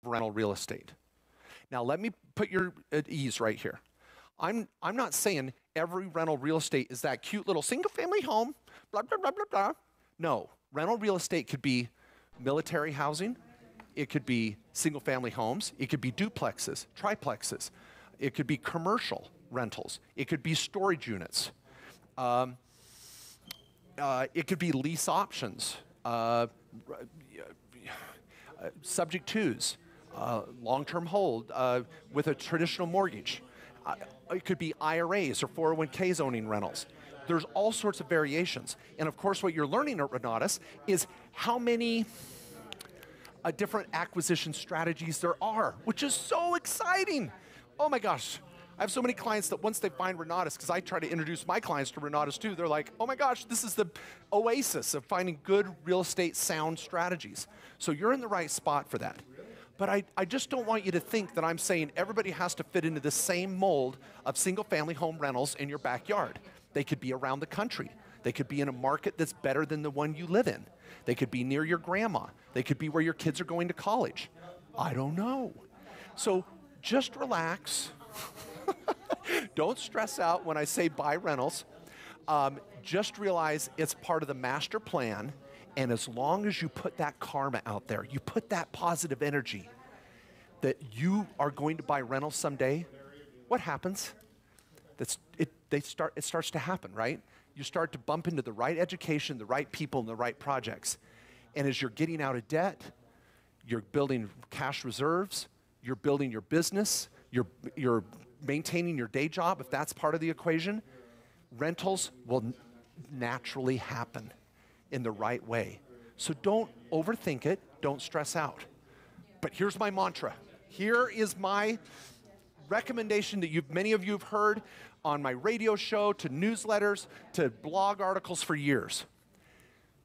rental real estate. Now, let me put you at ease right here. I'm not saying every rental real estate is that cute little single-family home, blah, blah, blah, blah, blah. No, rental real estate could be military housing. It could be single-family homes. It could be duplexes, triplexes. It could be commercial rentals. It could be storage units. It could be lease options, subject twos, long-term hold with a traditional mortgage. It could be IRAs or 401ks owning rentals. There's all sorts of variations. And of course, what you're learning at Renatus is how many different acquisition strategies there are, which is so exciting. Oh my gosh. I have so many clients that once they find Renatus, because I try to introduce my clients to Renatus too, they're like, oh my gosh, this is the oasis of finding good real estate sound strategies. So you're in the right spot for that. But I just don't want you to think that I'm saying everybody has to fit into the same mold of single-family home rentals in your backyard. They could be around the country. They could be in a market that's better than the one you live in. They could be near your grandma. They could be where your kids are going to college. I don't know. So just relax. Don't stress out when I say buy rentals. Just realize it's part of the master plan. And as long as you put that karma out there, you put that positive energy that you are going to buy rentals someday, what happens? It starts to happen, right? You start to bump into the right education, the right people, and the right projects. And as you're getting out of debt, you're building cash reserves, you're building your business, you're maintaining your day job, if that's part of the equation, rentals will naturally happen in the right way. So don't overthink it, don't stress out. But here's my mantra. Here is my recommendation that many of you have heard on my radio show, to newsletters, to blog articles for years.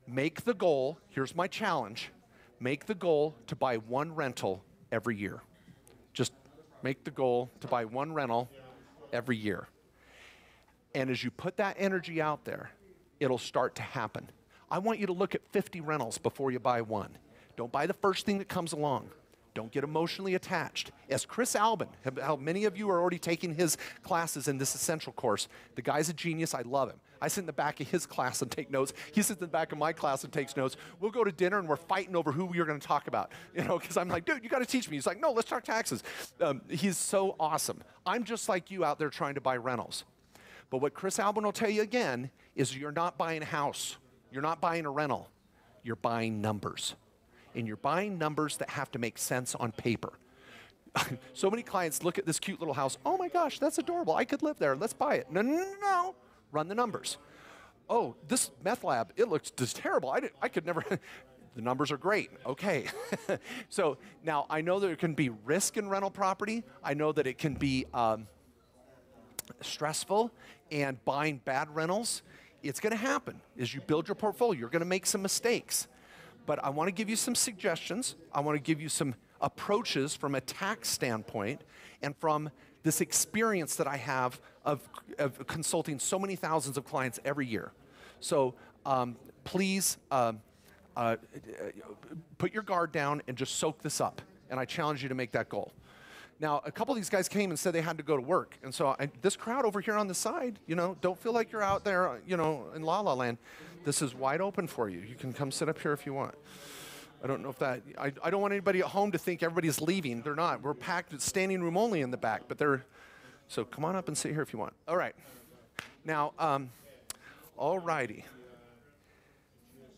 Make the goal, here's my challenge, make the goal to buy one rental every year. Just make the goal to buy one rental every year. And as you put that energy out there, it'll start to happen. I want you to look at 50 rentals before you buy one. Don't buy the first thing that comes along. Don't get emotionally attached. As Chris Albin, how many of you are already taking his classes in this essential course, the guy's a genius, I love him. I sit in the back of his class and take notes. He sits in the back of my class and takes notes. We'll go to dinner and we're fighting over who we are going to talk about. Because I'm like, dude, you got to teach me. He's like, no, let's talk taxes. He's so awesome. I'm just like you out there trying to buy rentals. But what Chris Albin will tell you again is you're not buying a house. You're not buying a rental. You're buying numbers. And you're buying numbers that have to make sense on paper. So many clients look at this cute little house. Oh my gosh, that's adorable. I could live there. Let's buy it. No, no, no, no. Run the numbers. Oh, this meth lab, it looks just terrible. I could never. The numbers are great. Okay. So now I know that there can be risk in rental property. I know that it can be stressful, and buying bad rentals, it's going to happen. As you build your portfolio, you're going to make some mistakes. But I want to give you some suggestions. I want to give you some approaches from a tax standpoint and from this experience that I have of consulting so many thousands of clients every year. So please put your guard down and just soak this up. And I challenge you to make that goal. Now, a couple of these guys came and said they had to go to work. And so this crowd over here on the side, don't feel like you're out there, in La La Land. This is wide open for you. You can come sit up here if you want. I don't know if I don't want anybody at home to think everybody's leaving. They're not. We're packed. It's standing room only in the back. So come on up and sit here if you want. All right. Now, all righty.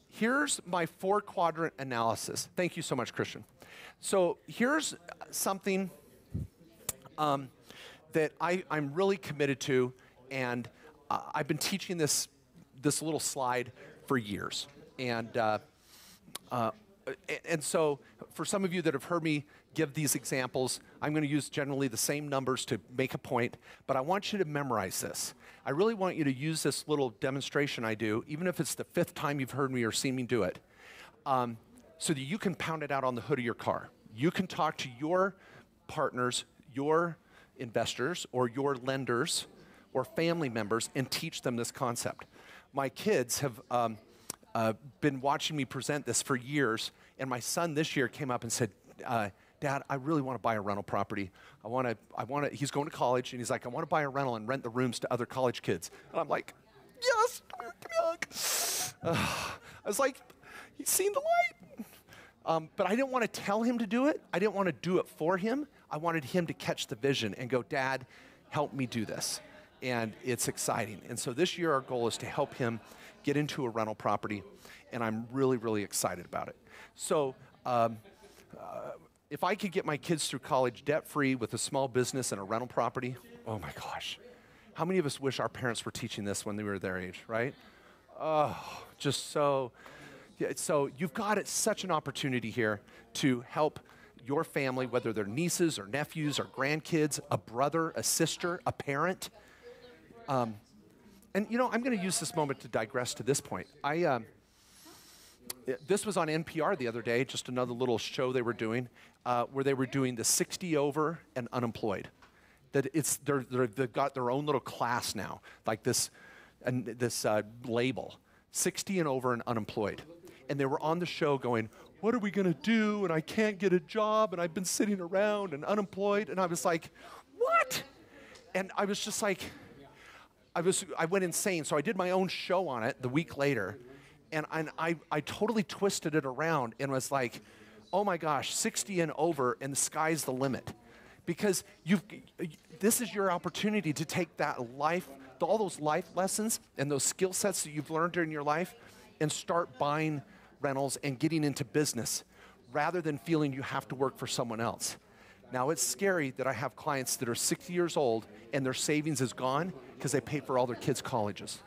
Here's my 4-quadrant analysis. Thank you so much, Christian. So here's something that I'm really committed to, and I've been teaching this little slide for years. And so for some of you that have heard me give these examples, I'm going to use generally the same numbers to make a point, but I want you to memorize this. I really want you to use this little demonstration I do, even if it's the 5th time you've heard me or seen me do it, so that you can pound it out on the hood of your car. You can talk to your partners, your investors, or your lenders, or family members, and teach them this concept. My kids have been watching me present this for years, and my son this year came up and said, Dad, I really want to buy a rental property. He's going to college, and he's like, I want to buy a rental and rent the rooms to other college kids. And I'm like, yes, give me a hug. I was like, he's seen the light. But I didn't want to tell him to do it. I didn't want to do it for him. I wanted him to catch the vision and go, Dad, help me do this. And it's exciting. And so this year our goal is to help him get into a rental property, and I'm really, really excited about it. So if I could get my kids through college debt-free with a small business and a rental property, oh my gosh. How many of us wish our parents were teaching this when they were their age, right? Oh, just so. Yeah, so you've got such an opportunity here to help your family, whether they're nieces or nephews or grandkids, a brother, a sister, a parent. And I'm going to use this moment to digress to this point. This was on NPR the other day, just another little show they were doing, where they were doing the 60 over and unemployed. That they've got their own little class now, like this label, 60 and over and unemployed. And they were on the show going, what are we going to do? And I can't get a job, and I've been sitting around and unemployed. And I was like, what? And I was just like, I went insane. So I did my own show on it the week later. And I totally twisted it around and was like, oh my gosh, 60 and over, and the sky's the limit. Because this is your opportunity to take that life, all those life lessons and those skill sets that you've learned during your life, and start buying rentals and getting into business rather than feeling you have to work for someone else. Now, it's scary that I have clients that are 60 years old and their savings is gone because they paid for all their kids' colleges.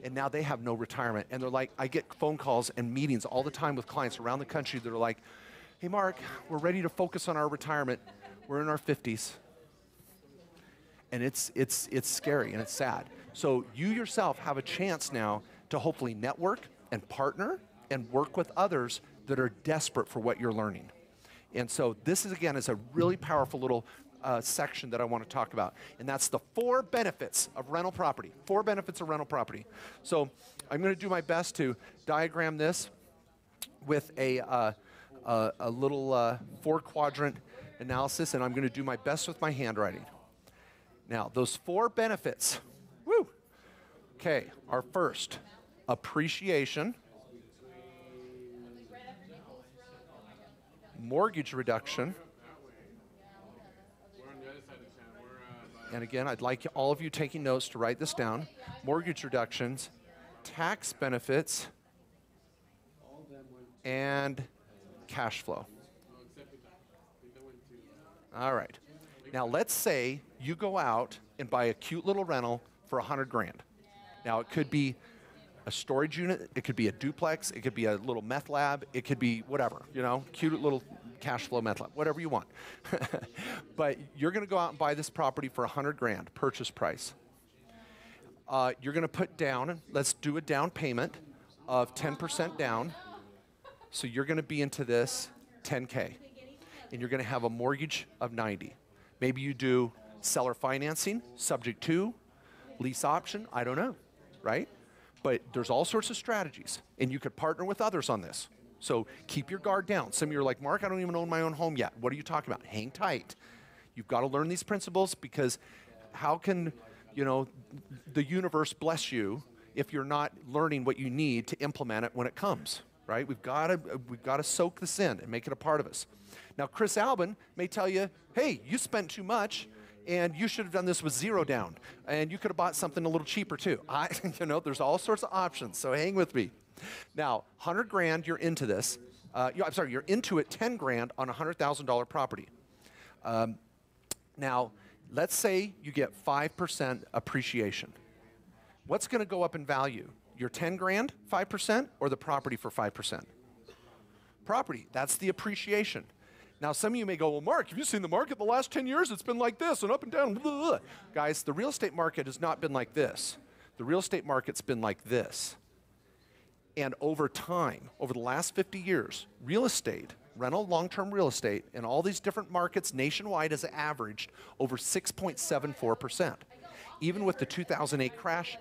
And now they have no retirement. And they're like, I get phone calls and meetings all the time with clients around the country that are like, hey, Mark, we're ready to focus on our retirement. We're in our 50s. And it's scary and it's sad. So you yourself have a chance now to hopefully network and partner and work with others that are desperate for what you're learning. And so this is a really powerful little section that I want to talk about. And that's the 4 benefits of rental property. 4 benefits of rental property. So I'm going to do my best to diagram this with a little 4-quadrant analysis, and I'm going to do my best with my handwriting. Now, those 4 benefits, woo! Okay, our first, appreciation, mortgage reduction, and again, I'd like all of you taking notes to write this down, mortgage reductions, tax benefits, and cash flow. All right. Now, let's say you go out and buy a cute little rental for 100 grand. Now, it could be a storage unit, it could be a duplex, it could be a little meth lab, it could be whatever, cute little cash flow meth lab, whatever you want. But you're going to go out and buy this property for 100 grand, purchase price. You're going to put down, let's do a down payment of 10% down. So you're going to be into this 10K. And you're going to have a mortgage of 90. Maybe you do seller financing, subject to, lease option, I don't know, right? But there's all sorts of strategies, and you could partner with others on this. So keep your guard down. Some of you are like, Mark, I don't even own my own home yet. What are you talking about? Hang tight. You've got to learn these principles, because how can, the universe bless you if you're not learning what you need to implement it when it comes, right? We've got to soak this in and make it a part of us. Now, Chris Albin may tell you, hey, you spent too much, and you should have done this with 0 down, and you could have bought something a little cheaper too. There's all sorts of options, so hang with me. Now, 100 grand, you're into this. You're into it 10 grand on a $100,000 property. Now, let's say you get 5% appreciation. What's going to go up in value? Your 10 grand, 5%, or the property for 5%? Property, that's the appreciation. Now, some of you may go, well, Mark, have you seen the market the last 10 years? It's been like this and up and down. Blah, blah. Guys, the real estate market has not been like this. The real estate market's been like this. And over time, over the last 50 years, real estate, rental long-term real estate, in all these different markets nationwide has averaged over 6.74%. Even with the 2008 crash,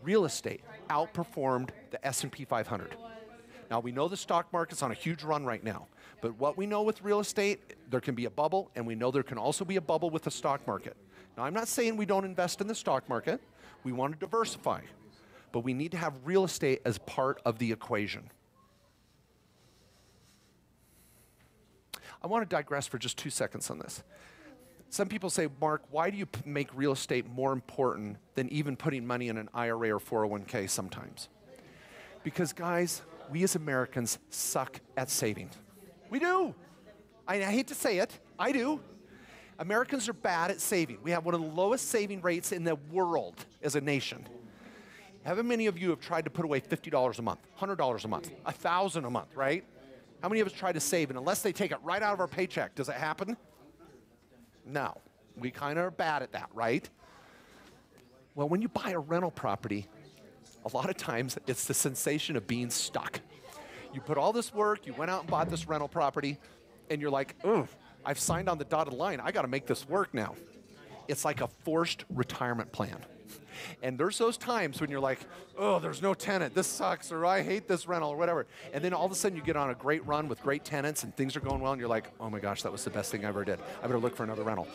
real estate outperformed the S&P 500. Now, we know the stock market's on a huge run right now, but what we know with real estate, there can be a bubble, and we know there can also be a bubble with the stock market. Now, I'm not saying we don't invest in the stock market. We want to diversify, but we need to have real estate as part of the equation. I want to digress for just 2 seconds on this. Some people say, Mark, why do you make real estate more important than even putting money in an IRA or 401k sometimes? Because guys, we as Americans suck at saving. We do. I hate to say it, I do. Americans are bad at saving. We have one of the lowest saving rates in the world as a nation. How many of you have tried to put away $50 a month, $100 a month, $1,000 a month, right? How many of us try to save, and unless they take it right out of our paycheck, does it happen? No. We kind of are bad at that, right? Well, when you buy a rental property, a lot of times it's the sensation of being stuck. You put all this work, you went out and bought this rental property, and you're like, oh, I've signed on the dotted line. I got to make this work now. It's like a forced retirement plan. And there's those times when you're like, oh, there's no tenant. This sucks, or I hate this rental, or whatever. And then all of a sudden you get on a great run with great tenants, and things are going well, and you're like, oh my gosh, that was the best thing I ever did. I better look for another rental.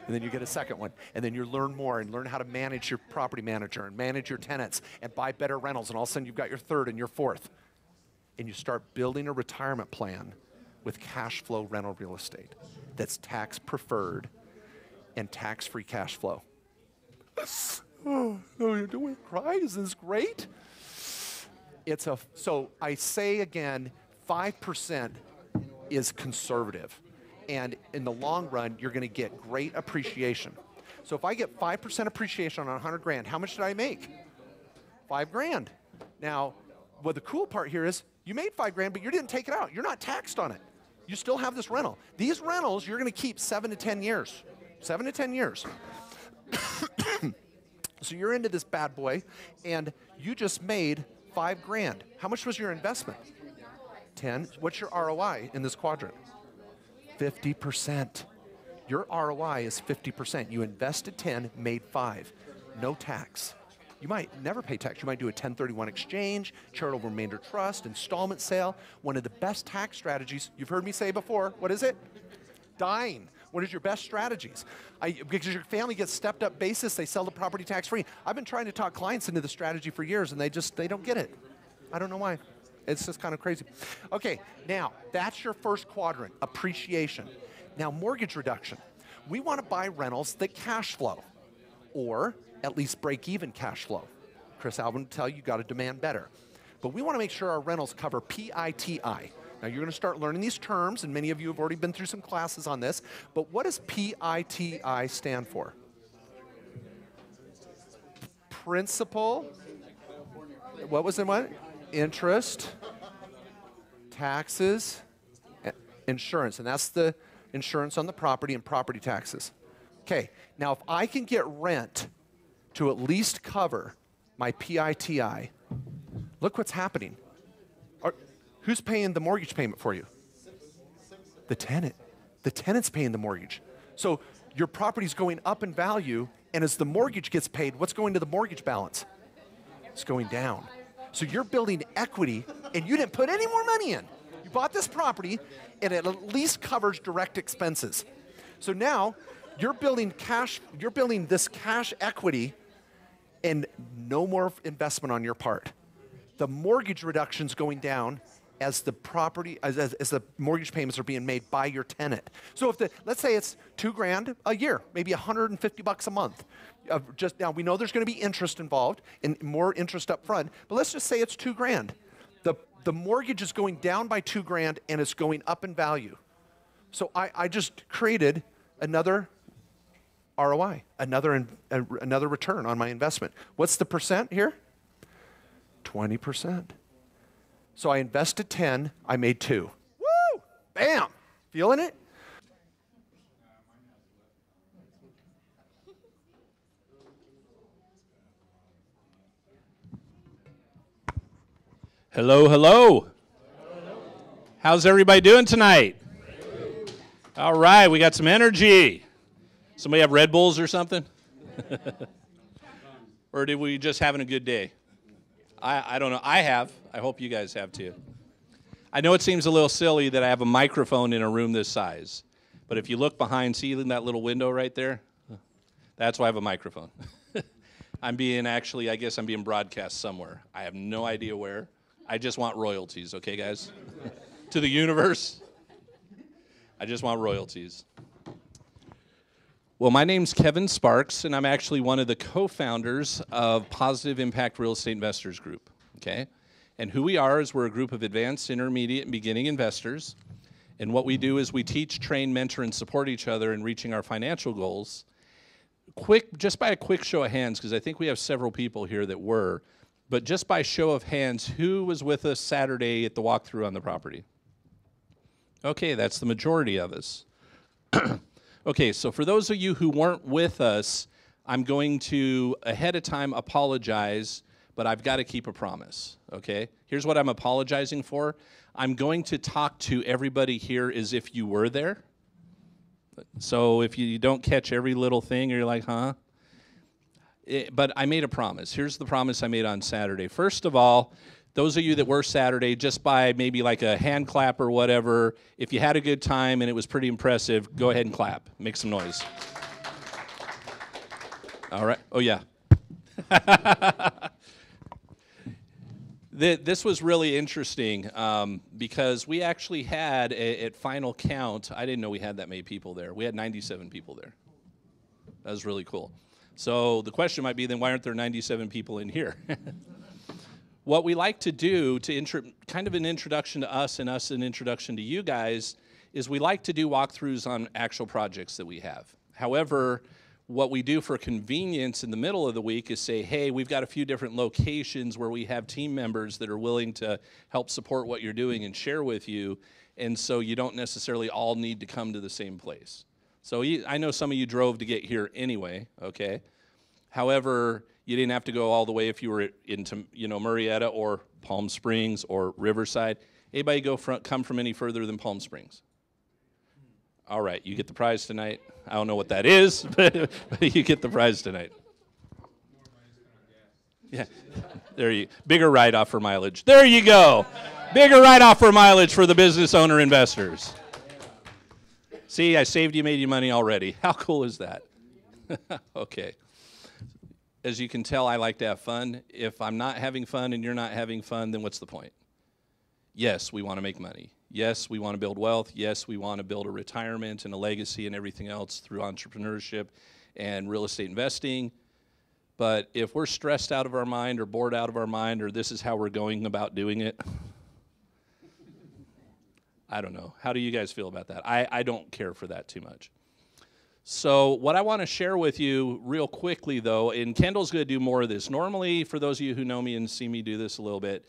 And then you get a second one. And then you learn more and learn how to manage your property manager and manage your tenants and buy better rentals. And all of a sudden you've got your third and your fourth. And you start building a retirement plan with cash flow rental real estate that's tax preferred and tax-free cash flow. Oh, you're doing cry? Isn't this great? So I say again, 5% is conservative. And in the long run, you're going to get great appreciation. So if I get 5% appreciation on 100 grand, how much did I make? 5 grand. Now, well, the cool part here is you made 5 grand, but you didn't take it out. You're not taxed on it. You still have this rental. These rentals, you're going to keep 7 to 10 years. 7 to 10 years. So you're into this bad boy, and you just made 5 grand. How much was your investment? 10. What's your ROI in this quadrant? 50%. Your ROI is 50%. You invested 10, made 5. No tax. You might never pay tax. You might do a 1031 exchange, charitable remainder trust, installment sale. One of the best tax strategies, you've heard me say before, what is it? Dying. What is your best strategies? Because your family gets stepped up basis, they sell the property tax free. I've been trying to talk clients into the strategy for years, and they don't get it. I don't know why. It's just kind of crazy. Okay, now that's your first quadrant, appreciation. Now mortgage reduction. We want to buy rentals that cash flow, or at least break even cash flow. Chris Alvin will tell you got to demand better. But we want to make sure our rentals cover PITI. Now, you're going to start learning these terms, and many of you have already been through some classes on this, but what does PITI stand for? Principal, what was it? What? Interest, taxes, insurance, and that's the insurance on the property and property taxes. Okay, now if I can get rent to at least cover my PITI, look what's happening. Who's paying the mortgage payment for you? The tenant. The tenant's paying the mortgage. So your property's going up in value, and as the mortgage gets paid, what's going to the mortgage balance? It's going down. So you're building equity, and you didn't put any more money in. You bought this property, and it at least covers direct expenses. So now you're building this cash equity, and no more investment on your part. The mortgage reduction's going down as the property, as the mortgage payments are being made by your tenant. So if let's say it's $2 grand a year, maybe $150 a month. Just now, we know there's going to be interest involved and more interest up front, but let's just say it's $2 grand. The mortgage is going down by $2 grand and it's going up in value. So I just created another ROI, another return on my investment. What's the percent here? 20%. So I invested 10, I made 2. Woo! Bam! Feeling it? Hello, hello. How's everybody doing tonight? All right, we got some energy. Somebody have Red Bulls or something? Or did we just having a good day? I don't know. I have. I hope you guys have too. I know it seems a little silly that I have a microphone in a room this size, but if you look behind, see in that little window right there? That's why I have a microphone. I guess I'm being broadcast somewhere. I have no idea where. I just want royalties, okay, guys? To the universe. I just want royalties. Well, my name's Kevin Sparks, and I'm actually one of the co-founders of Positive Impact Real Estate Investors Group, okay? And who we are is we're a group of advanced, intermediate, and beginning investors. And what we do is we teach, train, mentor, and support each other in reaching our financial goals. Just by a quick show of hands, because I think we have several people here that were, but just by show of hands, who was with us Saturday at the walkthrough on the property? Okay, that's the majority of us. Okay, so for those of you who weren't with us, I'm going to, ahead of time, apologize, but I've got to keep a promise, okay? Here's what I'm apologizing for. I'm going to talk to everybody here as if you were there. So if you don't catch every little thing, you're like, huh? But I made a promise. Here's the promise I made on Saturday. First of all, those of you that were Saturday, just by maybe like a hand clap or whatever, if you had a good time and it was pretty impressive, go ahead and clap. Make some noise. All right. Oh, yeah. This was really interesting because we actually had, at final count, I didn't know we had that many people there. We had 97 people there. That was really cool. So the question might be, then why aren't there 97 people in here? What we like to do kind of an introduction to us and us an introduction to you guys is we like to do walkthroughs on actual projects that we have. However, what we do for convenience in the middle of the week is say, hey, we've got a few different locations where we have team members that are willing to help support what you're doing and share with you, and so you don't necessarily all need to come to the same place. So I know some of you drove to get here anyway, okay? However, you didn't have to go all the way if you were into, Murrieta or Palm Springs or Riverside. Anybody come from any further than Palm Springs? All right, you get the prize tonight. I don't know what that is, but you get the prize tonight. Yeah, bigger write-off for mileage. There you go. Bigger write-off for mileage for the business owner investors. See, I saved you, made you money already. How cool is that? Okay. As you can tell, I like to have fun. If I'm not having fun and you're not having fun, then what's the point? Yes, we want to make money. Yes, we want to build wealth. Yes, we want to build a retirement and a legacy and everything else through entrepreneurship and real estate investing. But if we're stressed out of our mind or bored out of our mind or this is how we're going about doing it, I don't know. How do you guys feel about that? I don't care for that too much. So what I want to share with you real quickly, though, and Kendall's going to do more of this. Normally, for those of you who know me and see me do this a little bit,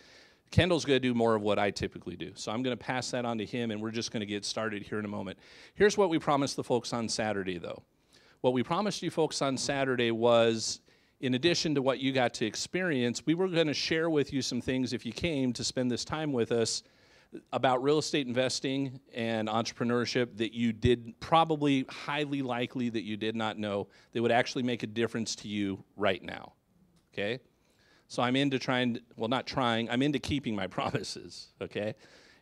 Kendall's going to do more of what I typically do. So I'm going to pass that on to him, and we're just going to get started here in a moment. Here's what we promised the folks on Saturday, though. What we promised you folks on Saturday was, in addition to what you got to experience, we were going to share with you some things if you came to spend this time with us about real estate investing and entrepreneurship that you did probably highly likely that you did not know that would actually make a difference to you right now, okay? So I'm into I'm into keeping my promises, okay?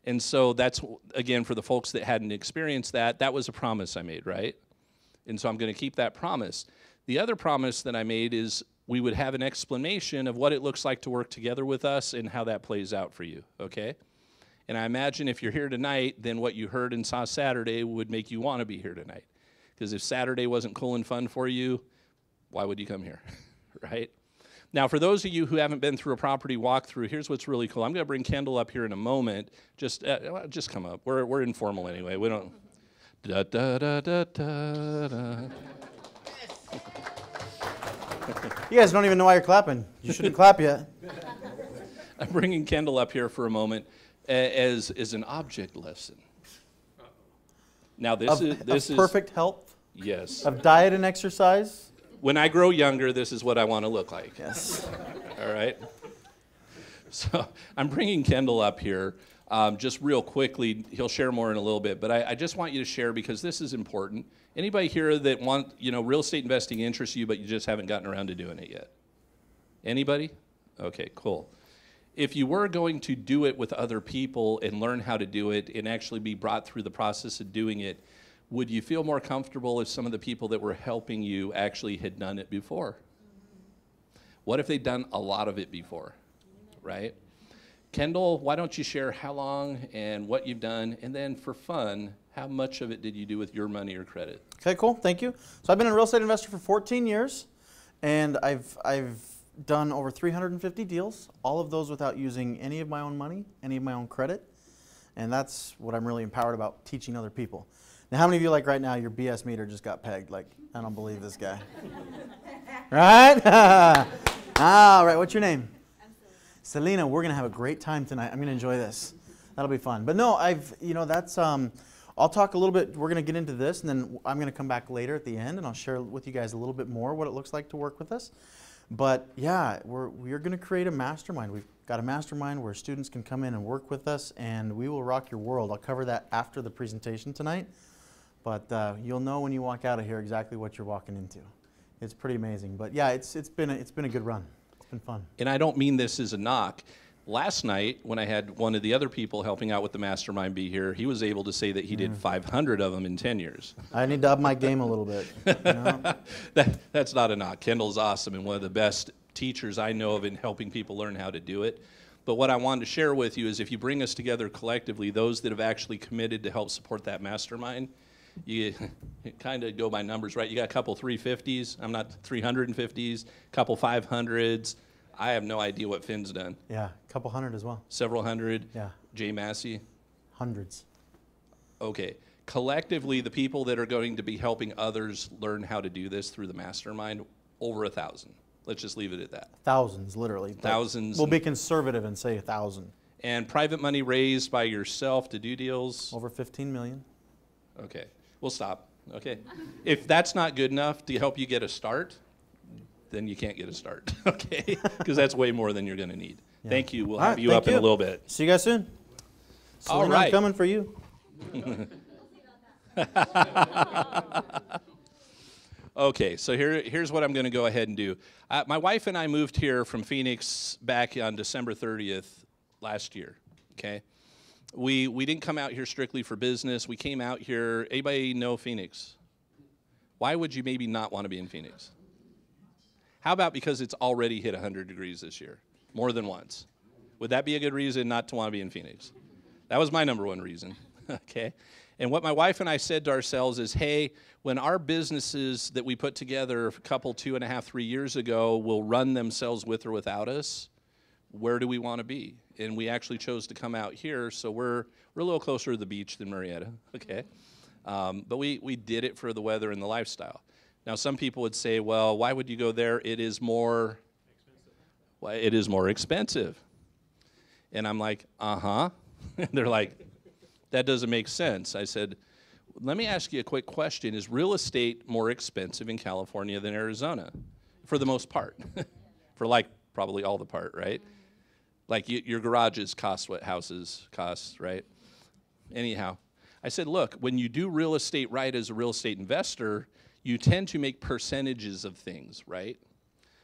And so that's, again, for the folks that hadn't experienced that was a promise I made, right? And so I'm going to keep that promise. The other promise that I made is we would have an explanation of what it looks like to work together with us and how that plays out for you, okay? And I imagine if you're here tonight, then what you heard and saw Saturday would make you want to be here tonight. Because if Saturday wasn't cool and fun for you, why would you come here, right? Now, for those of you who haven't been through a property walkthrough, here's what's really cool. I'm going to bring Kendall up here in a moment. Just come up. We're informal anyway. We don't. Da da da da da da. You guys don't even know why you're clapping. You shouldn't clap yet. I'm bringing Kendall up here for a moment as an object lesson. Now this is perfect health. Yes. Of diet and exercise. When I grow younger, this is what I want to look like. Yes. All right. So I'm bringing Kendall up here just real quickly. He'll share more in a little bit, but I just want you to share because this is important. Anybody here that real estate investing interests you, but you just haven't gotten around to doing it yet? Anybody? Okay, cool. If you were going to do it with other people and learn how to do it and actually be brought through the process of doing it, would you feel more comfortable if some of the people that were helping you actually had done it before? What if they'd done a lot of it before, right? Kendall, why don't you share how long and what you've done, and then for fun, how much of it did you do with your money or credit? Okay, cool. Thank you. So I've been a real estate investor for 14 years, and I've done over 350 deals, all of those without using any of my own money, any of my own credit, and that's what I'm really empowered about, teaching other people. Now, how many of you, like right now, your BS meter just got pegged? Like, I don't believe this guy. Right? All right, what's your name? I'm Selena. Selena, we're going to have a great time tonight. I'm going to enjoy this. That'll be fun. But no, that's, I'll talk a little bit, we're going to get into this, and then I'm going to come back later at the end, and I'll share with you guys a little bit more what it looks like to work with us. But yeah, we're going to create a mastermind. We've got a mastermind where students can come in and work with us, and we will rock your world. I'll cover that after the presentation tonight. But you'll know when you walk out of here exactly what you're walking into. It's pretty amazing. But yeah, it's been a good run. It's been fun. And I don't mean this as a knock. Last night, when I had one of the other people helping out with the mastermind be here, he was able to say that he did 500 of them in 10 years. I need to up my game a little bit. You know? That's not a knock. Kendall's awesome and one of the best teachers I know of in helping people learn how to do it. But what I wanted to share with you is if you bring us together collectively, those that have actually committed to help support that mastermind, you kind of go by numbers, right? You got a couple 350s, I'm not 350s, couple 500s. I have no idea what Finn's done. Yeah, a couple hundred as well. Several hundred. Yeah. Jay Massey. Hundreds. Okay. Collectively, the people that are going to be helping others learn how to do this through the mastermind, over 1,000. Let's just leave it at that. Thousands, literally. Thousands. We'll be conservative and say 1,000. And private money raised by yourself to do deals? Over 15 million. Okay. We'll stop. Okay. If that's not good enough to help you get a start, then you can't get a start. Okay? Because that's way more than you're going to need. Yeah. Thank you. We'll have you up in a little bit. See you guys soon. All right. I'm coming for you. Okay, so here's what I'm going to go ahead and do. My wife and I moved here from Phoenix back on December 30th last year, okay? We didn't come out here strictly for business. We came out here, anybody know Phoenix? Why would you maybe not want to be in Phoenix? How about because it's already hit 100 degrees this year, more than once? Would that be a good reason not to want to be in Phoenix? That was my number one reason, okay? And what my wife and I said to ourselves is, hey, when our businesses that we put together a couple, 2.5, 3 years ago will run themselves with or without us, where do we want to be? And we actually chose to come out here, so we're a little closer to the beach than Murrieta, okay? But we did it for the weather and the lifestyle. Now, some people would say, well, why would you go there? It is more expensive. Well, it is more expensive. And I'm like, uh-huh. They're like, that doesn't make sense. I said, let me ask you a quick question. Is real estate more expensive in California than Arizona? For the most part. For like probably all the part, right? Like your garages cost what houses cost, right? Anyhow, I said, look, when you do real estate right as a real estate investor, you tend to make percentages of things, right?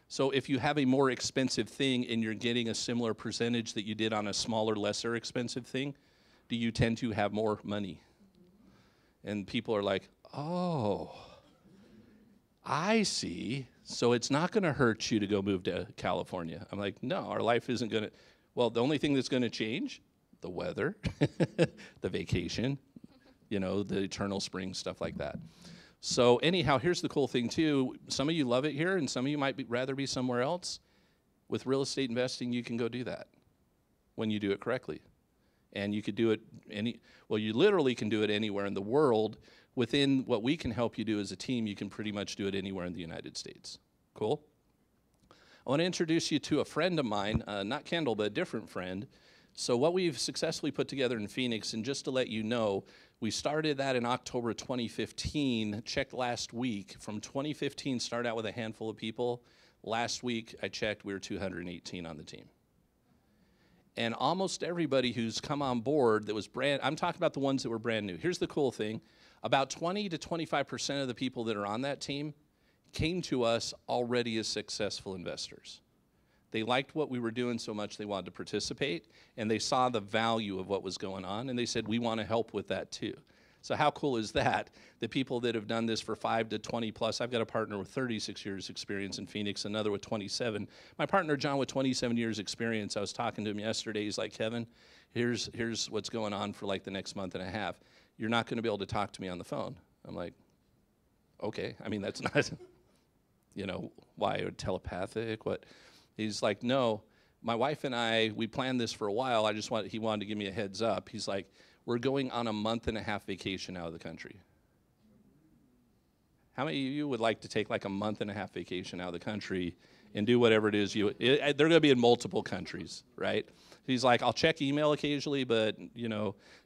So if you have a more expensive thing and you're getting a similar percentage that you did on a smaller, lesser expensive thing, do you tend to have more money? And people are like, oh, I see. So it's not going to hurt you to go move to California. I'm like, no, our life isn't going to. Well, the only thing that's going to change, the weather, the vacation, you know, the eternal spring, stuff like that. So anyhow, here's the cool thing too. Some of you love it here and some of you might rather be somewhere else. With real estate investing, you can go do that when you do it correctly. And you could do it you literally can do it anywhere in the world. Within what we can help you do as a team, you can pretty much do it anywhere in the United States. Cool? I want to introduce you to a friend of mine, not Kendall, but a different friend. So what we've successfully put together in Phoenix, and just to let you know, we started that in October 2015, checked last week. From 2015, started out with a handful of people. Last week, I checked, we were 218 on the team. And almost everybody who's come on board that was I'm talking about the ones that were brand new. Here's the cool thing. About 20 to 25% of the people that are on that team came to us already as successful investors. They liked what we were doing so much they wanted to participate, and they saw the value of what was going on, and they said, we want to help with that too. So how cool is that? The people that have done this for 5 to 20 plus, I've got a partner with 36 years experience in Phoenix, another with 27. My partner, John, with 27 years experience, I was talking to him yesterday. He's like, Kevin, here's what's going on for like the next month and a half. You're not going to be able to talk to me on the phone. I'm like, okay. I mean, that's not, why telepathic? What? He's like, no, my wife and I, we planned this for a while. He wanted to give me a heads up. He's like, we're going on a month-and-a-half vacation out of the country. How many of you would like to take like a month-and-a-half vacation out of the country and do whatever it is they're going to be in multiple countries, right? He's like, I'll check email occasionally, but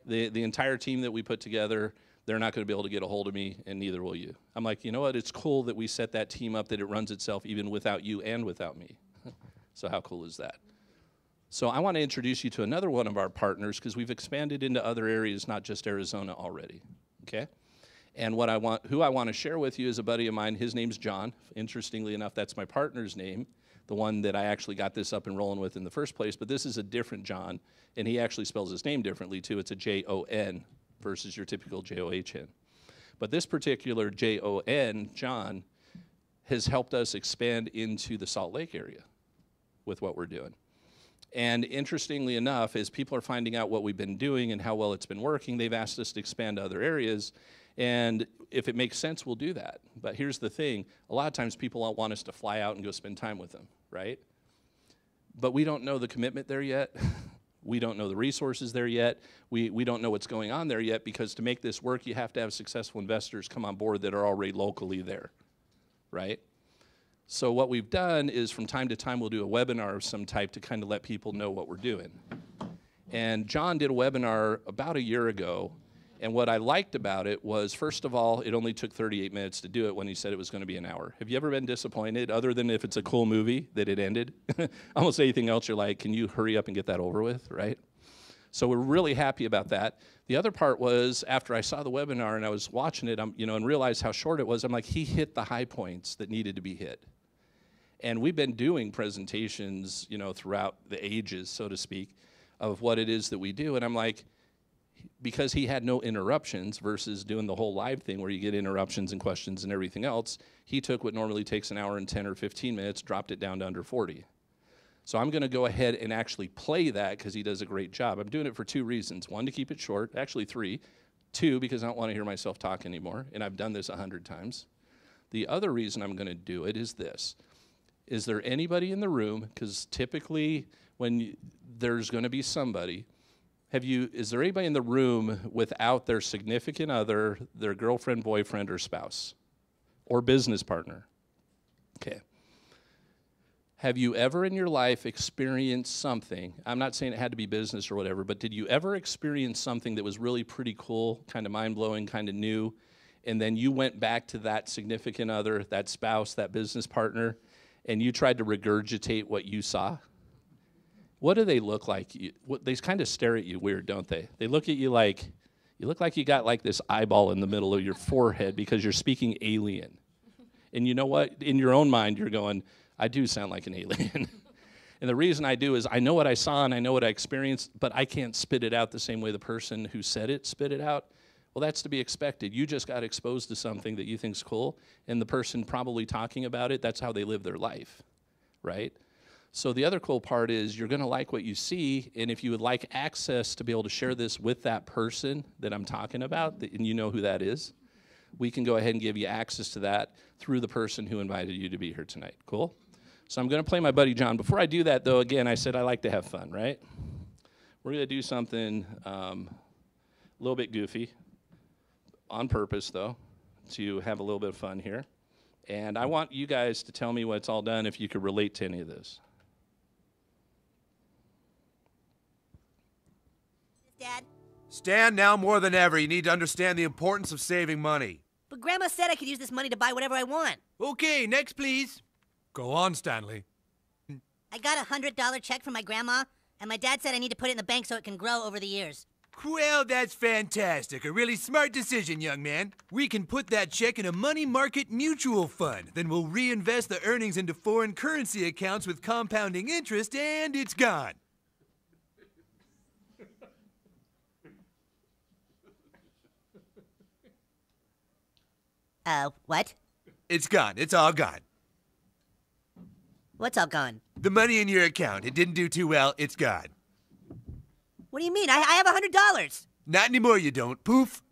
the entire team that we put together, they're not going to be able to get a hold of me, and neither will you. I'm like, you know what? It's cool that we set that team up, that it runs itself even without you and without me. So how cool is that? So I want to introduce you to another one of our partners, because we've expanded into other areas, not just Arizona already, okay? And who I want to share with you is a buddy of mine. His name's John. Interestingly enough, that's my partner's name, the one that I actually got this up and rolling with in the first place, but this is a different John, and he actually spells his name differently too. It's a J-O-N versus your typical J-O-H-N. But this particular J-O-N, John, has helped us expand into the Salt Lake area with what we're doing. And interestingly enough, as people are finding out what we've been doing and how well it's been working, they've asked us to expand to other areas. And if it makes sense, we'll do that. But here's the thing. A lot of times people want us to fly out and go spend time with them, right? But we don't know the commitment there yet. We don't know the resources there yet. We don't know what's going on there yet, because to make this work, you have to have successful investors come on board that are already locally there, right? So what we've done is from time to time we'll do a webinar of some type to kind of let people know what we're doing. And John did a webinar about a year ago, and what I liked about it was, first of all, it only took 38 minutes to do it when he said it was going to be an hour. Have you ever been disappointed, other than if it's a cool movie, that it ended? Almost anything else, you're like, can you hurry up and get that over with, right? So we're really happy about that. The other part was, after I saw the webinar and I was watching it, and realized how short it was, I'm like, he hit the high points that needed to be hit. And we've been doing presentations, throughout the ages, so to speak, of what it is that we do. And I'm like, because he had no interruptions versus doing the whole live thing where you get interruptions and questions and everything else, he took what normally takes an hour and 10 or 15 minutes, dropped it down to under 40. So I'm going to go ahead and actually play that, because he does a great job. I'm doing it for 2 reasons. 1, to keep it short, actually 3. 2, because I don't want to hear myself talk anymore, and I've done this 100 times. The other reason I'm going to do it is this. Is there anybody in the room, because typically when there's going to be somebody, is there anybody in the room without their significant other, their girlfriend, boyfriend, or spouse, or business partner? Okay. Have you ever in your life experienced something, I'm not saying it had to be business or whatever, but did you ever experience something that was really pretty cool, kind of mind-blowing, kind of new, and then you went back to that significant other, that spouse, that business partner, and you tried to regurgitate what you saw? What do they look like? They kind of stare at you weird, don't they? They look at you like, you look like you got like this eyeball in the middle of your forehead because you're speaking alien. And you know what? In your own mind, you're going, I do sound like an alien. And the reason I do is I know what I saw and I know what I experienced, but I can't spit it out the same way the person who said it spit it out. Well, that's to be expected. You just got exposed to something that you think's cool, and the person probably talking about it, that's how they live their life, right? So the other cool part is you're going to like what you see, and if you would like access to be able to share this with that person that I'm talking about, and you know who that is, we can go ahead and give you access to that through the person who invited you to be here tonight. Cool? So I'm going to play my buddy John. Before I do that, though, again, I said I like to have fun, right? We're going to do something a little bit goofy. On purpose, though, to have a little bit of fun here. And I want you guys to tell me when it's all done if you could relate to any of this. Dad? Stan, now more than ever, you need to understand the importance of saving money. But Grandma said I could use this money to buy whatever I want. Okay, next please. Go on, Stanley. I got a $100 check from my grandma, and my dad said I need to put it in the bank so it can grow over the years. Well, that's fantastic. A really smart decision, young man. We can put that check in a money market mutual fund. Then we'll reinvest the earnings into foreign currency accounts with compounding interest, and it's gone. What? It's gone. It's all gone. What's all gone? The money in your account. It didn't do too well. It's gone. What do you mean? I have $100. Not anymore, you don't. Poof.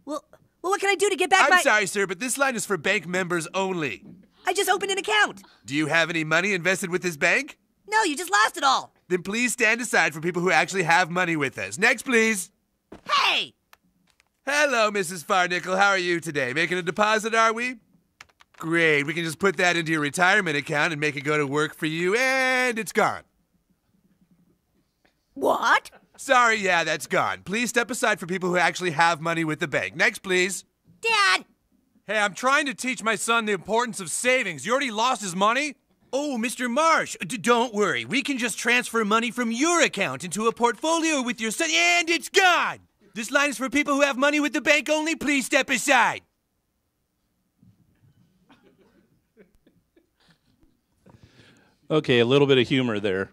Well, what can I do to get back I'm my... sorry, sir, but this line is for bank members only. I just opened an account. Do you have any money invested with this bank? No, you just lost it all. Then please stand aside for people who actually have money with us. Next, please. Hey! Hello, Mrs. Farnickel. How are you today? Making a deposit, are we? Great. We can just put that into your retirement account and make it go to work for you, and it's gone. What? Sorry, yeah, that's gone. Please step aside for people who actually have money with the bank. Next, please. Dad! Hey, I'm trying to teach my son the importance of savings. You already lost his money? Oh, Mr. Marsh, don't worry. We can just transfer money from your account into a portfolio with your son, and it's gone. This line is for people who have money with the bank only. Please step aside. Okay, a little bit of humor there.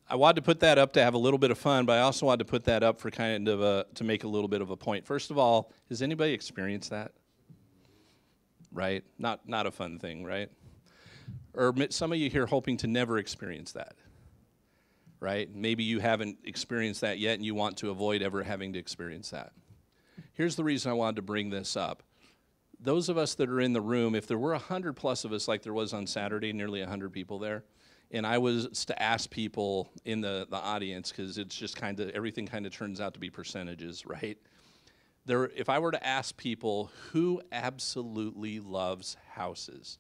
I wanted to put that up to have a little bit of fun, but I also wanted to put that up for kind of to make a little bit of a point. First of all, has anybody experienced that? Right? Not a fun thing, right? Or some of you here hoping to never experience that, right? Maybe you haven't experienced that yet and you want to avoid ever having to experience that. Here's the reason I wanted to bring this up. Those of us that are in the room, if there were 100 plus of us like there was on Saturday, nearly 100 people there, and I was to ask people in the audience, because it's just kind of, everything kind of turns out to be percentages, right? If I were to ask people who absolutely loves houses,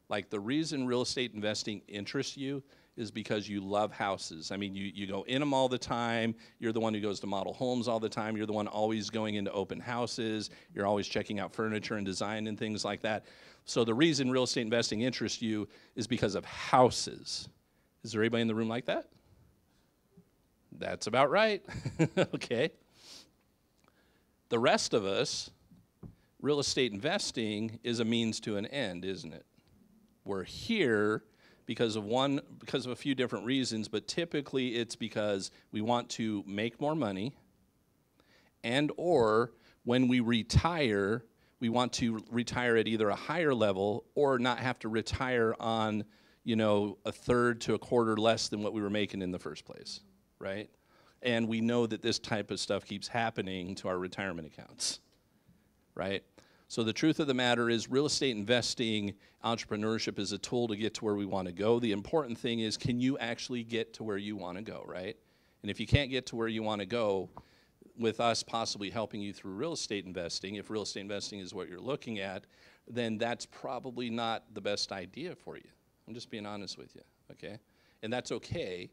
like the reason real estate investing interests you is because you love houses. I mean, you go in them all the time. You're the one who goes to model homes all the time. You're the one always going into open houses. You're always checking out furniture and design and things like that. So the reason real estate investing interests you is because of houses. Is there anybody in the room like that? That's about right. Okay. The rest of us, real estate investing is a means to an end, isn't it? We're here because of a few different reasons, but typically it's because we want to make more money, and or when we retire, we want to retire at either a higher level or not have to retire on, a third to a quarter less than what we were making in the first place, right? And we know that this type of stuff keeps happening to our retirement accounts, right? So the truth of the matter is real estate investing, entrepreneurship is a tool to get to where we want to go. The important thing is, can you actually get to where you want to go, right? And if you can't get to where you want to go, with us possibly helping you through real estate investing, if real estate investing is what you're looking at, then that's probably not the best idea for you. I'm just being honest with you, okay? And that's okay,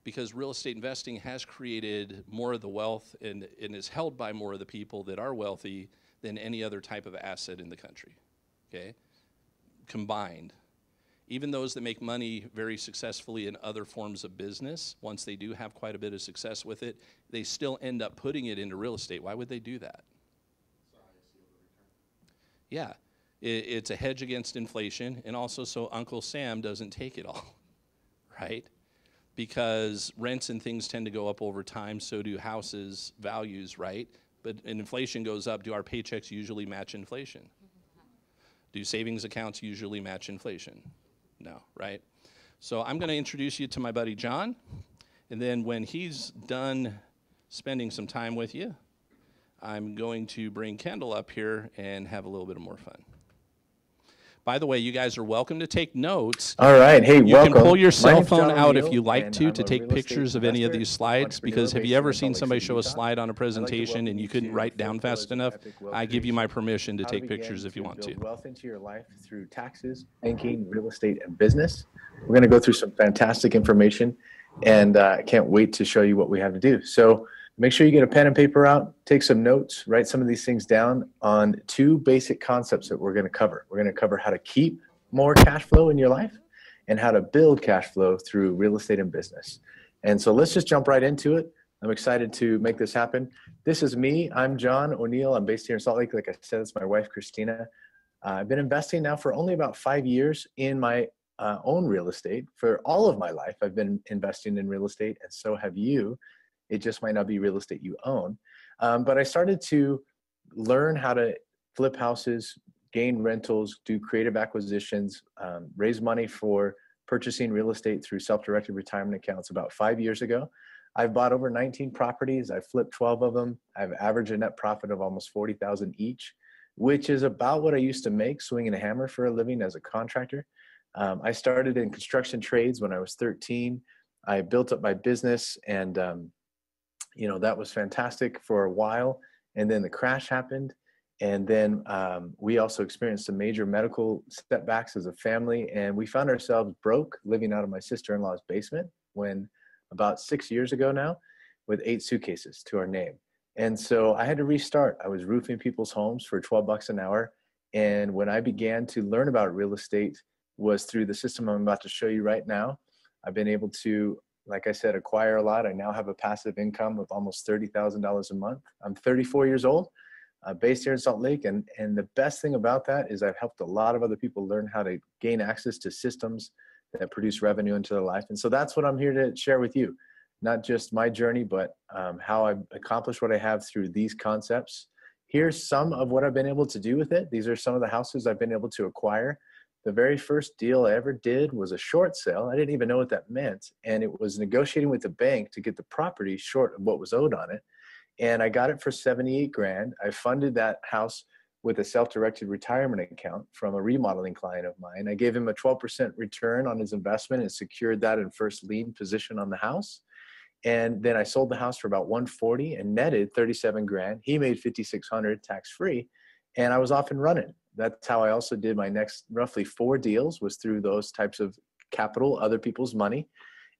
because real estate investing has created more of the wealth and is held by more of the people that are wealthy than any other type of asset in the country, okay? Combined. Even those that make money very successfully in other forms of business, once they do have quite a bit of success with it, they still end up putting it into real estate. Why would they do that? Yeah, it's a hedge against inflation, and also so Uncle Sam doesn't take it all, right? Because rents and things tend to go up over time, so do houses' values, right? But when inflation goes up, do our paychecks usually match inflation? Do savings accounts usually match inflation? No, right? So I'm going to introduce you to my buddy John, and then when he's done spending some time with you, I'm going to bring Kendall up here and have a little bit more fun. By the way, you guys are welcome to take notes. All right. Hey, you welcome. can pull your My cell name's phone John out O'Neill, if you like and to I'm a take real estate pictures of any of investor, these slides, because have you entrepreneur ever based seen in somebody Salt show a Lake City, slide on a Utah. presentation and you couldn't write down fast enough? I give you my permission to How take begin pictures if you want to. build wealth into your life through taxes, banking, real estate, and business. We're going to go through some fantastic information, and I can't wait to show you what we have to do. So make sure you get a pen and paper out, take some notes, write some of these things down on two basic concepts that we're going to cover. We're going to cover how to keep more cash flow in your life and how to build cash flow through real estate and business. And so let's just jump right into it. I'm excited to make this happen. This is me. I'm John O'Neill. I'm based here in Salt Lake. Like I said, it's my wife, Christina. I've been investing now for only about 5 years in my own real estate. For all of my life, I've been investing in real estate, and so have you. It just might not be real estate you own. But I started to learn how to flip houses, gain rentals, do creative acquisitions, raise money for purchasing real estate through self-directed retirement accounts about 5 years ago. I've bought over 19 properties. I've flipped 12 of them. I've averaged a net profit of almost 40,000 each, which is about what I used to make swinging a hammer for a living as a contractor. I started in construction trades when I was 13. I built up my business, and that was fantastic for a while. And then the crash happened. And then we also experienced some major medical setbacks as a family. And we found ourselves broke, living out of my sister-in-law's basement when about 6 years ago now, with 8 suitcases to our name. And so I had to restart. I was roofing people's homes for $12 an hour. And when I began to learn about real estate was through the system I'm about to show you right now. I've been able to, like I said, acquire a lot. I now have a passive income of almost $30,000 a month. I'm 34 years old, based here in Salt Lake. And the best thing about that is I've helped a lot of other people learn how to gain access to systems that produce revenue into their life. And so that's what I'm here to share with you. Not just my journey, but how I've accomplished what I have through these concepts. Here's some of what I've been able to do with it. These are some of the houses I've been able to acquire. The very first deal I ever did was a short sale. I didn't even know what that meant. And it was negotiating with the bank to get the property short of what was owed on it. And I got it for 78 grand. I funded that house with a self-directed retirement account from a remodeling client of mine. I gave him a 12% return on his investment and secured that in first lien position on the house. And then I sold the house for about 140 and netted 37 grand. He made 5,600 tax-free, and I was off and running. That's how I also did my next roughly 4 deals, was through those types of capital, other people's money.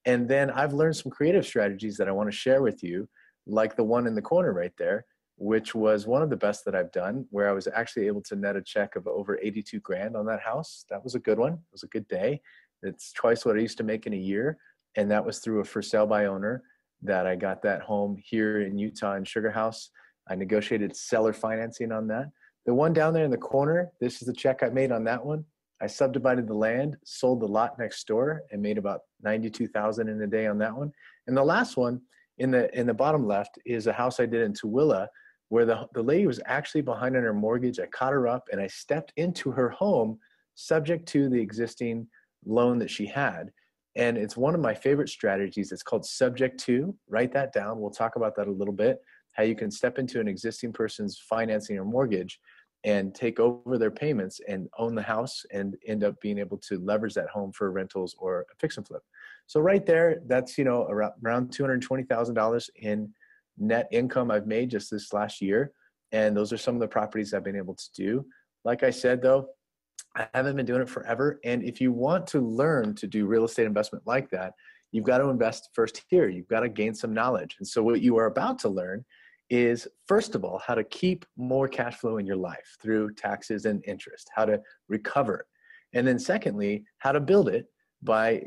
And then I've learned some creative strategies that I want to share with you, like the one in the corner right there, which was one of the best that I've done, where I was actually able to net a check of over 82 grand on that house. That was a good one. It was a good day. It's twice what I used to make in a year. And that was through a for sale by owner that I got that home here in Utah in Sugar House. I negotiated seller financing on that. The one down there in the corner, this is the check I made on that one. I subdivided the land, sold the lot next door, and made about 92,000 in a day on that one. And the last one in the bottom left is a house I did in Tooele, where the lady was actually behind on her mortgage. I caught her up and I stepped into her home subject to the existing loan that she had. And it's one of my favorite strategies. It's called subject to. Write that down. We'll talk about that a little bit, how you can step into an existing person's financing or mortgage and take over their payments and own the house and end up being able to leverage that home for rentals or a fix and flip. So right there, that's around $220,000 in net income I've made just this last year. And those are some of the properties I've been able to do. Like I said, though, I haven't been doing it forever. And if you want to learn to do real estate investment like that, you've got to invest first here. You've got to gain some knowledge. And so what you are about to learn is, first of all, how to keep more cash flow in your life through taxes and interest, how to recover it. And then secondly, how to build it by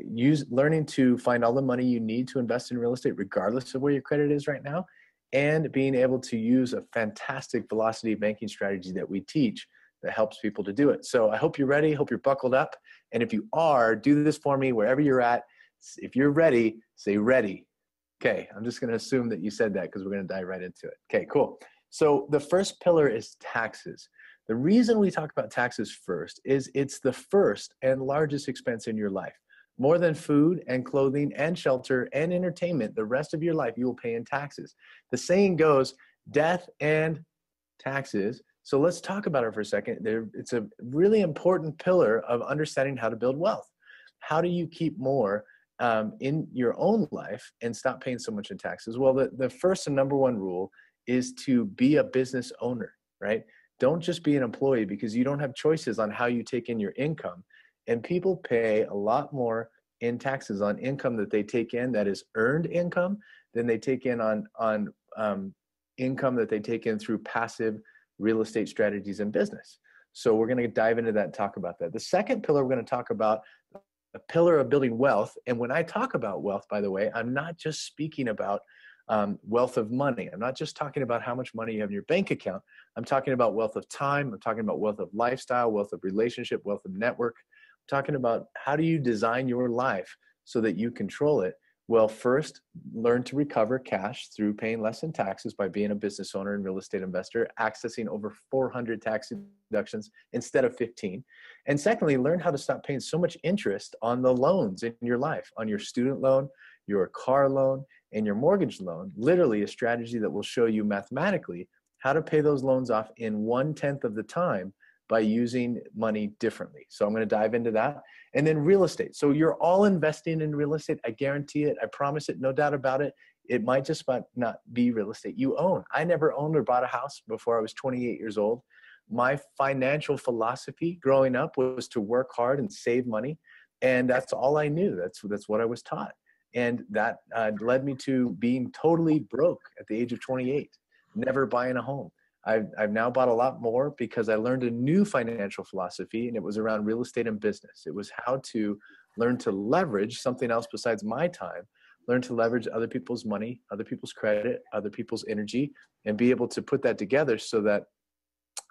learning to find all the money you need to invest in real estate, regardless of where your credit is right now, and being able to use a fantastic velocity banking strategy that we teach that helps people to do it. So I hope you're ready. Hope you're buckled up. And if you are, do this for me wherever you're at. If you're ready, say ready. Okay, I'm just going to assume that you said that because we're going to dive right into it. Okay, cool. So the first pillar is taxes. The reason we talk about taxes first is it's the first and largest expense in your life. More than food and clothing and shelter and entertainment, the rest of your life you will pay in taxes. The saying goes, death and taxes. So let's talk about it for a second. It's a really important pillar of understanding how to build wealth. How do you keep more in your own life and stop paying so much in taxes? Well, the first and number one rule is to be a business owner, right? Don't just be an employee, because you don't have choices on how you take in your income. And people pay a lot more in taxes on income that they take in that is earned income than they take in on income that they take in through passive real estate strategies and business. So we're going to dive into that and talk about that. The second pillar we're going to talk about a pillar of building wealth. And when I talk about wealth, by the way, I'm not just speaking about wealth of money. I'm not just talking about how much money you have in your bank account. I'm talking about wealth of time. I'm talking about wealth of lifestyle, wealth of relationship, wealth of network. I'm talking about how do you design your life so that you control it. Well, first, learn to recover cash through paying less in taxes by being a business owner and real estate investor, accessing over 400 tax deductions instead of 15. And secondly, learn how to stop paying so much interest on the loans in your life, on your student loan, your car loan, and your mortgage loan. Literally a strategy that will show you mathematically how to pay those loans off in 1/10 of the time by using money differently. So I'm going to dive into that. And then real estate. So you're all investing in real estate. I guarantee it. I promise it. No doubt about it. It might just not be real estate you own. I never owned or bought a house before I was 28 years old. My financial philosophy growing up was to work hard and save money. And that's all I knew. That's what I was taught. And that led me to being totally broke at the age of 28, never buying a home. I've now bought a lot more because I learned a new financial philosophy, and it was around real estate and business. It was how to learn to leverage something else besides my time, learn to leverage other people's money, other people's credit, other people's energy, and be able to put that together so that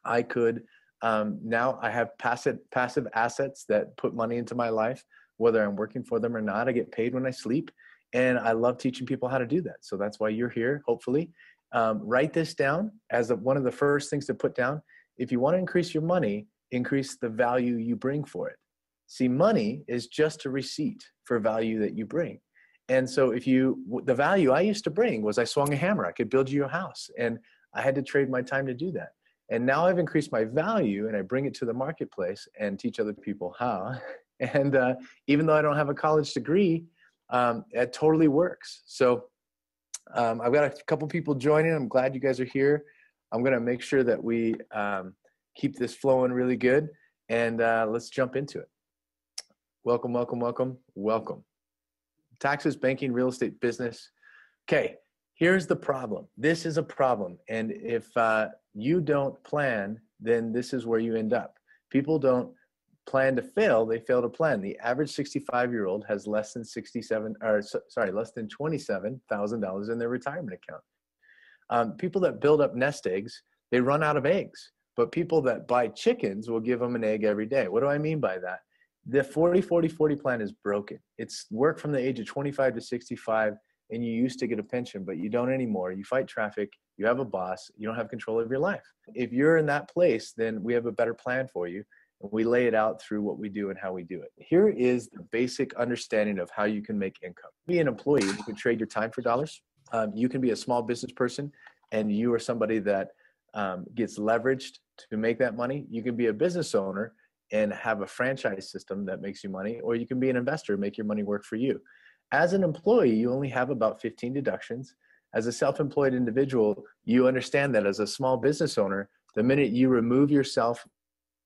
I could, now I have passive assets that put money into my life, whether I'm working for them or not. I get paid when I sleep, and I love teaching people how to do that. So that's why you're here, hopefully. Write this down as one of the first things to put down. If you want to increase your money, increase the value you bring for it. See, money is just a receipt for value that you bring. And so the value I used to bring was I swung a hammer. I could build you a house, and I had to trade my time to do that. And now I've increased my value, and I bring it to the marketplace and teach other people how. And even though I don't have a college degree, it totally works. So I've got a couple people joining. I'm glad you guys are here. I'm going to make sure that we keep this flowing really good, and let's jump into it. Welcome, welcome, welcome, welcome. Taxes, banking, real estate, business. Okay, here's the problem. This is a problem. And if you don't plan, then this is where you end up. People don't plan to fail, they fail to plan. The average 65-year-old has less than $27,000 in their retirement account. People that build up nest eggs, they run out of eggs. But people that buy chickens will give them an egg every day. What do I mean by that? The 40-40-40 plan is broken. It's work from the age of 25 to 65, and you used to get a pension, but you don't anymore. You fight traffic, you have a boss, you don't have control of your life. If you're in that place, then we have a better plan for you. We lay it out through what we do and how we do it. Here is the basic understanding of how you can make income. Be an employee, you can trade your time for dollars. You can be a small business person, and you are somebody that gets leveraged to make that money. You can be a business owner and have a franchise system that makes you money, or you can be an investor, make your money work for you. As an employee, you only have about 15 deductions. As a self-employed individual, you understand that as a small business owner, the minute you remove yourself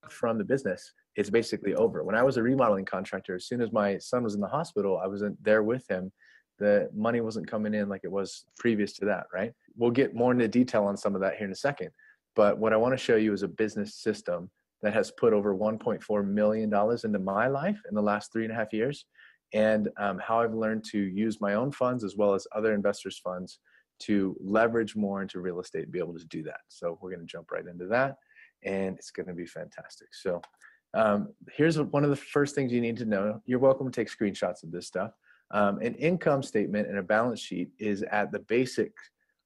from the business, it's basically over. When I was a remodeling contractor, as soon as my son was in the hospital, I wasn't there with him. The money wasn't coming in like it was previous to that, right? We'll get more into detail on some of that here in a second. But what I want to show you is a business system that has put over $1.4 million into my life in the last 3.5 years, and how I've learned to use my own funds as well as other investors' funds to leverage more into real estate and be able to do that. So we're going to jump right into that, and it's going to be fantastic. So here's one of the first things you need to know. You're welcome to take screenshots of this stuff. An income statement and a balance sheet is at the basic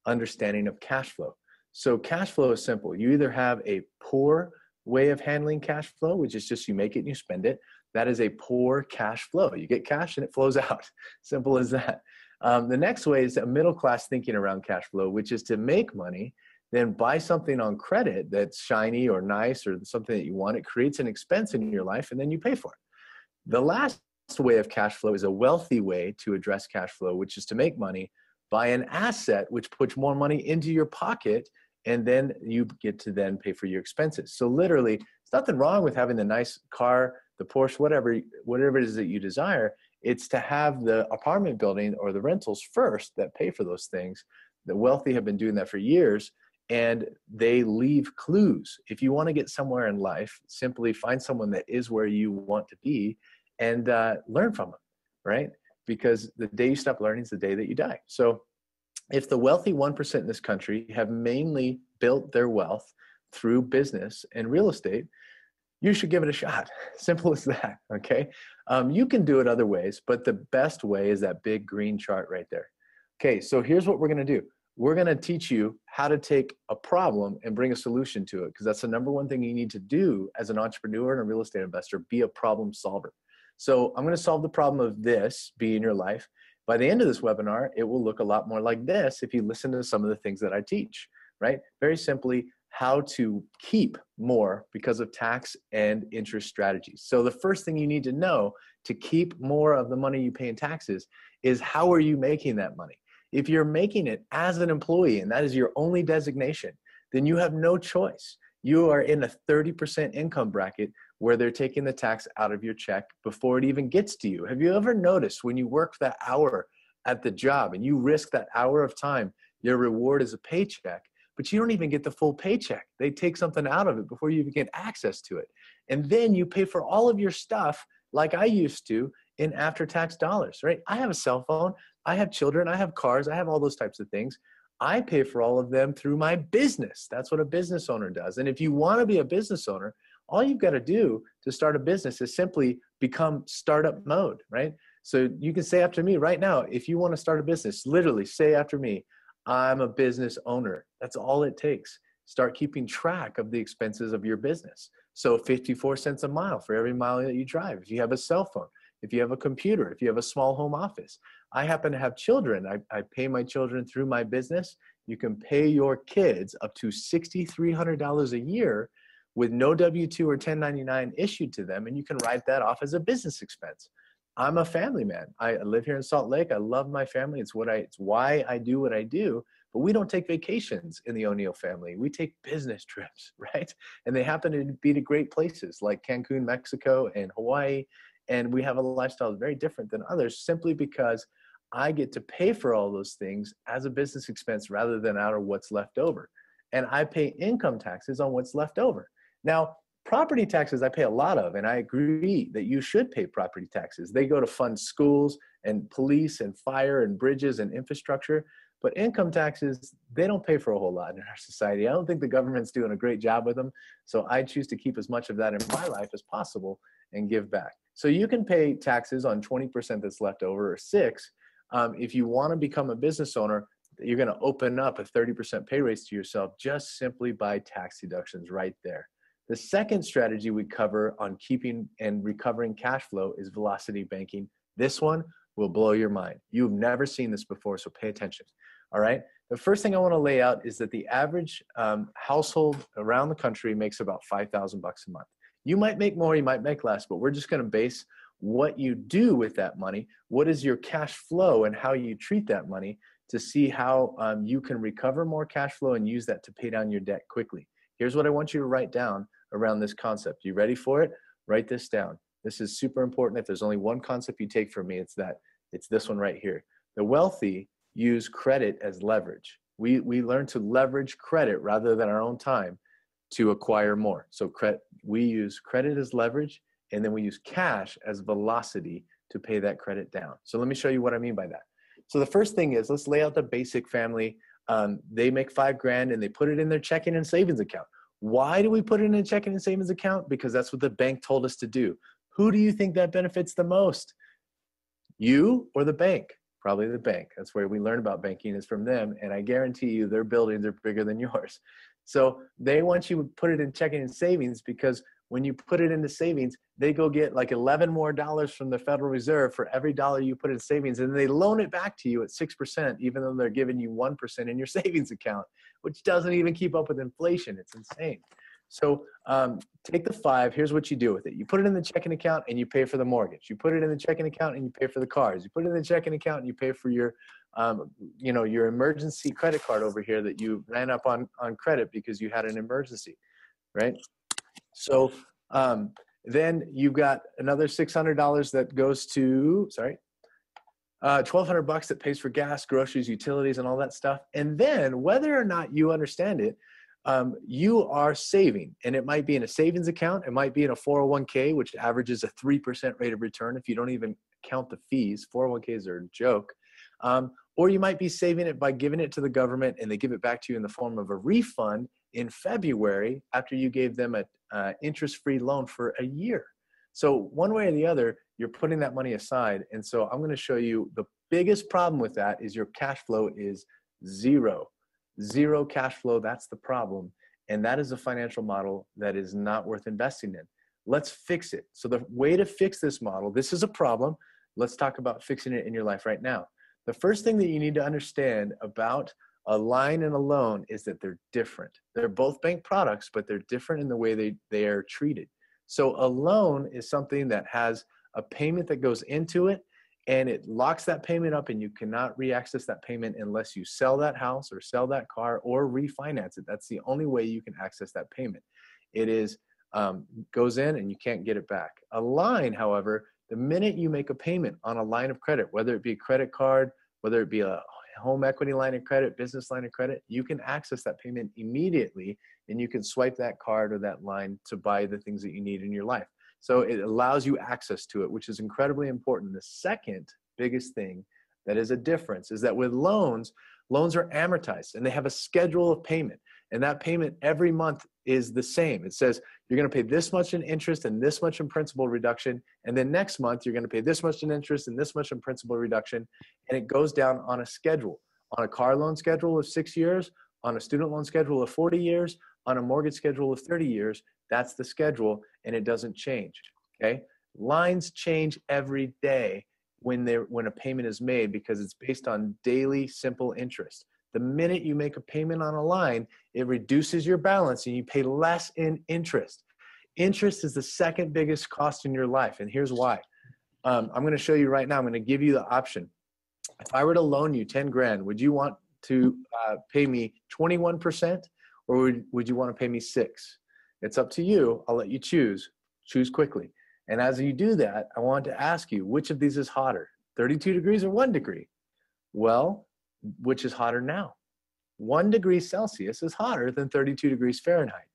understanding of cash flow. So cash flow is simple. You either have a poor way of handling cash flow, which is just you make it and you spend it. That is a poor cash flow. You get cash and it flows out. Simple as that. The next way is a middle class thinking around cash flow, which is to make money, then buy something on credit that's shiny or nice or something that you want. It creates an expense in your life and then you pay for it. The last way of cash flow is a wealthy way to address cash flow, which is to make money, buy an asset which puts more money into your pocket, and then you get to then pay for your expenses. So literally, there's nothing wrong with having the nice car, the Porsche, whatever it is that you desire. It's to have the apartment building or the rentals first that pay for those things. The wealthy have been doing that for years, and they leave clues. If you want to get somewhere in life, simply find someone that is where you want to be and learn from them, right? Because the day you stop learning is the day that you die. So if the wealthy 1% in this country have mainly built their wealth through business and real estate, you should give it a shot. Simple as that, okay? You can do it other ways, but the best way is that big green chart right there. Okay, so here's what we're gonna do. We're gonna teach you how to take a problem and bring a solution to it, because that's the number one thing you need to do as an entrepreneur and a real estate investor, be a problem solver. So I'm gonna solve the problem of this be in your life. By the end of this webinar, it will look a lot more like this if you listen to some of the things that I teach, right? Very simply, how to keep more because of tax and interest strategies. So the first thing you need to know to keep more of the money you pay in taxes is, how are you making that money? If you're making it as an employee and that is your only designation, then you have no choice. You are in a 30% income bracket where they're taking the tax out of your check before it even gets to you. Have you ever noticed when you work that hour at the job and you risk that hour of time, your reward is a paycheck, but you don't even get the full paycheck. They take something out of it before you even get access to it. And then you pay for all of your stuff like I used to in after-tax dollars, right? I have a cell phone, I have children, I have cars, I have all those types of things. I pay for all of them through my business. That's what a business owner does. And if you want to be a business owner, all you've got to do to start a business is simply become startup mode, right? So you can say after me right now, if you want to start a business, literally say after me, I'm a business owner. That's all it takes. Start keeping track of the expenses of your business. So 54 cents a mile for every mile that you drive. If you have a cell phone, if you have a computer, if you have a small home office. I happen to have children. I pay my children through my business. You can pay your kids up to $6,300 a year with no W-2 or 1099 issued to them, and you can write that off as a business expense. I'm a family man. I live here in Salt Lake. I love my family. It's why I do what I do. But we don't take vacations in the O'Neill family. We take business trips, right? And they happen to be to great places like Cancun, Mexico, and Hawaii. And we have a lifestyle that's very different than others simply because I get to pay for all those things as a business expense rather than out of what's left over. And I pay income taxes on what's left over. Now, property taxes I pay a lot of, and I agree that you should pay property taxes. They go to fund schools and police and fire and bridges and infrastructure. But income taxes, they don't pay for a whole lot in our society. I don't think the government's doing a great job with them. So I choose to keep as much of that in my life as possible and give back. So you can pay taxes on 20% that's left over, or 6%. If you want to become a business owner, you're going to open up a 30% pay raise to yourself just simply by tax deductions right there. The second strategy we cover on keeping and recovering cash flow is velocity banking. This one will blow your mind. You've never seen this before, so pay attention. All right. The first thing I want to lay out is that the average household around the country makes about $5,000 a month. You might make more, you might make less, but we're just going to base what you do with that money. What is your cash flow and how you treat that money to see how you can recover more cash flow and use that to pay down your debt quickly. Here's what I want you to write down around this concept. You ready for it? Write this down. This is super important. If there's only one concept you take from me, it's this one right here. The wealthy use credit as leverage. We learn to leverage credit rather than our own time to acquire more. So we use credit as leverage, and then we use cash as velocity to pay that credit down. So let me show you what I mean by that. So the first thing is, let's lay out the basic family. They make $5,000 and they put it in their checking and savings account. Why do we put it in a checking and savings account? Because that's what the bank told us to do. Who do you think that benefits the most? You or the bank? Probably the bank. That's where we learn about banking, is from them. And I guarantee you their buildings are bigger than yours. So they want you to put it in checking and savings, because when you put it into savings, they go get like $11 more from the Federal Reserve for every dollar you put in savings. And they loan it back to you at 6%, even though they're giving you 1% in your savings account, which doesn't even keep up with inflation. It's insane. So take the 5. Here's what you do with it. You put it in the checking account and you pay for the mortgage. You put it in the checking account and you pay for the cars. You put it in the checking account and you pay for your, your emergency credit card over here that you ran up on credit because you had an emergency, right? So then you've got another $600 that goes to, $1,200 that pays for gas, groceries, utilities, and all that stuff. And then whether or not you understand it, you are saving, and it might be in a savings account. It might be in a 401k, which averages a 3% rate of return. If you don't even count the fees, 401ks are a joke. Or you might be saving it by giving it to the government, and they give it back to you in the form of a refund in February after you gave them a interest-free loan for a year. So one way or the other, you're putting that money aside. And so I'm going to show you the biggest problem with that is your cash flow is zero. Zero cash flow, that's the problem. And that is a financial model that is not worth investing in. Let's fix it. So the way to fix this model, this is a problem. Let's talk about fixing it in your life right now. The first thing that you need to understand about a line and a loan is that they're different. They're both bank products, but they're different in the way they are treated. So a loan is something that has a payment that goes into it, and it locks that payment up, and you cannot re-access that payment unless you sell that house or sell that car or refinance it. That's the only way you can access that payment. It is goes in and you can't get it back. A line, however, the minute you make a payment on a line of credit, whether it be a credit card, whether it be a home equity line of credit, business line of credit, you can access that payment immediately, and you can swipe that card or that line to buy the things that you need in your life. So it allows you access to it, which is incredibly important. The second biggest thing that is a difference is that with loans are amortized, and they have a schedule of payment. And that payment every month is the same. It says you're going to pay this much in interest and this much in principal reduction. And then next month, you're going to pay this much in interest and this much in principal reduction. And it goes down on a schedule, on a car loan schedule of 6 years, on a student loan schedule of 40 years, on a mortgage schedule of 30 years. That's the schedule, and it doesn't change. Okay. Lines change every day when a payment is made because it's based on daily simple interest. The minute you make a payment on a line, it reduces your balance and you pay less in interest. Interest is the second biggest cost in your life, and here's why. I'm going to show you right now. I'm going to give you the option. If I were to loan you 10 grand, would you want to pay me 21%, or would you want to pay me 6%? It's up to you. I'll let you choose. Choose quickly. And as you do that, I want to ask you, which of these is hotter, 32 degrees or 1 degree? Well, which is hotter now? 1 degree Celsius is hotter than 32 degrees Fahrenheit,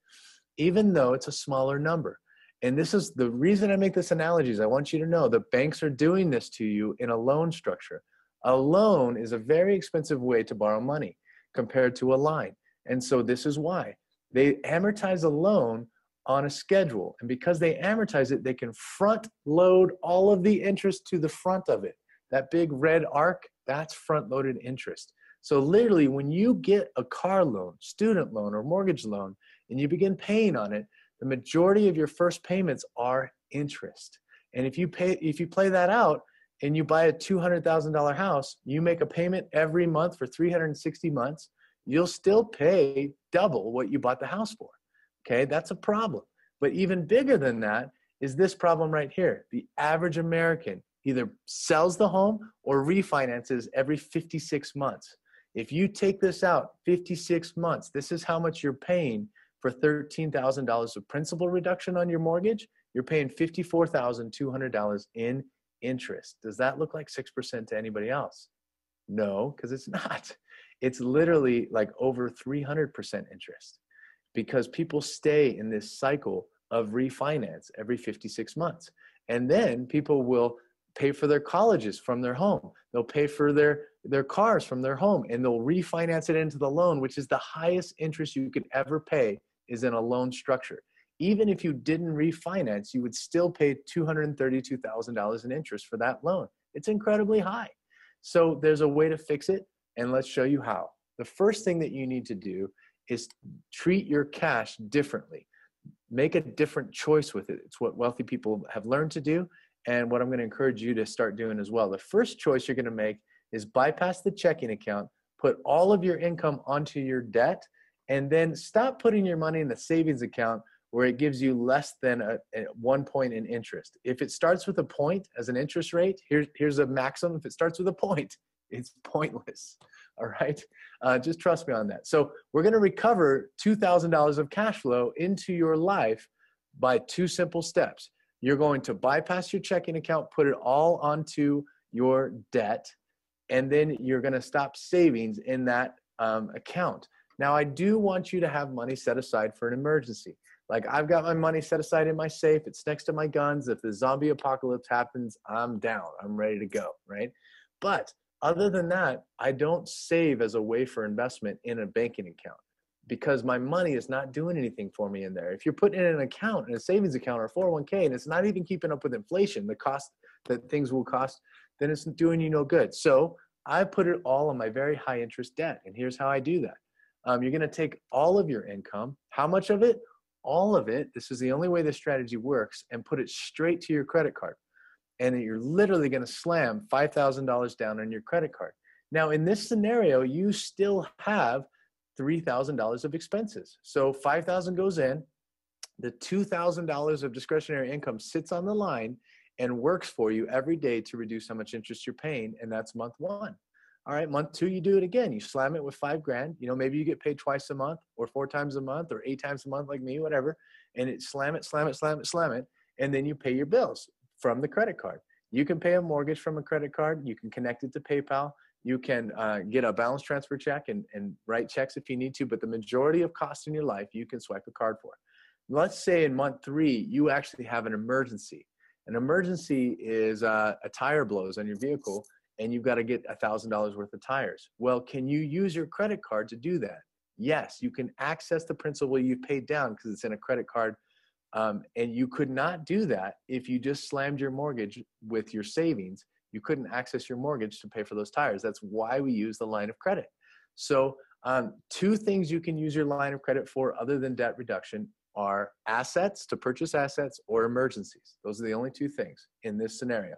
even though it's a smaller number. And this is the reason I make this analogy is I want you to know the banks are doing this to you in a loan structure. A loan is a very expensive way to borrow money compared to a line. And so this is why. They amortize a loan on a schedule. And because they amortize it, they can front load all of the interest to the front of it. That big red arc, that's front loaded interest. So literally when you get a car loan, student loan, or mortgage loan, and you begin paying on it, the majority of your first payments are interest. And if you play that out and you buy a $200,000 house, you make a payment every month for 360 months, you'll still pay double what you bought the house for. Okay, that's a problem. But even bigger than that is this problem right here. The average American either sells the home or refinances every 56 months. If you take this out 56 months, this is how much you're paying for $13,000 of principal reduction on your mortgage. You're paying $54,200 in interest. Does that look like 6% to anybody else? No, because it's not. It's literally like over 300% interest because people stay in this cycle of refinance every 56 months. And then people will pay for their colleges from their home. They'll pay for their cars from their home, and they'll refinance it into the loan, which is the highest interest you could ever pay is in a loan structure. Even if you didn't refinance, you would still pay $232,000 in interest for that loan. It's incredibly high. So there's a way to fix it, and let's show you how. The first thing that you need to do is treat your cash differently. Make a different choice with it. It's what wealthy people have learned to do, and what I'm going to encourage you to start doing as well. The first choice you're going to make is bypass the checking account, put all of your income onto your debt, and then stop putting your money in the savings account where it gives you less than a 1 point in interest. If it starts with a point as an interest rate, here's a maximum. If it starts with a point, it's pointless. All right? Just trust me on that. So we're going to recover $2,000 of cash flow into your life by 2 simple steps. You're going to bypass your checking account, put it all onto your debt, and then you're going to stop savings in that account. Now, I do want you to have money set aside for an emergency. Like I've got my money set aside in my safe. It's next to my guns. If the zombie apocalypse happens, I'm down. I'm ready to go, right? But other than that, I don't save as a way for investment in a banking account because my money is not doing anything for me in there. If you're putting it in an account, in a savings account or 401k, and it's not even keeping up with inflation, the cost that things will cost, then it's doing you no good. So I put it all on my very high interest debt. And here's how I do that. You're going to take all of your income. How much of it? All of it. This is the only way this strategy works, and put it straight to your credit card. And you're literally going to slam $5,000 down on your credit card. Now, in this scenario, you still have $3,000 of expenses. So $5,000 goes in, the $2,000 of discretionary income sits on the line and works for you every day to reduce how much interest you're paying. And that's month one. All right, month two, you do it again. You slam it with $5,000. You know, maybe you get paid twice a month or 4 times a month or 8 times a month like me, whatever. And it slam it, slam it, slam it, slam it. And then you pay your bills from the credit card. You can pay a mortgage from a credit card. You can connect it to PayPal. You can get a balance transfer check and write checks if you need to. But the majority of costs in your life, you can swipe a card for. Let's say in month 3, you actually have an emergency. An emergency is a tire blows on your vehicle, and you've got to get $1,000 worth of tires. Well, can you use your credit card to do that? Yes, you can access the principal you've paid down because it's in a credit card. And you could not do that if you just slammed your mortgage with your savings. You couldn't access your mortgage to pay for those tires. That's why we use the line of credit. So 2 things you can use your line of credit for other than debt reduction are assets, to purchase assets, or emergencies. Those are the only 2 things in this scenario.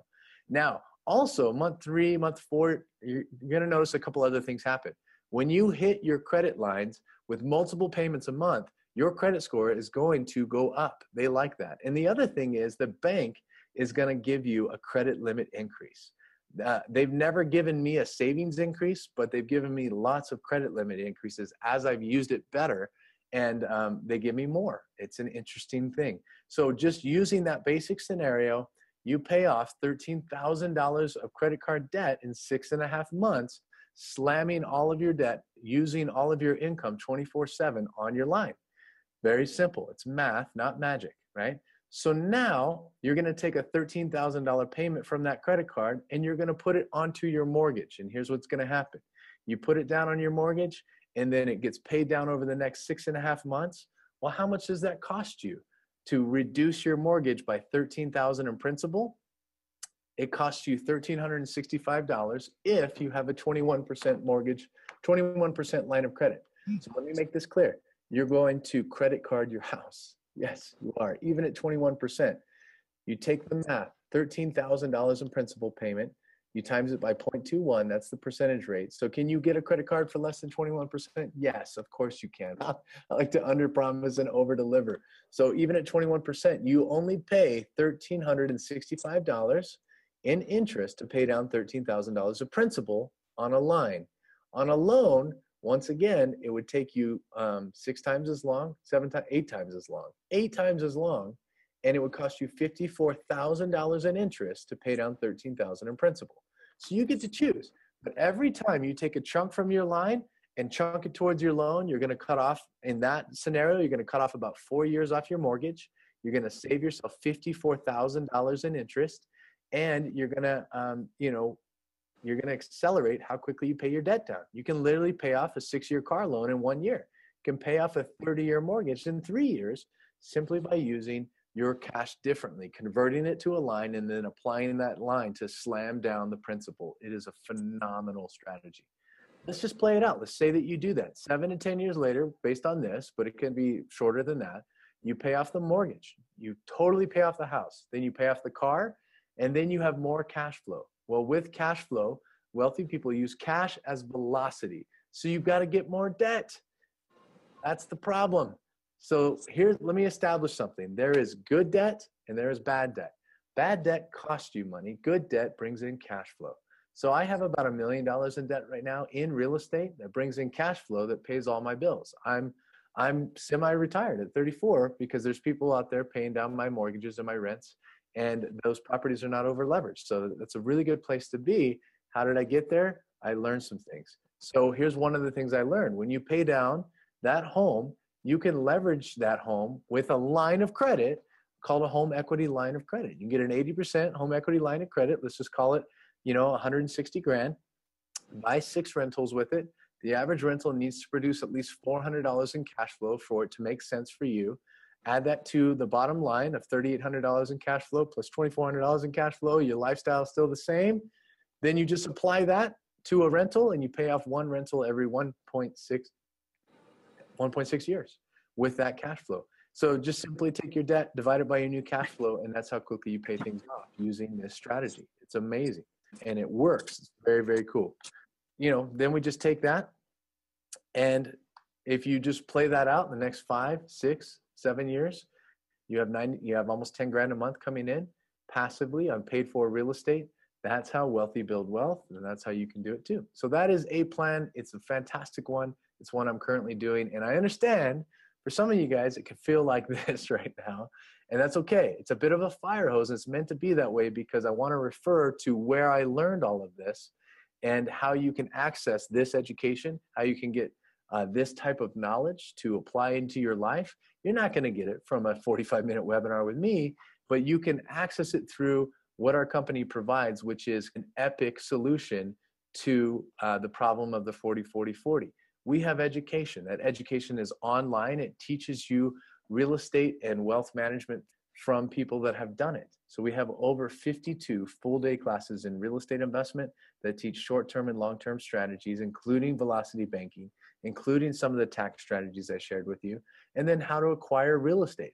Now, also, month 3, month 4, you're going to notice a couple other things happen. When you hit your credit lines with multiple payments a month, your credit score is going to go up. They like that. And the other thing is the bank is going to give you a credit limit increase. They've never given me a savings increase, but they've given me lots of credit limit increases as I've used it better, and they give me more. It's an interesting thing. So just using that basic scenario, you pay off $13,000 of credit card debt in 6.5 months, slamming all of your debt, using all of your income 24/7 on your line. Very simple. It's math, not magic, right? So now you're going to take a $13,000 payment from that credit card and you're going to put it onto your mortgage. And here's what's going to happen. You put it down on your mortgage and then it gets paid down over the next 6.5 months. Well, how much does that cost you to reduce your mortgage by $13,000 in principal? It costs you $1,365 if you have a 21% mortgage, 21% line of credit. So let me make this clear. You're going to credit card your house. Yes, you are. Even at 21%, you take the math, $13,000 in principal payment, you times it by 0.21, that's the percentage rate. So can you get a credit card for less than 21%? Yes, of course you can. I like to underpromise and overdeliver. So even at 21%, you only pay $1,365 in interest to pay down $13,000 of principal on a line. On a loan, once again, it would take you 6 times as long, 8 times as long, 8 times as long, and it would cost you $54,000 in interest to pay down $13,000 in principal. So you get to choose. But every time you take a chunk from your line and chunk it towards your loan, you're going to cut off, in that scenario, you're going to cut off about 4 years off your mortgage. You're going to save yourself $54,000 in interest, and you're going to, you're going to accelerate how quickly you pay your debt down. You can literally pay off a 6-year car loan in 1 year. You can pay off a 30-year mortgage in 3 years simply by using your cash differently, converting it to a line and then applying that line to slam down the principal. It is a phenomenal strategy. Let's just play it out. Let's say that you do that 7 to 10 years later based on this, but it can be shorter than that. You pay off the mortgage. You totally pay off the house. Then you pay off the car, and then you have more cash flow. Well, with cash flow, wealthy people use cash as velocity. So you've got to get more debt. That's the problem. So let me establish something. There is good debt and there is bad debt. Bad debt costs you money. Good debt brings in cash flow. So I have about $1 million in debt right now in real estate that brings in cash flow that pays all my bills. I'm semi-retired at 34 because there's people out there paying down my mortgages and my rents, and those properties are not over leveraged. So that's a really good place to be. How did I get there? I learned some things. So here's one of the things I learned. When you pay down that home, you can leverage that home with a line of credit called a home equity line of credit. You can get an 80% home equity line of credit. Let's just call it, 160 grand. Buy 6 rentals with it. The average rental needs to produce at least $400 in cash flow for it to make sense for you. Add that to the bottom line of $3,800 in cash flow plus $2,400 in cash flow. Your lifestyle is still the same. Then you just apply that to a rental and you pay off one rental every 1.6 years with that cash flow. So just simply take your debt, divide it by your new cash flow, and that's how quickly you pay things off using this strategy. It's amazing. And it works. It's very, very cool. Then we just take that, and if you just play that out in the next 5, 6, 7 years, you have almost 10 grand a month coming in passively on paid for real estate. That's how wealthy build wealth, and that's how you can do it too. So that is a plan. It's a fantastic one. It's one I'm currently doing, and I understand for some of you guys, it can feel like this right now, and that's okay. It's a bit of a fire hose. It's meant to be that way because I want to refer to where I learned all of this and how you can access this education, how you can get this type of knowledge to apply into your life. You're not going to get it from a 45-minute webinar with me, but you can access it through what our company provides, which is an epic solution to the problem of the 40-40-40. We have education. That education is online. It teaches you real estate and wealth management from people that have done it. So we have over 52 full-day classes in real estate investment that teach short-term and long-term strategies, including velocity banking, including some of the tax strategies I shared with you, and then how to acquire real estate.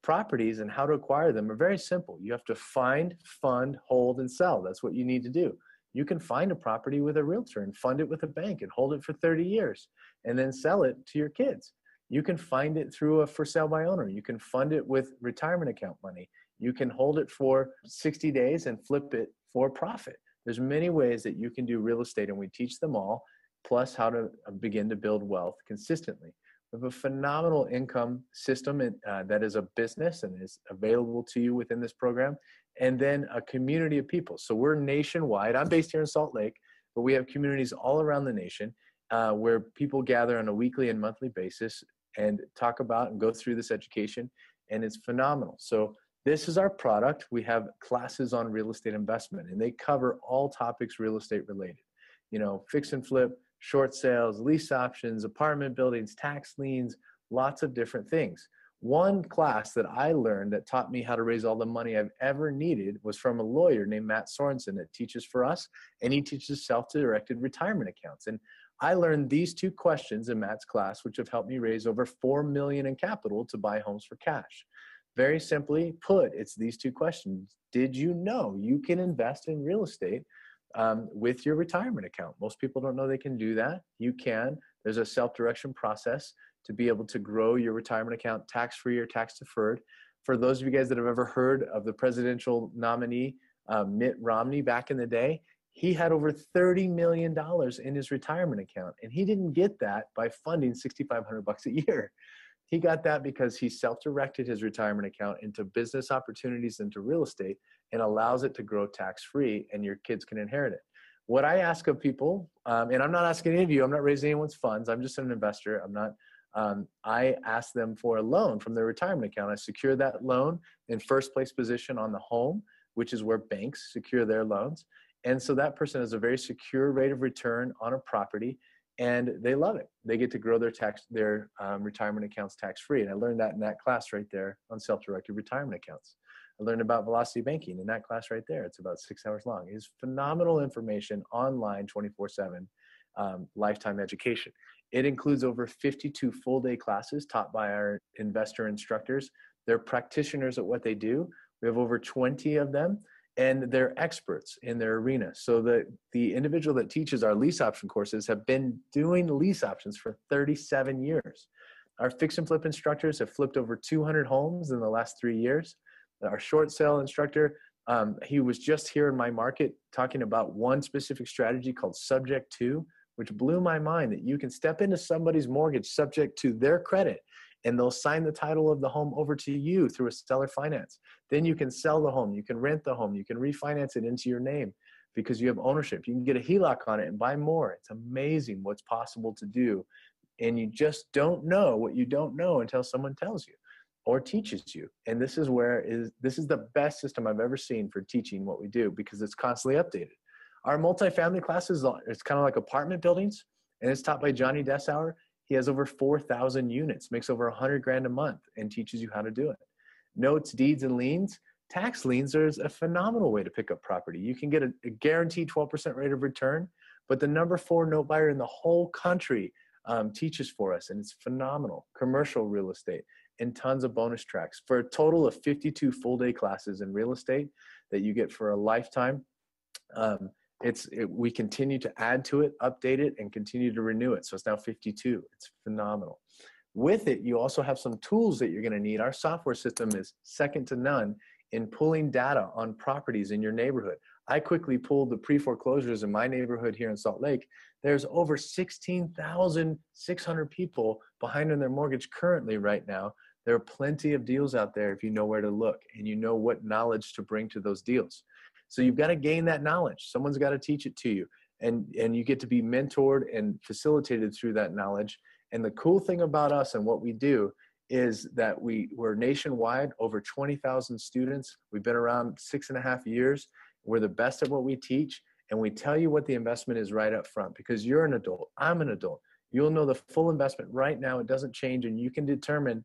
Properties and how to acquire them are very simple. You have to find, fund, hold, and sell. That's what you need to do. You can find a property with a realtor and fund it with a bank and hold it for 30 years and then sell it to your kids. You can find it through a for sale by owner. You can fund it with retirement account money. You can hold it for 60 days and flip it for profit. There's many ways that you can do real estate, and we teach them all, plus how to begin to build wealth consistently. We have a phenomenal income system that is a business and is available to you within this program, and then a community of people. So we're nationwide. I'm based here in Salt Lake, but we have communities all around the nation where people gather on a weekly and monthly basis and talk about and go through this education, and it's phenomenal. So this is our product. We have classes on real estate investment, and they cover all topics real estate related. Fix and flip, short sales, lease options, apartment buildings, tax liens, lots of different things. One class that I learned that taught me how to raise all the money I've ever needed was from a lawyer named Matt Sorensen that teaches for us, and he teaches self-directed retirement accounts. And I learned these 2 questions in Matt's class, which have helped me raise over $4 million in capital to buy homes for cash. Very simply put, it's these 2 questions. Did you know you can invest in real estate with your retirement account? Most people don't know they can do that. You can. There's a self-direction process to be able to grow your retirement account tax-free or tax-deferred. For those of you guys that have ever heard of the presidential nominee, Mitt Romney, back in the day, he had over $30 million in his retirement account, and he didn't get that by funding $6,500 a year. He got that because he self-directed his retirement account into business opportunities, into real estate, and allows it to grow tax-free, and your kids can inherit it. What I ask of people, and I'm not asking any of you, I'm not raising anyone's funds, I'm just an investor, I ask them for a loan from their retirement account. I secure that loan in first place position on the home, which is where banks secure their loans. And so that person has a very secure rate of return on a property, and they love it. They get to grow their retirement accounts tax-free. And I learned that in that class right there on self-directed retirement accounts. I learned about velocity banking in that class right there. It's about 6 hours long. It's phenomenal information online 24/7, lifetime education. It includes over 52 full-day classes taught by our investor instructors. They're practitioners at what they do. We have over 20 of them, and they're experts in their arena. So the individual that teaches our lease option courses have been doing lease options for 37 years. Our fix and flip instructors have flipped over 200 homes in the last 3 years. Our short sale instructor, he was just here in my market talking about one specific strategy called subject to, which blew my mind, that you can step into somebody's mortgage subject to their credit, and they'll sign the title of the home over to you through a seller finance. Then you can sell the home, you can rent the home, you can refinance it into your name because you have ownership. You can get a HELOC on it and buy more. It's amazing what's possible to do and you just don't know what you don't know until someone tells you or teaches you. And this is the best system I've ever seen for teaching what we do, because it's constantly updated. Our multifamily classes, it's kind of like apartment buildings, and it's taught by Johnny Dessauer. He has over 4,000 units, makes over 100 grand a month, and teaches you how to do it. Notes, deeds, and liens. Tax liens are a phenomenal way to pick up property. You can get a guaranteed 12% rate of return, but the number 4 note buyer in the whole country teaches for us, and it's phenomenal. Commercial real estate and tons of bonus tracks for a total of 52 full-day classes in real estate that you get for a lifetime. We continue to add to it, update it, and continue to renew it. So it's now 52. It's phenomenal. With it, you also have some tools that you're going to need. Our software system is second to none in pulling data on properties in your neighborhood. I quickly pulled the pre-foreclosures in my neighborhood here in Salt Lake. There's over 16,600 people behind on their mortgage currently right now. There are plenty of deals out there if you know where to look and you know what knowledge to bring to those deals. So you've got to gain that knowledge. Someone's got to teach it to you, and you get to be mentored and facilitated through that knowledge. And the cool thing about us and what we do is that we're nationwide, over 20,000 students. We've been around 6.5 years. We're the best at what we teach, and we tell you what the investment is right up front, because you're an adult, I'm an adult. You'll know the full investment right now. It doesn't change, and you can determine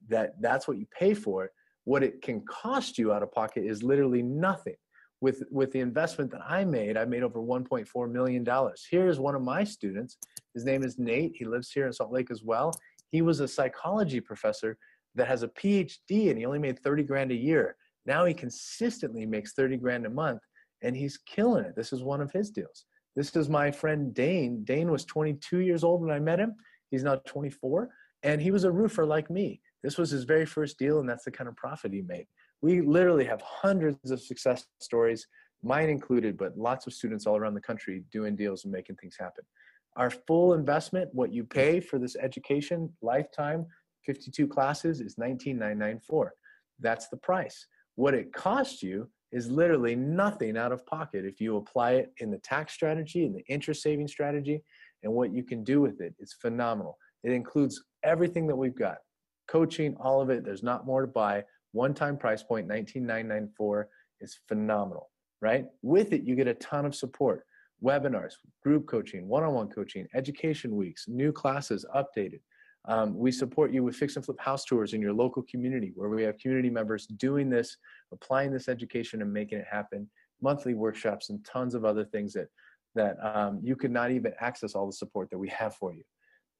that that's what you pay for it. What it can cost you out of pocket is literally nothing. With the investment that I made over $1.4 million. Here's one of my students. His name is Nate. He lives here in Salt Lake as well. He was a psychology professor that has a PhD, and he only made 30 grand a year. Now he consistently makes 30 grand a month, and he's killing it. This is one of his deals. This is my friend Dane. Dane was 22 years old when I met him. He's now 24, and he was a roofer like me. This was his very first deal, and that's the kind of profit he made. We literally have hundreds of success stories, mine included, but lots of students all around the country doing deals and making things happen. Our full investment, what you pay for this education, lifetime, 52 classes, is $19,994. That's the price. What it costs you is literally nothing out of pocket if you apply it in the tax strategy and the interest saving strategy, and what you can do with it is phenomenal. It includes everything that we've got. Coaching, all of it. There's not more to buy. One-time price point, $19,994, is phenomenal, right? With it, you get a ton of support. Webinars, group coaching, one-on-one coaching, education weeks, new classes, updated. We support you with fix and flip house tours in your local community, where we have community members doing this, applying this education and making it happen, monthly workshops, and tons of other things that you could not even access all the support that we have for you.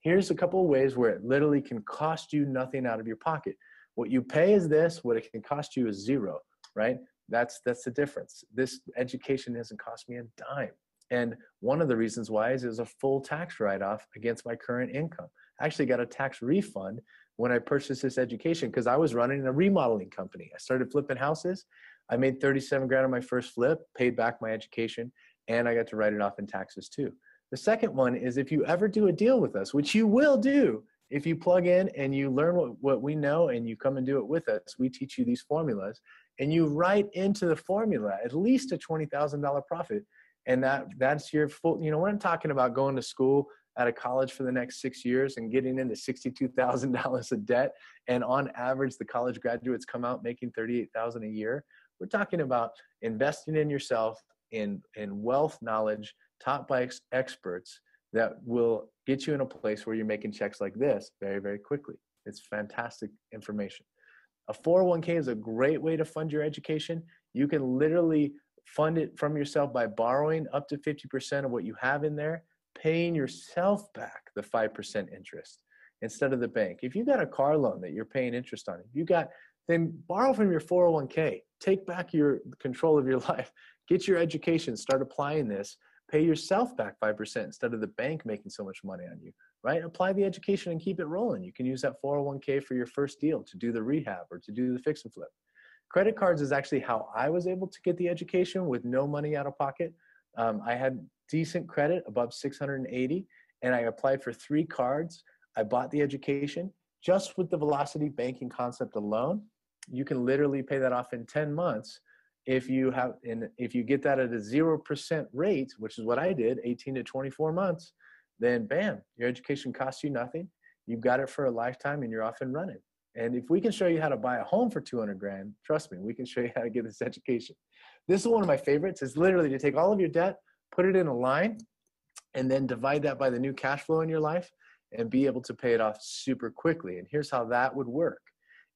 Here's a couple of ways where it literally can cost you nothing out of your pocket. What you pay is this, what it can cost you is zero, right? That's the difference. This education hasn't cost me a dime. And one of the reasons why is a full tax write-off against my current income. I actually got a tax refund when I purchased this education because I was running a remodeling company. I started flipping houses. I made 37 grand on my first flip, paid back my education, and I got to write it off in taxes too. The second one is if you ever do a deal with us, which you will do, if you plug in and you learn what we know and you come and do it with us, we teach you these formulas, and you write into the formula at least a $20,000 profit. And that's your full, we're not talking about going to school at a college for the next 6 years and getting into $62,000 of debt. And on average, the college graduates come out making $38,000 a year. We're talking about investing in yourself in wealth knowledge taught by experts that will get you in a place where you're making checks like this very, very quickly. It's fantastic information. A 401k is a great way to fund your education. You can literally fund it from yourself by borrowing up to 50% of what you have in there, paying yourself back the 5% interest instead of the bank. If you got a car loan that you're paying interest on, then borrow from your 401k, take back your control of your life, get your education, start applying this, pay yourself back 5% instead of the bank making so much money on you, right? Apply the education and keep it rolling. You can use that 401k for your first deal to do the rehab or to do the fix and flip. Credit cards is actually how I was able to get the education with no money out of pocket. I had decent credit above 680, and I applied for 3 cards. I bought the education just with the velocity banking concept alone. You can literally pay that off in 10 months. If you get that at a 0% rate, which is what I did, 18 to 24 months, then bam, your education costs you nothing. You've got it for a lifetime and you're off and running. And if we can show you how to buy a home for 200 grand, trust me, we can show you how to get this education. This is one of my favorites. It's literally to take all of your debt, put it in a line, and then divide that by the new cash flow in your life and be able to pay it off super quickly. And here's how that would work.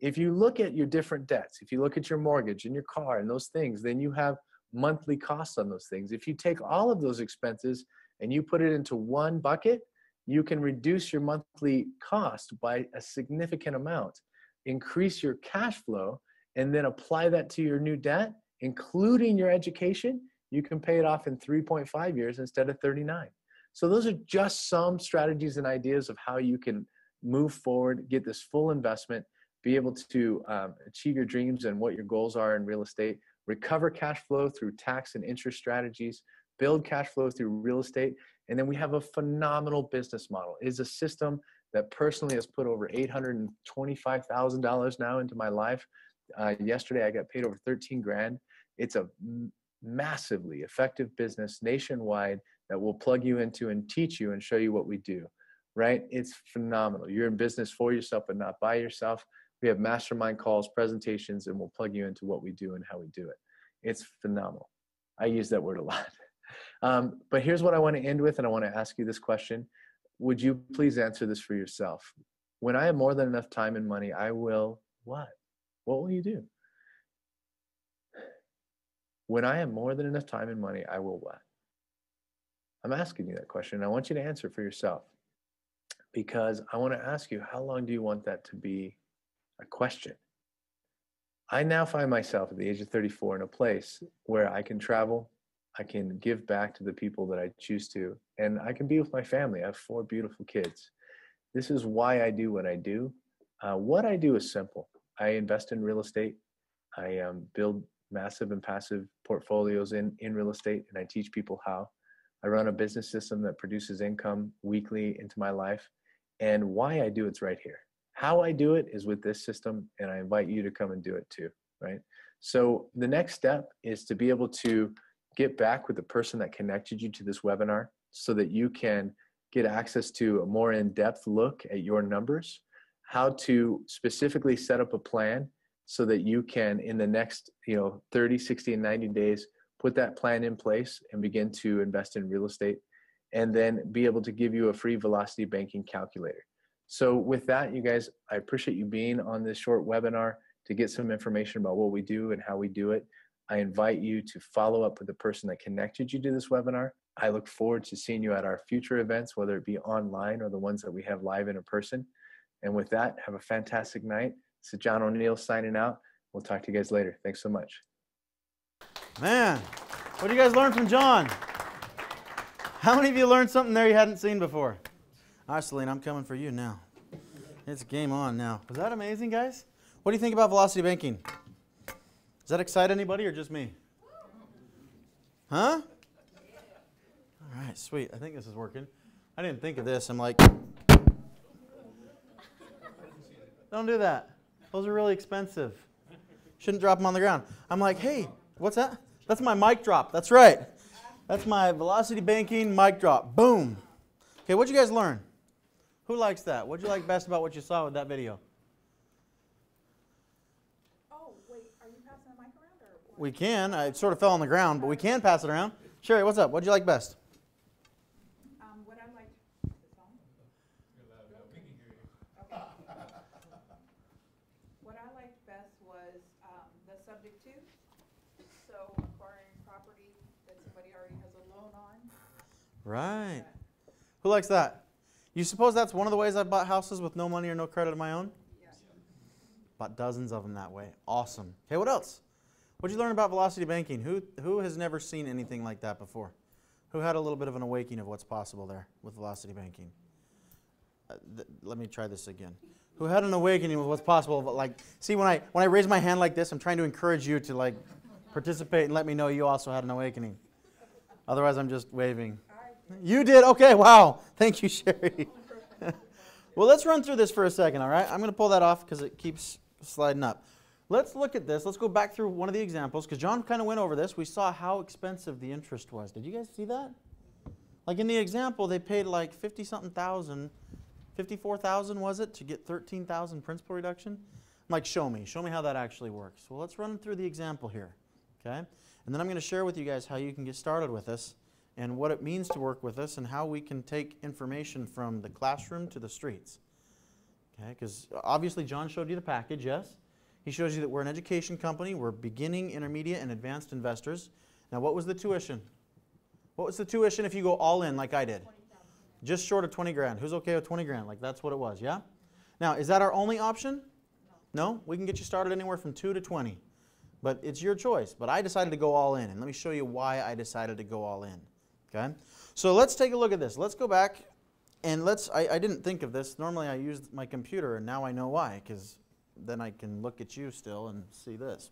If you look at your different debts, if you look at your mortgage and your car and those things, then you have monthly costs on those things. If you take all of those expenses and you put it into one bucket, you can reduce your monthly cost by a significant amount, increase your cash flow, and then apply that to your new debt, including your education. You can pay it off in 3.5 years instead of 39. So those are just some strategies and ideas of how you can move forward, get this full investment, be able to achieve your dreams and what your goals are in real estate, recover cash flow through tax and interest strategies, build cash flow through real estate. And then we have a phenomenal business model. It is a system that personally has put over $825,000 now into my life. Yesterday, I got paid over 13 grand. It's a massively effective business nationwide that will plug you into and teach you and show you what we do, right? It's phenomenal. You're in business for yourself, but not by yourself. We have mastermind calls, presentations, and we'll plug you into what we do and how we do it. It's phenomenal. I use that word a lot. But here's what I want to end with, and I want to ask you this question. Would you please answer this for yourself? When I have more than enough time and money, I will what? What will you do? When I have more than enough time and money, I will what? I'm asking you that question. And I want you to answer for yourself, because I want to ask you, how long do you want that to be a question? I now find myself at the age of 34 in a place where I can travel, I can give back to the people that I choose to, and I can be with my family. I have 4 beautiful kids. This is why I do what I do. What I do is simple. I invest in real estate. I build massive and passive portfolios in real estate, and I teach people how. I run a business system that produces income weekly into my life. And why I do it's right here. How I do it is with this system, and I invite you to come and do it too, right? So the next step is to be able to get back with the person that connected you to this webinar so that you can get access to a more in-depth look at your numbers, how to specifically set up a plan so that you can, in the next 30, 60, and 90 days, put that plan in place and begin to invest in real estate, and then be able to give you a free velocity banking calculator. So with that, you guys, I appreciate you being on this short webinar to get some information about what we do and how we do it. I invite you to follow up with the person that connected you to this webinar. I look forward to seeing you at our future events, whether it be online or the ones that we have live in person. And with that, have a fantastic night. This is John O'Neill signing out. We'll talk to you guys later. Thanks so much. Man, what do you guys learn from John? How many of you learned something there you hadn't seen before? All right, Celine, I'm coming for you now. It's game on now. Was that amazing, guys? What do you think about velocity banking? Does that excite anybody or just me? Huh? All right, sweet. I think this is working. I didn't think of this. I'm like, don't do that. Those are really expensive. Shouldn't drop them on the ground. I'm like, hey, what's that? That's my mic drop. That's right. That's my velocity banking mic drop. Boom. Okay, what'd you guys learn? Who likes that? What'd you like best about what you saw with that video? Oh, wait, are you passing the mic around? Or what? We can. It sort of fell on the ground, but we can pass it around. Sherry, what's up? What'd you like best? What I liked, is this on? Okay. What I liked best was the subject to. So acquiring property that somebody already has a loan on. Right. Who likes that? You suppose that's one of the ways I've bought houses with no money or no credit of my own? Yeah. Bought dozens of them that way. Awesome. Okay, what else? What did you learn about velocity banking? Who has never seen anything like that before? Who had a little bit of an awakening of what's possible there with velocity banking? Let me try this again. Who had an awakening with what's possible? But like, see, when I raise my hand like this, I'm trying to encourage you to like participate and let me know you also had an awakening. Otherwise, I'm just waving. You did? Okay, wow. Thank you, Sherry. Well, let's run through this for a second, all right? I'm going to pull that off because it keeps sliding up. Let's look at this. Let's go back through one of the examples because John kind of went over this. We saw how expensive the interest was. Did you guys see that? Like in the example, they paid like 50-something thousand, 54,000 was it, to get 13,000 principal reduction? I'm like, show me how that actually works. Well, let's run through the example here, okay? And then I'm going to share with you guys how you can get started with this and what it means to work with us and how we can take information from the classroom to the streets. Okay, because obviously John showed you the package, yes? He shows you that we're an education company. We're beginning, intermediate, and advanced investors. Now, what was the tuition? What was the tuition if you go all in like I did? Just short of 20 grand. Who's okay with 20 grand? Like that's what it was, yeah? Now, is that our only option? No? We can get you started anywhere from 2 to 20. But it's your choice. But I decided to go all in. And let me show you why I decided to go all in. Okay? So let's take a look at this. Let's go back and I didn't think of this. Normally I used my computer and now I know why, because then I can look at you still and see this.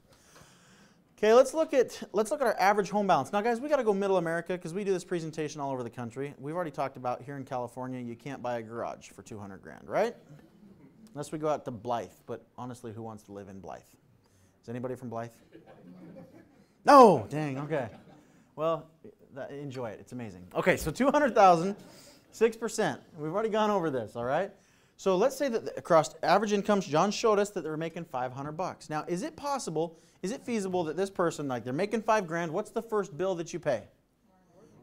Okay, let's look at our average home balance. Now guys, we got to go middle America because we do this presentation all over the country. We've already talked about here in California, you can't buy a garage for 200 grand, right? Unless we go out to Blythe, but honestly, who wants to live in Blythe? Is anybody from Blythe? No, dang, okay. Well, enjoy it, it's amazing. Okay, so 200,000, 6%. We've already gone over this, all right? So let's say that across average incomes, John showed us that they're making 500 bucks. Now, is it possible, is it feasible that this person, like they're making 5 grand, what's the first bill that you pay?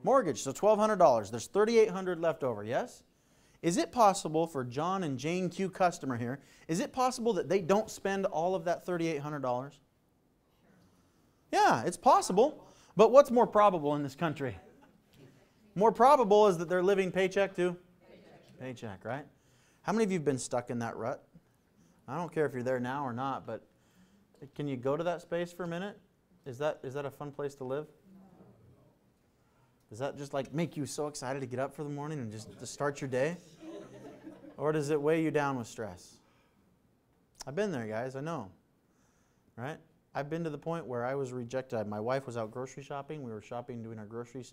Mortgage, so $1,200. There's $3,800 left over, yes? Is it possible for John and Jane Q customer here, is it possible that they don't spend all of that $3,800? Yeah, it's possible. But what's more probable in this country? More probable is that they're living paycheck to paycheck, right? How many of you have been stuck in that rut? I don't care if you're there now or not, but can you go to that space for a minute? Is that a fun place to live? Does that just like make you so excited to get up for the morning and just to start your day? Or does it weigh you down with stress? I've been there, guys, I know, right? I've been to the point where I was rejected. My wife was out grocery shopping. We were shopping, doing our grocery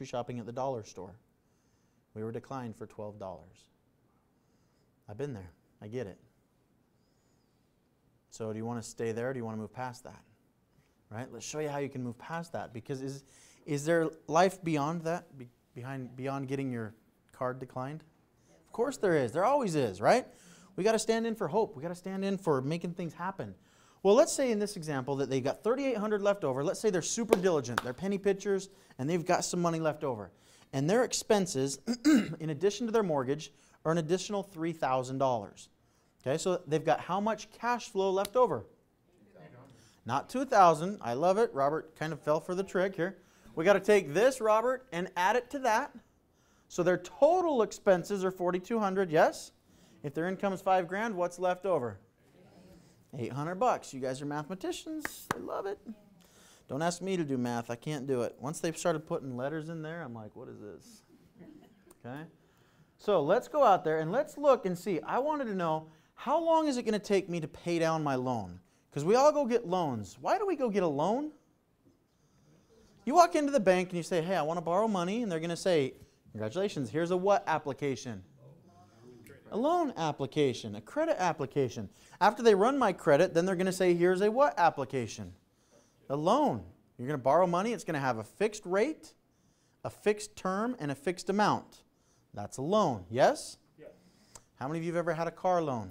shopping at the dollar store. We were declined for $12. I've been there. I get it. So do you want to stay there or do you want to move past that? Right? Let's show you how you can move past that. Because is there life beyond that? Beyond getting your card declined? Of course there is. There always is, right? We got to stand in for hope. We got to stand in for making things happen. Well, let's say in this example that they got $3,800 left over. Let's say they're super diligent. They're penny pitchers, and they've got some money left over. And their expenses, in addition to their mortgage, are an additional $3,000. Okay, so they've got how much cash flow left over? Not $2,000. I love it. Robert kind of fell for the trick here. We got to take this, Robert, and add it to that. So their total expenses are $4,200. Yes. If their income is $5 grand, what's left over? $800. You guys are mathematicians. I love it. Don't ask me to do math. I can't do it. Once they've started putting letters in there, I'm like, what is this? Okay. So let's go out there and let's look and see. I wanted to know, how long is it going to take me to pay down my loan? Because we all go get loans. Why do we go get a loan? You walk into the bank and you say, hey, I want to borrow money. And they're going to say, congratulations, here's a what application? A loan application, a credit application. After they run my credit, then they're going to say, here's a what application? A loan. You're going to borrow money. It's going to have a fixed rate, a fixed term, and a fixed amount. That's a loan. Yes? Yes. How many of you have ever had a car loan?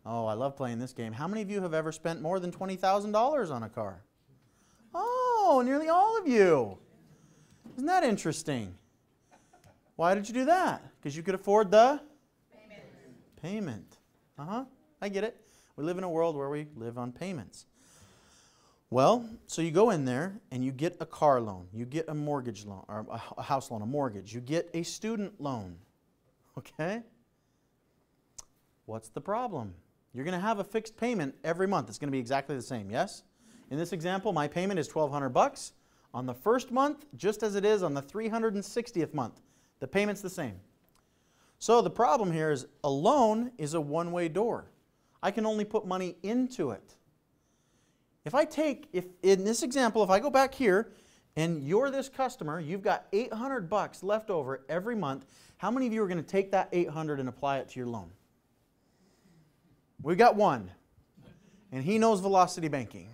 Oh, I love playing this game. How many of you have ever spent more than $20,000 on a car? Oh, nearly all of you. Isn't that interesting? Why did you do that? Because you could afford the payment. I get it. We live in a world where we live on payments. Well, so you go in there and you get a car loan. You get a mortgage loan, or a house loan, a mortgage. You get a student loan. Okay? What's the problem? You're going to have a fixed payment every month. It's going to be exactly the same, yes? In this example, my payment is $1,200 on the first month, just as it is on the 360th month. The payment's the same. So the problem here is a loan is a one-way door. I can only put money into it. If in this example, if I go back here and you're this customer, you've got $800 left over every month, how many of you are going to take that $800 and apply it to your loan? We got one. And he knows velocity banking.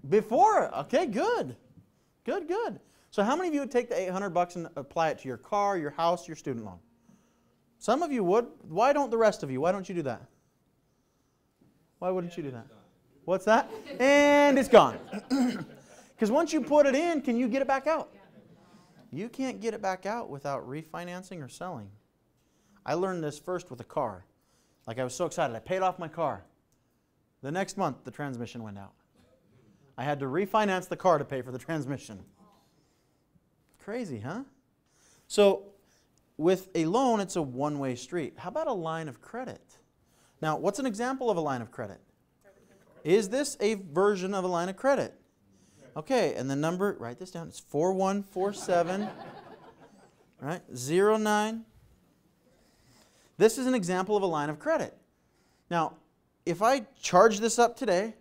Before, okay, good. Good. So how many of you would take the $800 and apply it to your car, your house, your student loan? Some of you would. Why don't the rest of you? Why don't you do that? Why wouldn't you do that? What's that? And it's gone. Because once you put it in, can you get it back out? You can't get it back out without refinancing or selling. I learned this first with a car. Like I was so excited. I paid off my car. The next month, the transmission went out. I had to refinance the car to pay for the transmission. Crazy, huh? So with a loan, it's a one-way street. How about a line of credit? Now, what's an example of a line of credit? Is this a version of a line of credit? Okay, and the number, write this down, it's 4147, right, 09. This is an example of a line of credit. Now, if I charge this up today,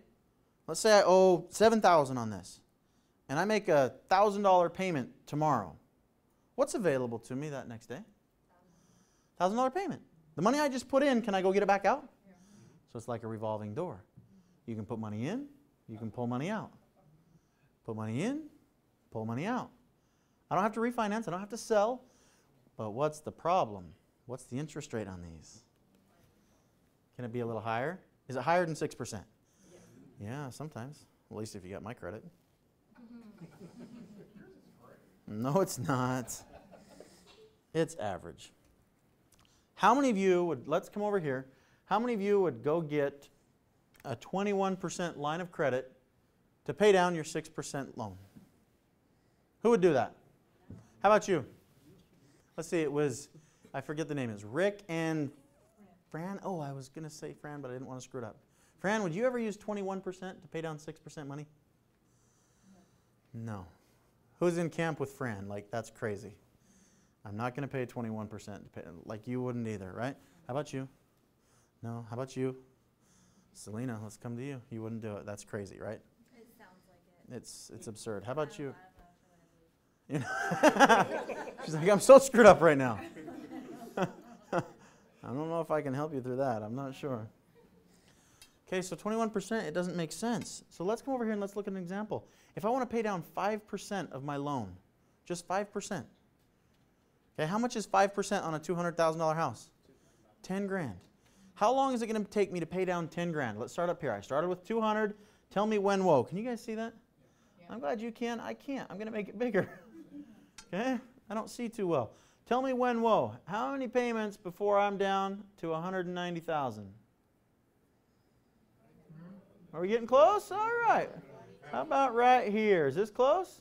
let's say I owe $7,000 on this, and I make a $1,000 payment tomorrow, what's available to me that next day? $1,000 payment. The money I just put in, can I go get it back out? So it's like a revolving door. You can put money in, you can pull money out. Put money in, pull money out. I don't have to refinance, I don't have to sell. But what's the problem? What's the interest rate on these? Can it be a little higher? Is it higher than 6%? Yeah, sometimes. At least if you got my credit. No, it's not. It's average. How many of you would, let's come over here, how many of you would go get a 21% line of credit to pay down your 6% loan? Who would do that? How about you? Let's see, it was, I forget the name, it's Rick and Fran. Oh, I was going to say Fran, but I didn't want to screw it up. Fran, would you ever use 21% to pay down 6% money? No. Who's in camp with Fran? Like, that's crazy. I'm not going to pay 21% to pay, like you wouldn't either, right? How about you? No. How about you? Selena, let's come to you. You wouldn't do it. That's crazy, right? It sounds like it. It's absurd. How about you? You know? She's like, I'm so screwed up right now. I don't know if I can help you through that. I'm not sure. Okay, so 21%, it doesn't make sense. So let's come over here and let's look at an example. If I want to pay down 5% of my loan, just 5%. Okay, how much is 5% on a $200,000 house? 10 grand. How long is it going to take me to pay down 10 grand? Let's start up here. I started with 200. Tell me when, whoa. Can you guys see that? Yeah. I'm glad you can. I can't. I'm going to make it bigger. Okay? I don't see too well. Tell me when, whoa. How many payments before I'm down to 190,000? Are we getting close? All right. How about right here? Is this close?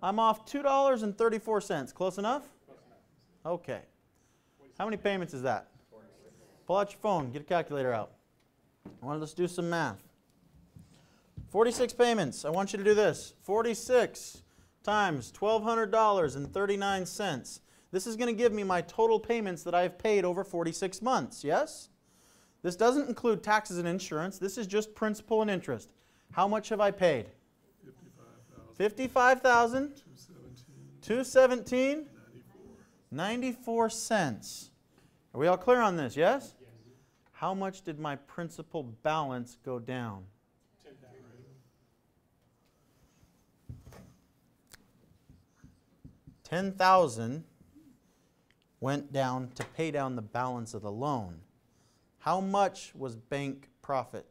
I'm off $2.34. Close enough? Okay. How many payments is that? Pull out your phone. Get a calculator out. I want us to do some math. 46 payments. I want you to do this. 46 times $1,200.39. This is going to give me my total payments that I've paid over 46 months. Yes? This doesn't include taxes and insurance. This is just principal and interest. How much have I paid? $55,000. $217. 94 cents. Are we all clear on this? Yes? How much did my principal balance go down? $10,000 went down to pay down the balance of the loan. How much was bank profit?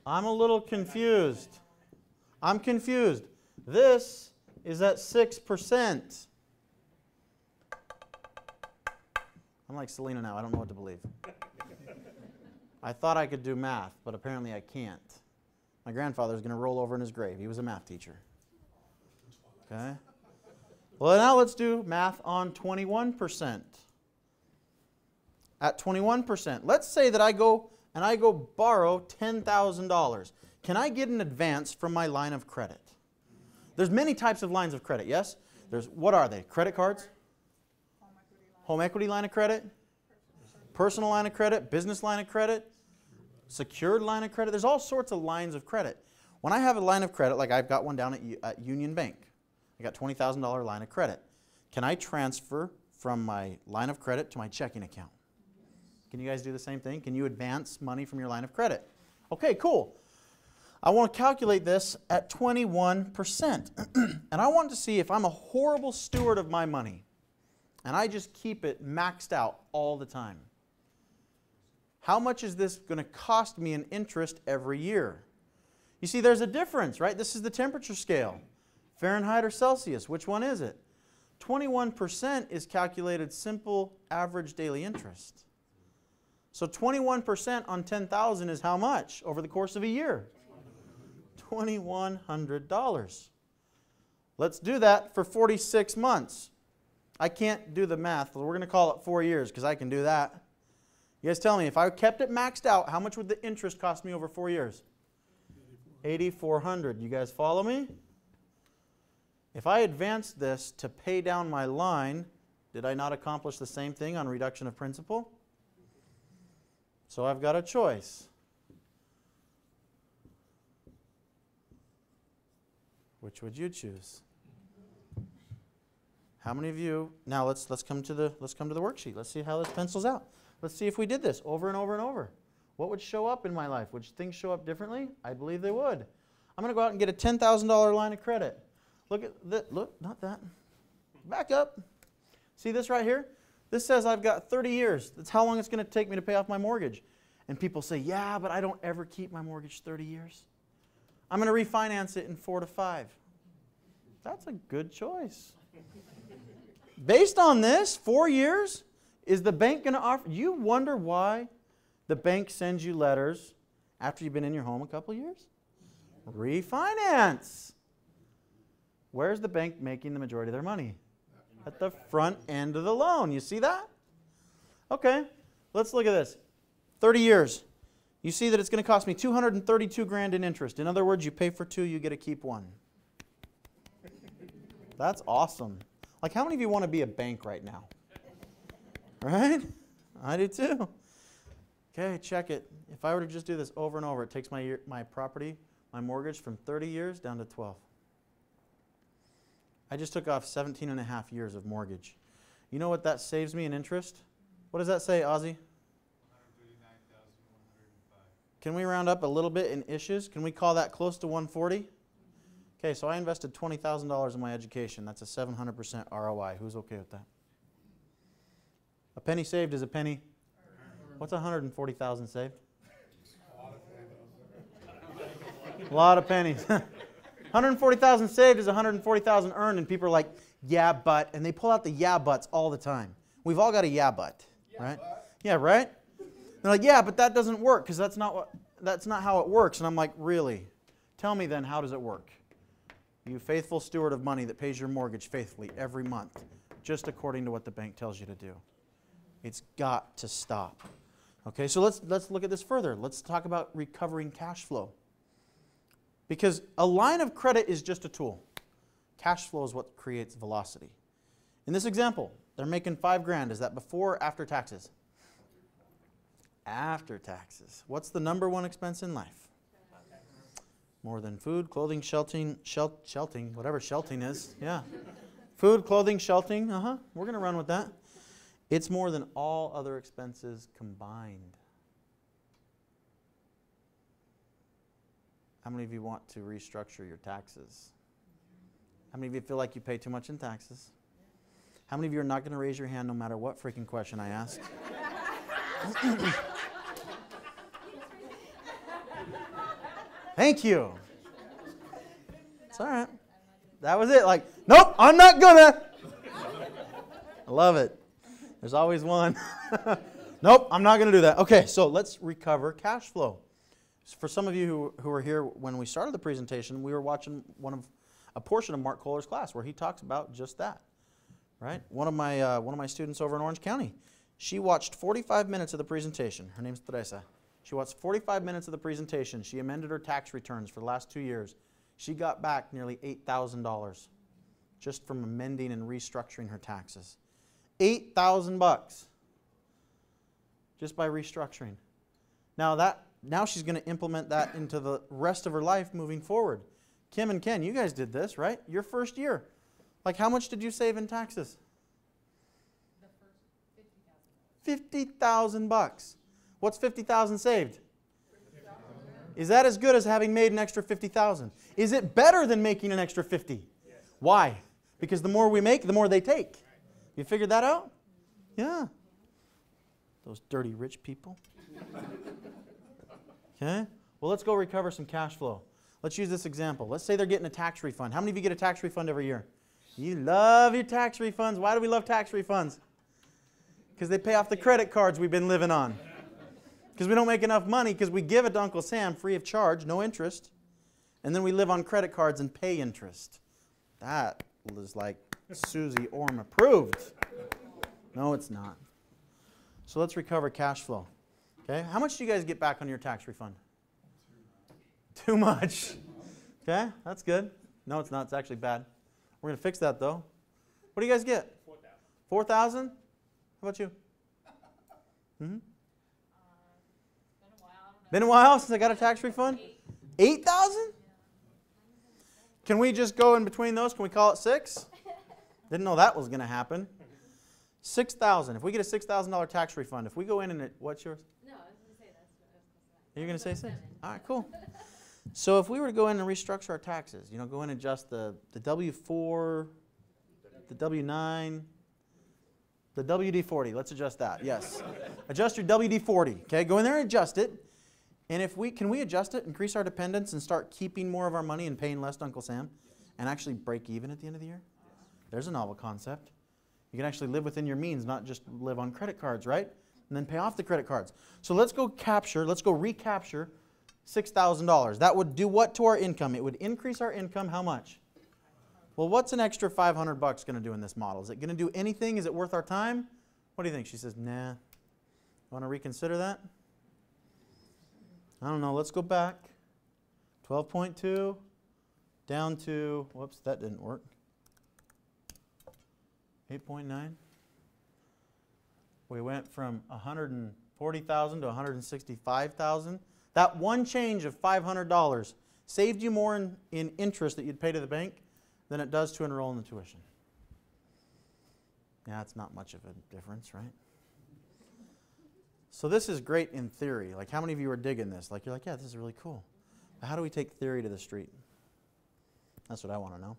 I'm a little confused. I'm confused. This is at 6%. I'm like Selena now. I don't know what to believe. I thought I could do math, but apparently I can't. My grandfather's going to roll over in his grave. He was a math teacher. Okay? Well, now let's do math on 21%. At 21%, let's say that I go borrow $10,000. Can I get an advance from my line of credit? There's many types of lines of credit, yes? What are they? Credit cards? Home equity line of credit? Personal line of credit? Business line of credit? Secured line of credit? There's all sorts of lines of credit. When I have a line of credit, like I've got one down at Union Bank, I got $20,000 line of credit. Can I transfer from my line of credit to my checking account? Can you guys do the same thing? Can you advance money from your line of credit? Okay, cool. I want to calculate this at 21%. And I want to see if I'm a horrible steward of my money and I just keep it maxed out all the time. How much is this going to cost me in interest every year? You see, there's a difference, right? This is the temperature scale. Fahrenheit or Celsius, which one is it? 21% is calculated simple average daily interest. So 21% on 10,000 is how much over the course of a year? $2,100. Let's do that for 46 months. I can't do the math. We're going to call it 4 years because I can do that. You guys tell me, if I kept it maxed out, how much would the interest cost me over 4 years? $8,400. You guys follow me? If I advanced this to pay down my line, did I not accomplish the same thing on reduction of principal? So I've got a choice. Which would you choose? How many of you? Now let's come to the worksheet. Let's see how this pencils out. Let's see if we did this over and over and over. What would show up in my life? Would things show up differently? I believe they would. I'm going to go out and get a $10,000 line of credit. Look at that. Look, not that. Back up. See this right here? This says I've got 30 years. That's how long it's going to take me to pay off my mortgage. And people say, yeah, but I don't ever keep my mortgage 30 years. I'm going to refinance it in 4 to 5. That's a good choice. Based on this, 4 years, is the bank going to offer? You wonder why the bank sends you letters after you've been in your home a couple years? Refinance. Where's the bank making the majority of their money? At the front end of the loan. You see that? Okay, let's look at this. 30 years. You see that it's going to cost me $232,000 in interest. In other words, you pay for 2, you get to keep 1. That's awesome. Like, how many of you want to be a bank right now? Right? I do too. Okay, check it. If I were to just do this over and over, it takes my property, my mortgage, from 30 years down to 12. I just took off 17 and a half years of mortgage. You know what that saves me in interest? What does that say, Ozzy? Can we round up a little bit in issues? Can we call that close to 140? Okay, so I invested $20,000 in my education. That's a 700% ROI. Who's okay with that? A penny saved is a penny. What's 140,000 saved? A lot of pennies. 140,000 saved is 140,000 earned, and people are like, yeah, but, and they pull out the yeah buts all the time. We've all got a yeah but, right? Yeah, right? They're like, yeah, but that doesn't work because that's not how it works. And I'm like, really? Tell me then, how does it work? You faithful steward of money that pays your mortgage faithfully every month, just according to what the bank tells you to do. It's got to stop. Okay, so let's look at this further. Let's talk about recovering cash flow. Because a line of credit is just a tool. Cash flow is what creates velocity. In this example, they're making $5,000. Is that before or after taxes? After taxes. What's the number one expense in life? More than food, clothing, shelting, whatever shelting is. Yeah. Food, clothing, shelting. We're going to run with that. It's more than all other expenses combined. How many of you want to restructure your taxes? How many of you feel like you pay too much in taxes? How many of you are not going to raise your hand no matter what freaking question I ask? Thank you. It's all right. That was it. Like, nope, I'm not gonna. I love it. There's always one. Nope, I'm not gonna do that. Okay, so let's recover cash flow. For some of you who were here when we started the presentation, we were watching a portion of Mark Kohler's class where he talks about just that. Right? One of my students over in Orange County, she watched 45 minutes of the presentation. Her name's Teresa. She watched 45 minutes of the presentation. She amended her tax returns for the last 2 years. She got back nearly $8,000 just from amending and restructuring her taxes. $8,000 just by restructuring. Now she's going to implement that into the rest of her life moving forward. Kim and Ken, you guys did this, right? Your first year. Like, how much did you save in taxes? The first $50,000. $50,000. What's 50,000 saved? Is that as good as having made an extra 50,000? Is it better than making an extra 50? Yes. Why? Because the more we make, the more they take. You figured that out? Yeah. Those dirty rich people. Okay? Well, let's go recover some cash flow. Let's use this example. Let's say they're getting a tax refund. How many of you get a tax refund every year? You love your tax refunds. Why do we love tax refunds? Because they pay off the credit cards we've been living on. Because we don't make enough money because we give it to Uncle Sam free of charge, no interest. And then we live on credit cards and pay interest. That is like Susie Orm approved. No, it's not. So let's recover cash flow. Okay? How much do you guys get back on your tax refund? Too much. Okay? That's good. No, it's not. It's actually bad. We're going to fix that, though. What do you guys get? 4,000. 4,000? How about you? Mm-hmm. Been a while since I got a tax refund? 8,000? Can we just go in between those? Can we call it 6? Didn't know that was going to happen. 6,000. If we get a $6,000 tax refund, if we go in and what's yours? No, I was going to say that's. You're going to say 6? All right, cool. So if we were to go in and restructure our taxes, go in and adjust the W-4, the W-9, the WD-40. Let's adjust that. Yes. Adjust your WD-40. Okay, go in there and adjust it. And can we adjust it, increase our dependence, and start keeping more of our money and paying less to Uncle Sam, and actually break even at the end of the year? There's a novel concept. You can actually live within your means, not just live on credit cards, right? And then pay off the credit cards. So let's go recapture $6,000. That would do what to our income? It would increase our income how much? Well, what's an extra $500 going to do in this model? Is it going to do anything? Is it worth our time? What do you think? She says, nah. Want to reconsider that? I don't know. Let's go back. 12.2 down to, whoops, that didn't work. 8.9. We went from 140,000 to 165,000. That one change of $500 saved you more in interest that you'd pay to the bank than it does to enroll in the tuition. Yeah, it's not much of a difference, right? So this is great in theory. Like, how many of you are digging this? Like, you're like, yeah, this is really cool. But how do we take theory to the street? That's what I want to know.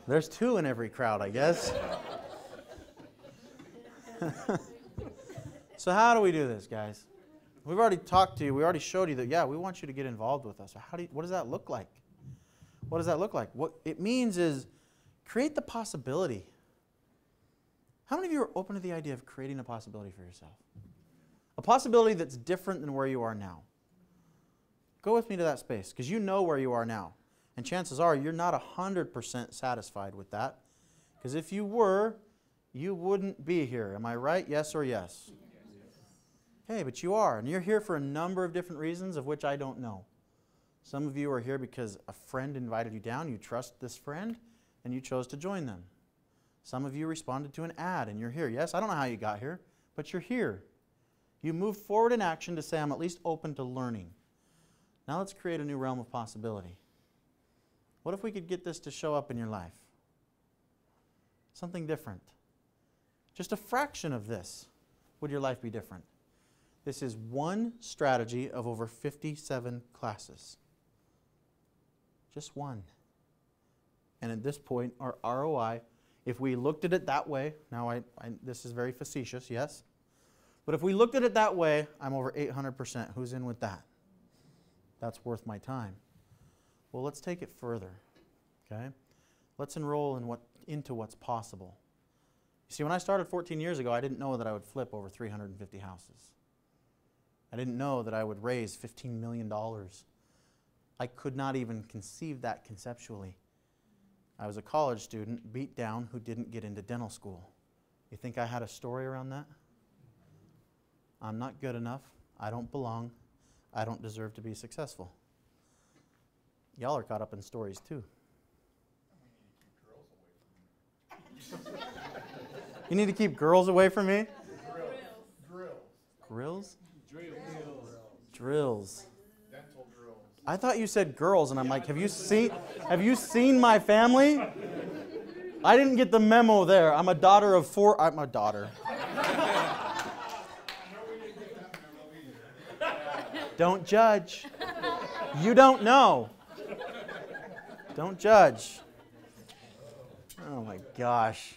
There's 2 in every crowd, I guess. So how do we do this, guys? We've already talked to you. We already showed you that, yeah, we want you to get involved with us. What does that look like? What does that look like? What it means is create the possibility. How many of you are open to the idea of creating a possibility for yourself? A possibility that's different than where you are now. Go with me to that space, because you know where you are now. And chances are you're not 100% satisfied with that. Because if you were, you wouldn't be here. Am I right? Yes or yes? Okay, but you are. And you're here for a number of different reasons, of which I don't know. Some of you are here because a friend invited you down. You trust this friend, and you chose to join them. Some of you responded to an ad, and you're here. Yes, I don't know how you got here, but you're here. You moved forward in action to say, I'm at least open to learning. Now let's create a new realm of possibility. What if we could get this to show up in your life? Something different. Just a fraction of this. Would your life be different? This is one strategy of over 57 classes. Just one. And at this point, our ROI, if we looked at it that way, now this is very facetious, yes? But if we looked at it that way, I'm over 800%. Who's in with that? That's worth my time. Well, let's take it further, okay? Let's enroll into what's possible. You see, when I started 14 years ago, I didn't know that I would flip over 350 houses. I didn't know that I would raise $15 million. I could not even conceive that conceptually. I was a college student, beat down, who didn't get into dental school. You think I had a story around that? I'm not good enough. I don't belong. I don't deserve to be successful. Y'all are caught up in stories too. You need to keep girls away from me? Grills. Drills. Dental drills. I thought you said girls, and I'm like, have you seen my family? I didn't get the memo there. I'm a daughter of 4. I'm a daughter. Don't judge. You don't know. Don't judge. Oh my gosh.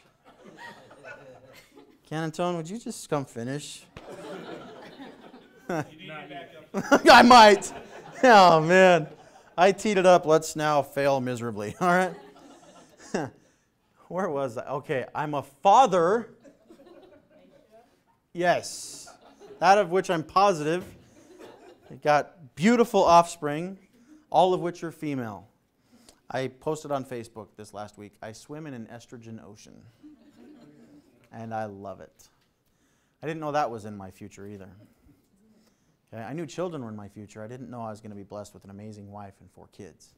Ken and Tone, would you just come finish? I might. Oh man. I teed it up. Let's now fail miserably. All right. Where was I? Okay, I'm a father. Yes. That of which I'm positive. I got beautiful offspring, all of which are female. I posted on Facebook this last week. I swim in an estrogen ocean. And I love it. I didn't know that was in my future either. Okay, I knew children were in my future. I didn't know I was going to be blessed with an amazing wife and 4 kids.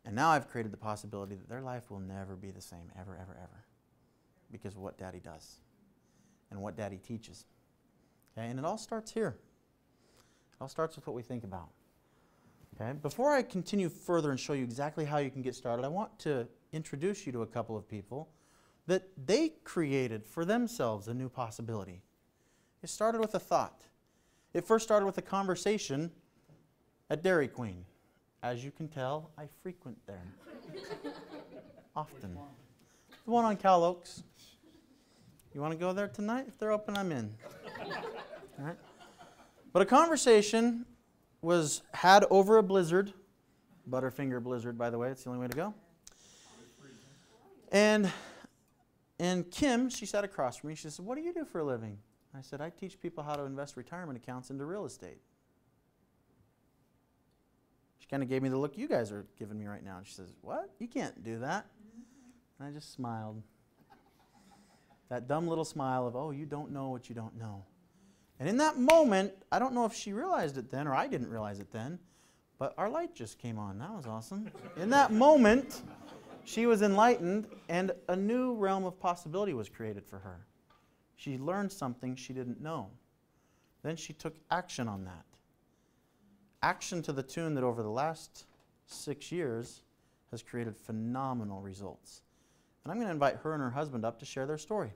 And now I've created the possibility that their life will never be the same, ever, ever, ever, because of what Daddy does and what Daddy teaches. Okay, and it all starts here. It all starts with what we think about. Okay, before I continue further and show you exactly how you can get started, I want to introduce you to a couple of people that they created for themselves a new possibility. It started with a thought. It first started with a conversation at Dairy Queen. As you can tell, I frequent there often. The one on Cal Oaks. You want to go there tonight? If they're open, I'm in. All right. But a conversation was had over a blizzard. Butterfinger blizzard, by the way. It's the only way to go. And Kim, she sat across from me. She said, "What do you do for a living?" I said, "I teach people how to invest retirement accounts into real estate." She kind of gave me the look you guys are giving me right now. And she says, "What? You can't do that." And I just smiled. That dumb little smile of, "Oh, you don't know what you don't know." And in that moment, I don't know if she realized it then or I didn't realize it then, but our light just came on. That was awesome. In that moment, she was enlightened and a new realm of possibility was created for her. She learned something she didn't know. Then she took action on that. Action to the tune that over the last 6 years has created phenomenal results. And I'm going to invite her and her husband up to share their story.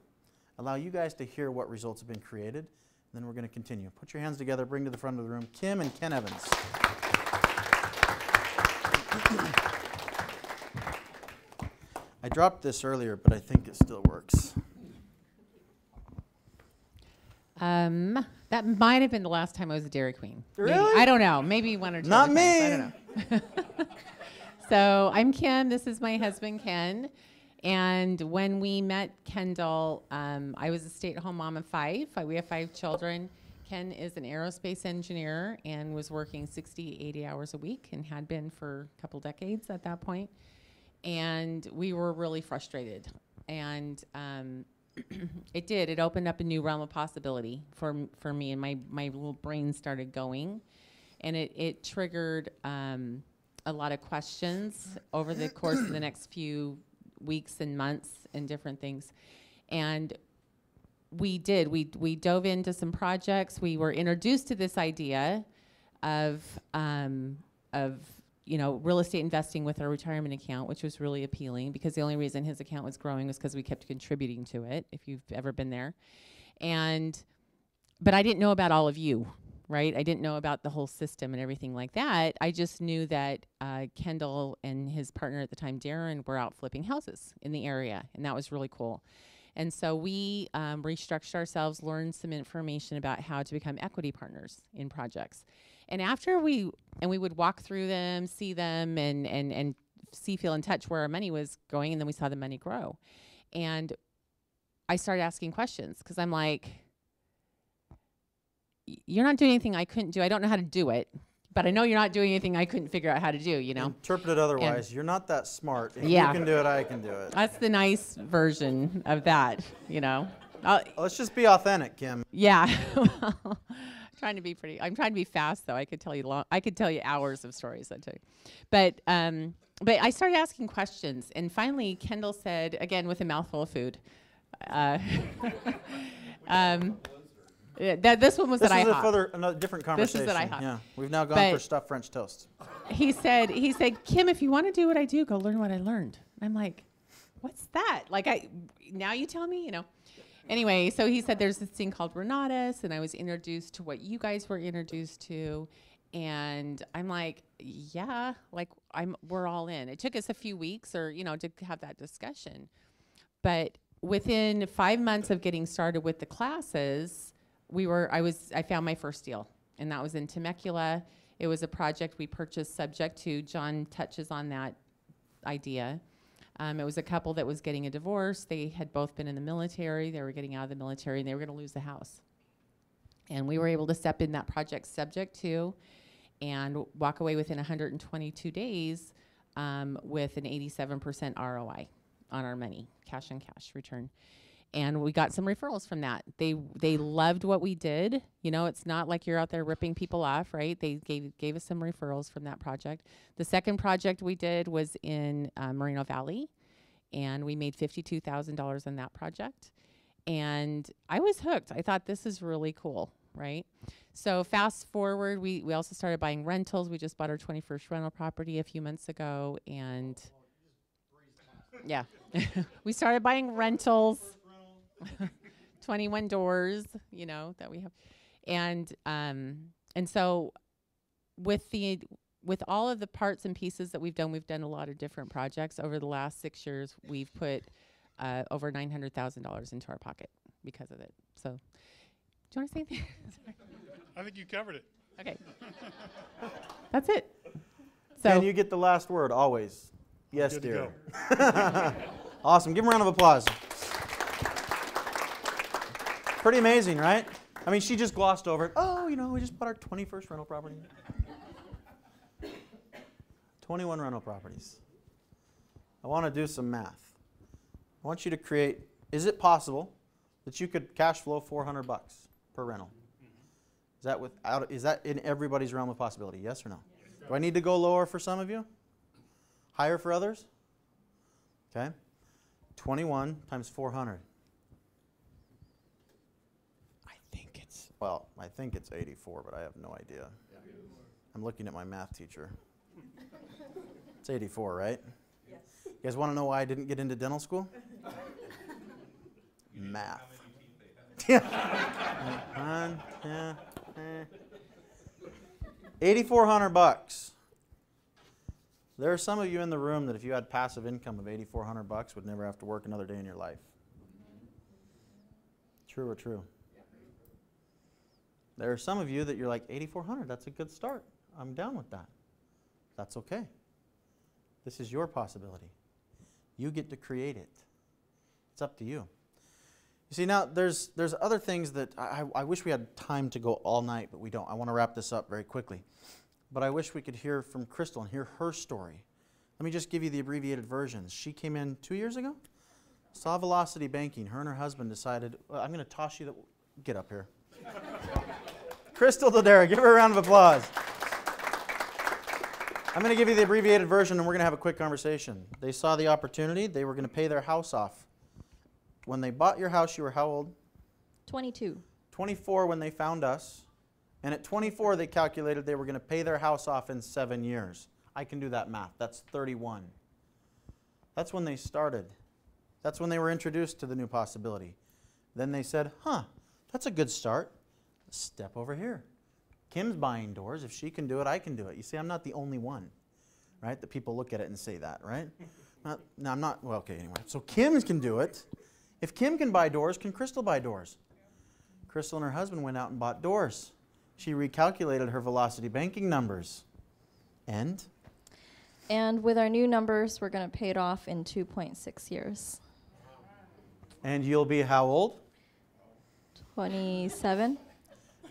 Allow you guys to hear what results have been created, and then we're going to continue. Put your hands together, bring to the front of the room Kim and Ken Evans. I dropped this earlier, but I think it still works. That might have been the last time I was a Dairy Queen. Really? Maybe. I don't know. Maybe 1 or 2 Not other me. times. I don't know. So I'm Kim. This is my husband, Ken. And when we met Kendall, I was a stay-at-home mom of 5. We have 5 children. Ken is an aerospace engineer and was working 60, 80 hours a week and had been for a couple decades at that point. And we were really frustrated. And it opened up a new realm of possibility for me, and my little brain started going. And it triggered a lot of questions over the course of the next few weeks and months and different things. And we dove into some projects. We were introduced to this idea of real estate investing with our retirement account, which was really appealing because the only reason his account was growing was because we kept contributing to it, if you've ever been there. But I didn't know about all of you, right? I didn't know about the whole system and everything like that. I just knew that Kendall and his partner at the time, Darren, were out flipping houses in the area, and that was really cool. And so we restructured ourselves, learned some information about how to become equity partners in projects. And after we would walk through them, see them, and see, feel, and touch where our money was going, and then we saw the money grow. And I started asking questions because I'm like, you're not doing anything I couldn't do. I don't know how to do it, but I know you're not doing anything I couldn't figure out how to do, you know? Interpret it otherwise. You're not that smart. If yeah. you can do it, I can do it. That's the nice version of that, you know? Let's just be authentic, Kim. Yeah. I'm trying to be fast, though. I could tell you hours of stories, I'd tell you. But I started asking questions, and finally Kendall said, again with a mouthful of food, this one was that IHOP. This is another different conversation. This is at IHOP. Yeah, we've now gone for stuffed French toast. He said, Kim, if you want to do what I do, go learn what I learned. And I'm like, what's that? Like, now you tell me, you know. Anyway, so he said there's this thing called Renatus, and I was introduced to what you guys were introduced to. And I'm like, yeah, like we're all in. It took us a few weeks to have that discussion. But within 5 months of getting started with the classes, I found my first deal, and that was in Temecula. It was a project we purchased subject to. John touches on that idea. It was a couple that was getting a divorce. They had both been in the military. They were getting out of the military, and they were going to lose the house. And we were able to step in that project subject to and walk away within 122 days with an 87% ROI on our money, cash on cash return. And we got some referrals from that. They loved what we did. It's not like you're out there ripping people off, right? They gave us some referrals from that project. The second project we did was in Moreno Valley, and we made $52,000 on that project. And I was hooked. I thought, this is really cool, right? So fast forward, we also started buying rentals. We just bought our 21st rental property a few months ago, and yeah, we started buying rentals. 21 doors, that we have. And so with all of the parts and pieces that we've done a lot of different projects. Over the last 6 years, we've put over $900,000 into our pocket because of it. So, do you want to say anything? I think you covered it. Okay. That's it. So, and you get the last word, always. Yes, Good dear. to Awesome. Give him a round of applause. Pretty amazing, right? I mean, she just glossed over it. Oh, we just bought our 21st rental property. 21 rental properties. I want to do some math. I want you to create, is it possible that you could cash flow $400 per rental? Is that in everybody's realm of possibility? Yes or no? Do I need to go lower for some of you? Higher for others? Okay. 21 times 400. I think it's 84, but I have no idea. I'm looking at my math teacher. It's 84, right? Yes. You guys want to know why I didn't get into dental school? Math. $8,400. There are some of you in the room that if you had passive income of $8,400 would never have to work another day in your life. True or true? There are some of you that you're like, 8,400, that's a good start. I'm down with that. That's okay. This is your possibility. You get to create it. It's up to you. You see, now there's other things that I wish we had time to go all night, but we don't. I want to wrap this up very quickly. But I wish we could hear from Crystal and hear her story. Let me just give you the abbreviated versions. She came in 2 years ago, saw Velocity Banking. Her and her husband decided, well, I'm going to toss you the... Get up here. Crystal Dodera, give her a round of applause. I'm going to give you the abbreviated version, and we're going to have a quick conversation. They saw the opportunity. They were going to pay their house off. When they bought your house, you were how old? 22. 24 when they found us. And at 24, they calculated they were going to pay their house off in 7 years. I can do that math. That's 31. That's when they started. That's when they were introduced to the new possibility. Then they said, that's a good start. Step over here. Kim's buying doors. If she can do it, I can do it. You see, I'm not the only one, right? That people look at it and say that, right? No, I'm not. Well, okay, anyway. So Kim can do it. If Kim can buy doors, can Crystal buy doors? Crystal and her husband went out and bought doors. She recalculated her Velocity Banking numbers. And with our new numbers, we're going to pay it off in 2.6 years. And you'll be how old? 27.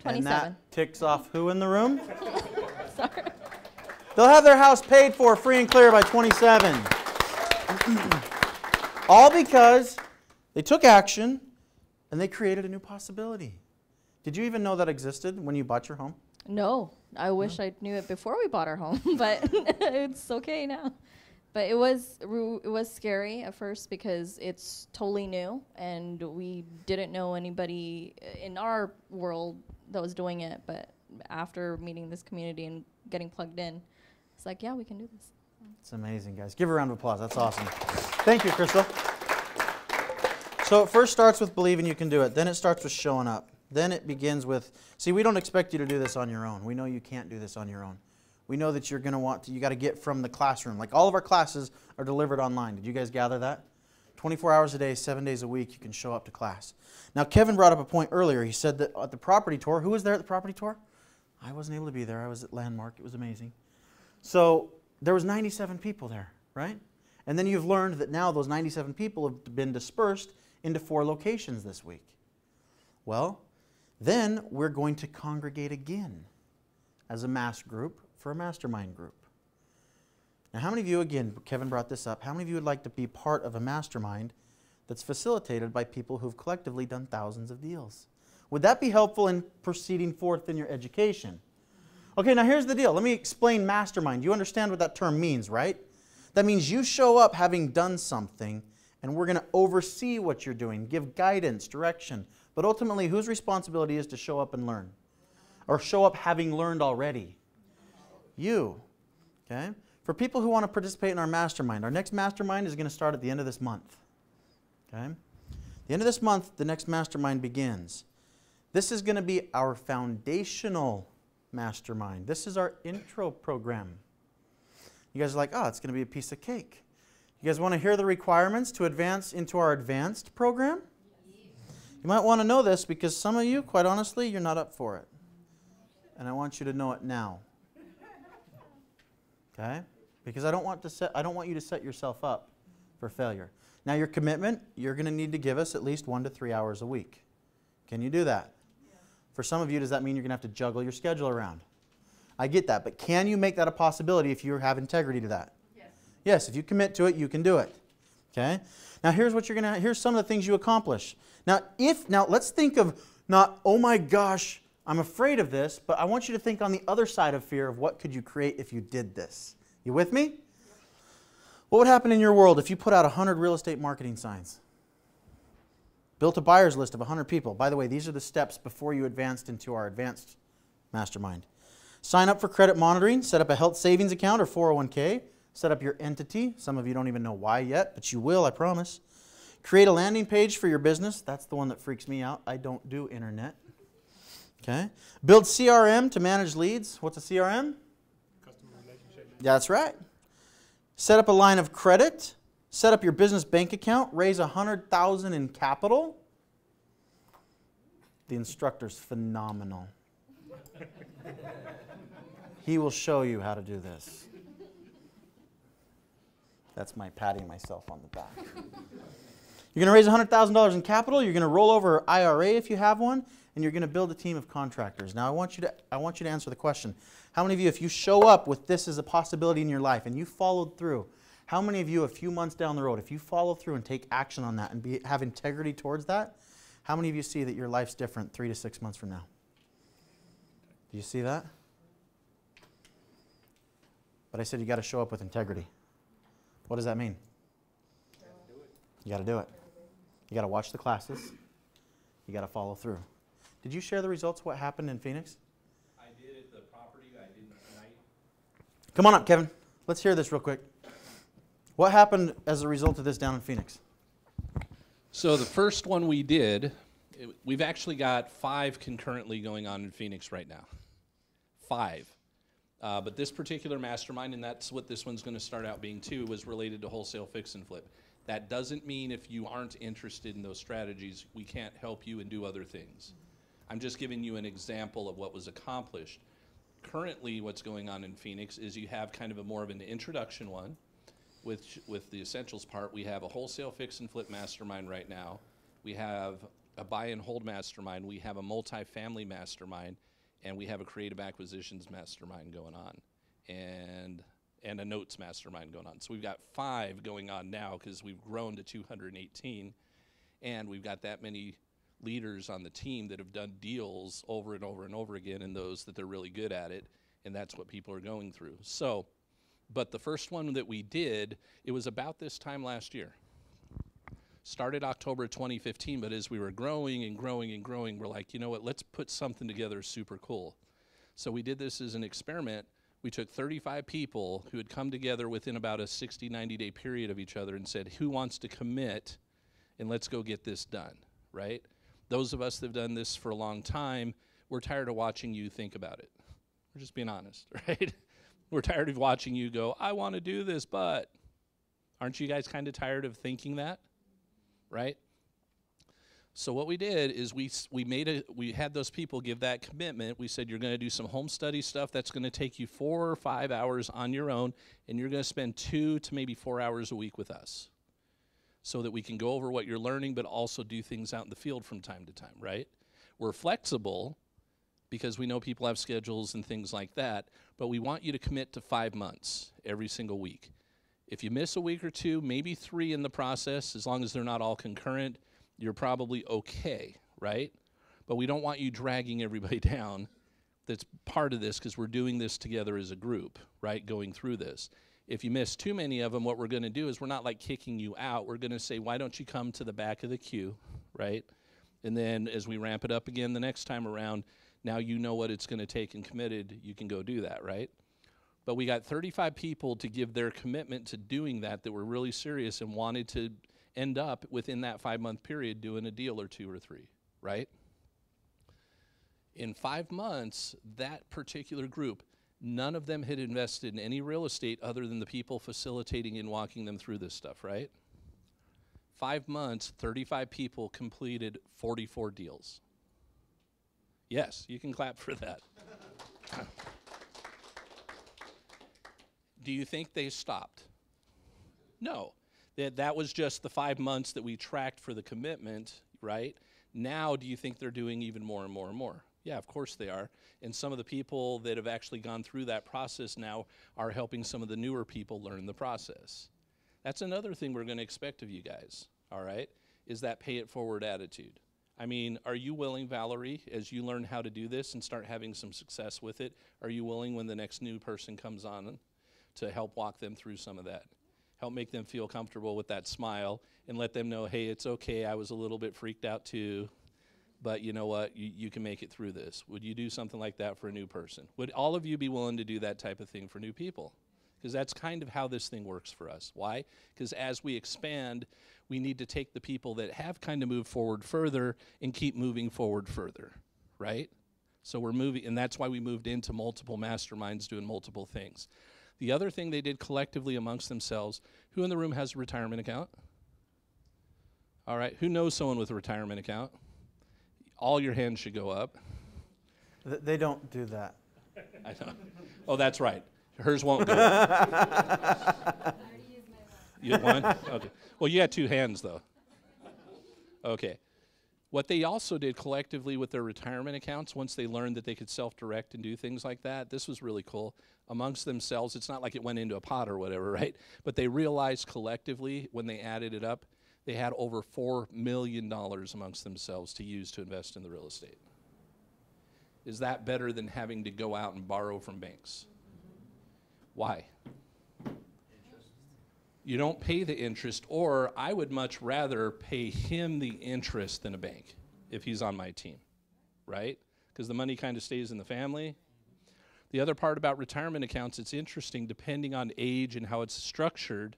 27. And that ticks off who in the room? Sorry. They'll have their house paid for free and clear by 27. All because they took action and they created a new possibility. Did you even know that existed when you bought your home? No. I wish I knew it before we bought our home, but it's okay now. But it was scary at first because it's totally new, and we didn't know anybody in our world that was doing it. But after meeting this community and getting plugged in, it's like, yeah, we can do this. It's amazing, guys. Give her a round of applause. That's awesome. Thank you, Crystal. So it first starts with believing you can do it. Then it starts with showing up. Then it begins with, see, we don't expect you to do this on your own. We know you can't do this on your own. We know that you're going to want to, you got to get from the classroom. Like all of our classes are delivered online. Did you guys gather that? 24 hours a day, 7 days a week, you can show up to class. Now, Kevin brought up a point earlier. He said that at the property tour, who was there at the property tour? I wasn't able to be there. I was at Landmark. It was amazing. So there was 97 people there, right? And then you've learned that now those 97 people have been dispersed into 4 locations this week. Well, then we're going to congregate again as a mass group for a mastermind group. Now, how many of you, again, Kevin brought this up, how many of you would like to be part of a mastermind that's facilitated by people who've collectively done thousands of deals? Would that be helpful in proceeding forth in your education? Okay, now here's the deal. Let me explain mastermind. You understand what that term means, right? That means you show up having done something, and we're going to oversee what you're doing, give guidance, direction. But ultimately, whose responsibility is to show up and learn? Or show up having learned already? You. Okay? For people who want to participate in our mastermind, our next mastermind is going to start at the end of this month. Okay? The end of this month, the next mastermind begins. This is going to be our foundational mastermind. This is our intro program. You guys are like, oh, it's going to be a piece of cake. You guys want to hear the requirements to advance into our advanced program? You might want to know this because some of you, quite honestly, you're not up for it. And I want you to know it now. Okay? Because I don't want you to set yourself up for failure. Now your commitment, you're going to need to give us at least 1 to 3 hours a week. Can you do that? Yeah. For some of you, does that mean you're going to have to juggle your schedule around? I get that, but can you make that a possibility if you have integrity to that? Yes. Yes, if you commit to it, you can do it. Okay? Now here's what here's some of the things you accomplish. Now let's think of not, oh my gosh, I'm afraid of this, but I want you to think on the other side of fear of what could you create if you did this. You with me? What would happen in your world if you put out 100 real estate marketing signs? Built a buyer's list of 100 people. By the way, these are the steps before you advanced into our advanced mastermind. Sign up for credit monitoring, set up a health savings account or 401k, set up your entity. Some of you don't even know why yet, but you will, I promise. Create a landing page for your business. That's the one that freaks me out. I don't do internet. Okay. Build CRM to manage leads. What's a CRM? Customer relationship. That's right. Set up a line of credit. Set up your business bank account. Raise $100,000 in capital. The instructor's phenomenal. He will show you how to do this. That's my patting myself on the back. You're going to raise $100,000 in capital. You're going to roll over IRA if you have one, and you're going to build a team of contractors. Now, I want you to answer the question. How many of you, if you show up with this as a possibility in your life and you followed through, how many of you, a few months down the road, if you follow through and take action on that and have integrity towards that, how many of you see that your life's different 3 to 6 months from now? Do you see that? But I said you got to show up with integrity. What does that mean? You got to do it. You got to watch the classes. You got to follow through. Did you share the results of what happened in Phoenix? I did at the property. I didn't tonight. Come on up, Kevin. Let's hear this real quick. What happened as a result of this down in Phoenix? So the first one we did, we've actually got 5 concurrently going on in Phoenix right now. 5. But this particular mastermind, and that's what this one's going to start out being too, was related to wholesale fix and flip. That doesn't mean if you aren't interested in those strategies, we can't help you and do other things. I'm just giving you an example of what was accomplished. Currently, what's going on in Phoenix is you have kind of a more of an introduction one with the essentials part. We have a wholesale fix and flip mastermind right now. We have a buy and hold mastermind. We have a multifamily mastermind. And we have a creative acquisitions mastermind going on, and a notes mastermind going on. So we've got 5 going on now because we've grown to 218, and we've got that many leaders on the team that have done deals over and over and over again, and those that they're really good at it, and that's what people are going through. So, but the first one that we did, it was about this time last year. Started October 2015, but as we were growing and growing and growing, we're like, you know what, let's put something together super cool. So we did this as an experiment. We took 35 people who had come together within about a 60, 90-day period of each other and said, who wants to commit and let's go get this done, right? Those of us that have done this for a long time, we're tired of watching you think about it. We're just being honest, right? We're tired of watching you go, I want to do this, but aren't you guys kind of tired of thinking that, right? So what we did is we had those people give that commitment. We said, you're going to do some home study stuff that's going to take you 4 or 5 hours on your own, and you're going to spend 2 to maybe 4 hours a week with us so that we can go over what you're learning, but also do things out in the field from time to time, right? We're flexible because we know people have schedules and things like that, but we want you to commit to 5 months every single week. If you miss a week or 2, maybe 3 in the process, as long as they're not all concurrent, you're probably okay, right? But we don't want you dragging everybody down that's part of this, because we're doing this together as a group, right, going through this. If you miss too many of them, what we're going to do is we're not like kicking you out. We're going to say, why don't you come to the back of the queue, right? And then as we ramp it up again the next time around, now you know what it's going to take and committed, you can go do that, right? But we got 35 people to give their commitment to doing that were really serious and wanted to end up within that 5-month period doing a deal or 2 or 3, right? In 5 months, that particular group, none of them had invested in any real estate other than the people facilitating and walking them through this stuff, right? 5 months, 35 people completed 44 deals. Yes, you can clap for that. Do you think they stopped? No. That was just the 5 months that we tracked for the commitment, right? Now, do you think they're doing even more and more and more? Yeah, of course they are. And some of the people that have actually gone through that process now are helping some of the newer people learn the process. That's another thing we're going to expect of you guys, all right, is that pay it forward attitude. I mean, are you willing, Valerie, as you learn how to do this and start having some success with it, are you willing when the next new person comes on to help walk them through some of that? Help make them feel comfortable with that smile and let them know, hey, it's okay, I was a little bit freaked out too, but you know what, you can make it through this. Would you do something like that for a new person? Would all of you be willing to do that type of thing for new people? Because that's kind of how this thing works for us. Why? Because as we expand, we need to take the people that have kind of moved forward further and keep moving forward further, right? So we're moving, and that's why we moved into multiple masterminds doing multiple things. The other thing they did collectively amongst themselves, who in the room has a retirement account? All right, who knows someone with a retirement account? All your hands should go up. They don't do that. I know. Oh, that's right. Hers won't go up. You had one? Okay. Well, you had 2 hands, though. Okay. What they also did collectively with their retirement accounts, once they learned that they could self-direct and do things like that, this was really cool. Amongst themselves, it's not like it went into a pot or whatever, right? But they realized collectively, when they added it up, they had over $4 million amongst themselves to use to invest in the real estate. Is that better than having to go out and borrow from banks? Why? You don't pay the interest, or I would much rather pay him the interest than a bank if he's on my team, right? Because the money kind of stays in the family. The other part about retirement accounts, it's interesting, depending on age and how it's structured,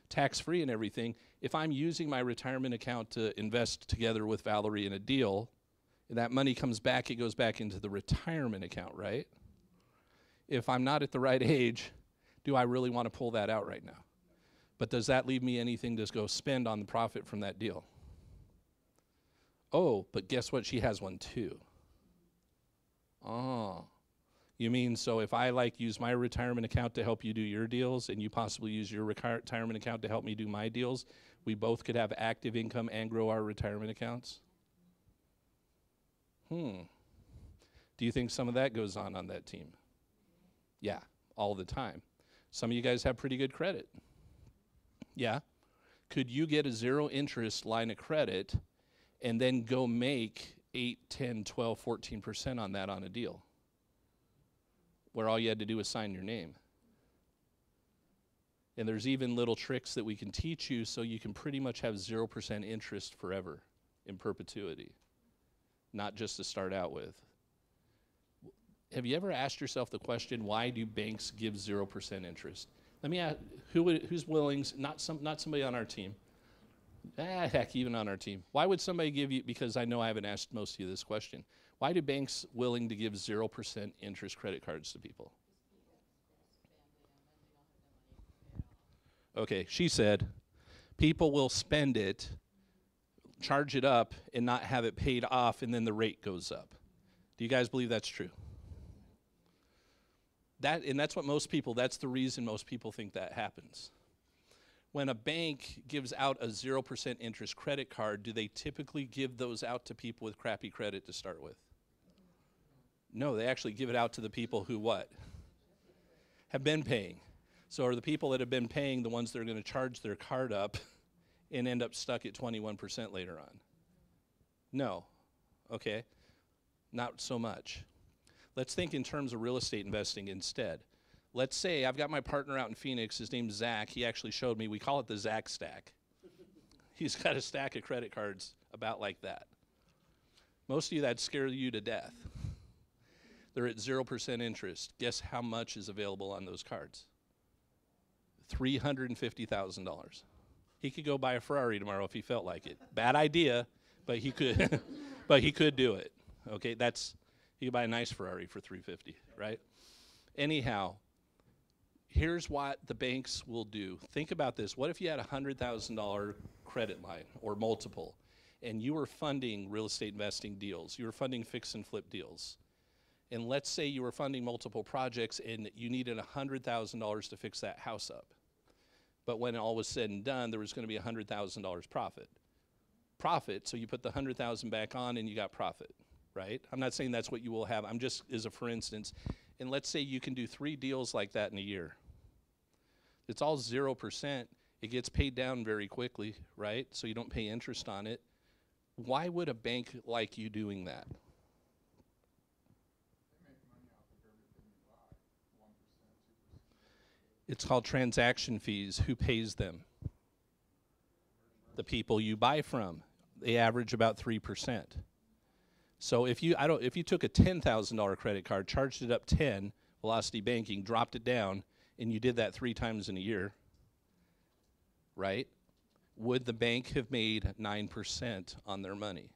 tax-free and everything, if I'm using my retirement account to invest together with Valerie in a deal, and that money comes back, it goes back into the retirement account, right? If I'm not at the right age, do I really want to pull that out right now? But does that leave me anything to go spend on the profit from that deal? Oh, but guess what? She has one too. Oh, you mean so if I use my retirement account to help you do your deals and you possibly use your retirement account to help me do my deals, we both could have active income and grow our retirement accounts? Do you think some of that goes on that team? Yeah, all the time. Some of you guys have pretty good credit. Yeah. Could you get a 0 interest line of credit and then go make 8, 10, 12, 14% on that on a deal, where all you had to do was sign your name? And there's even little tricks that we can teach you so you can pretty much have 0% interest forever in perpetuity, not just to start out with. Have you ever asked yourself the question, why do banks give 0% interest? Let me ask, who's willing, not somebody on our team. Heck, even on our team. Why would somebody give you, because I know I haven't asked most of you this question, why do banks willing to give 0% interest credit cards to people? Okay, she said, people will spend it, charge it up, and not have it paid off, and then the rate goes up. Do you guys believe that's true? And that's what most people, that's the reason most people think that happens. When a bank gives out a 0% interest credit card, do they typically give those out to people with crappy credit to start with? No, they actually give it out to the people who what? Have been paying. So are the people that have been paying the ones that are going to charge their card up and end up stuck at 21% later on? No. Okay. Not so much. Let's think in terms of real estate investing instead. Let's say I've got my partner out in Phoenix. His name's Zach. He actually showed me. We call it the Zach stack. He's got a stack of credit cards about like that. Most of you, that'd scare you to death. They're at 0% interest. Guess how much is available on those cards? $350,000. He could go buy a Ferrari tomorrow if he felt like it. Bad idea, but he could. But he could do it. Okay, he could buy a nice Ferrari for $350,000, right? Anyhow, here's what the banks will do. Think about this. What if you had a $100,000 credit line or multiple, and you were funding real estate investing deals? You were funding fix and flip deals. And let's say you were funding multiple projects and you needed $100,000 to fix that house up. But when all was said and done, there was going to be $100,000 profit. So you put the $100,000 back on and you got profit, right? I'm not saying that's what you will have. I'm just as a for instance. And let's say you can do 3 deals like that in a year. It's all 0%. It gets paid down very quickly, right? So you don't pay interest on it. Why would a bank like you doing that? It's called transaction fees. Who pays them? The people you buy from. They average about 3%. So if you took a $10,000 credit card, charged it up 10, Velocity Banking, dropped it down, and you did that 3 times in a year, right? Would the bank have made 9% on their money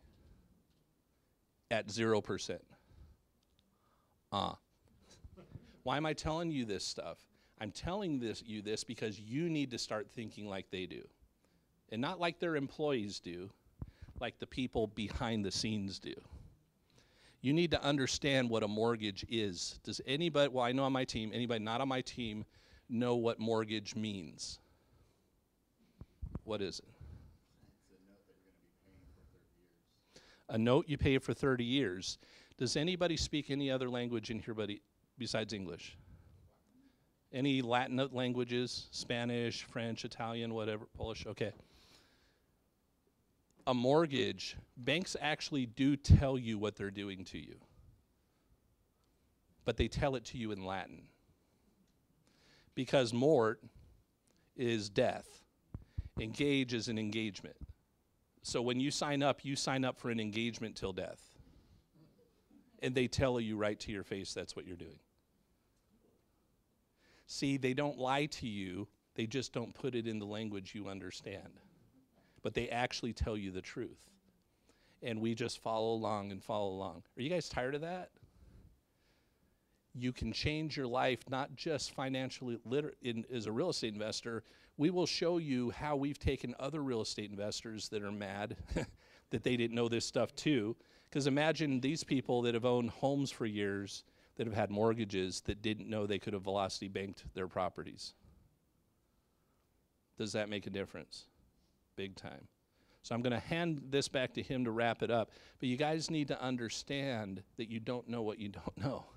at 0%? Why am I telling you this stuff? I'm telling you this because you need to start thinking like they do. And not like their employees do, like the people behind the scenes do. You need to understand what a mortgage is. Does anybody, well, I know on my team, anybody not on my team know what mortgage means? What is it? A note you pay for 30 years. Does anybody speak any other language in here besides English? Any Latin languages? Spanish, French, Italian, whatever, Polish? Okay. A mortgage, banks actually do tell you what they're doing to you, but they tell it to you in Latin. Because mort is death. Engage is an engagement. So when you sign up for an engagement till death. And they tell you right to your face that's what you're doing. See, they don't lie to you, they just don't put it in the language you understand. But they actually tell you the truth. And we just follow along and follow along. Are you guys tired of that? You can change your life, not just financially as a real estate investor. We will show you how we've taken other real estate investors that are mad that they didn't know this stuff too. Because imagine these people that have owned homes for years, that have had mortgages, that didn't know they could have Velocity banked their properties. Does that make a difference? Big time. So I'm going to hand this back to him to wrap it up. But you guys need to understand that you don't know what you don't know.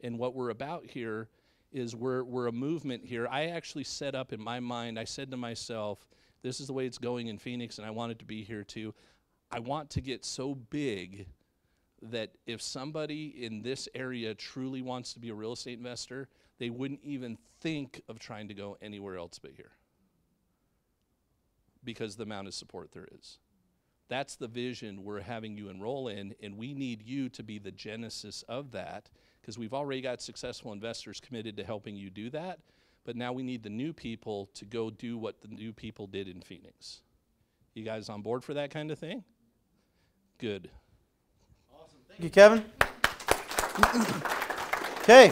And what we're about here is we're a movement here. I actually set up in my mind, I said to myself, this is the way it's going in Phoenix, and I want it to be here too. I want to get so big that if somebody in this area truly wants to be a real estate investor, they wouldn't even think of trying to go anywhere else but here, because the amount of support there is. That's the vision we're having you enroll in, and we need you to be the genesis of that, because we've already got successful investors committed to helping you do that, but now we need the new people to go do what the new people did in Phoenix. You guys on board for that kind of thing? Good. Thank you, Kevin. Okay,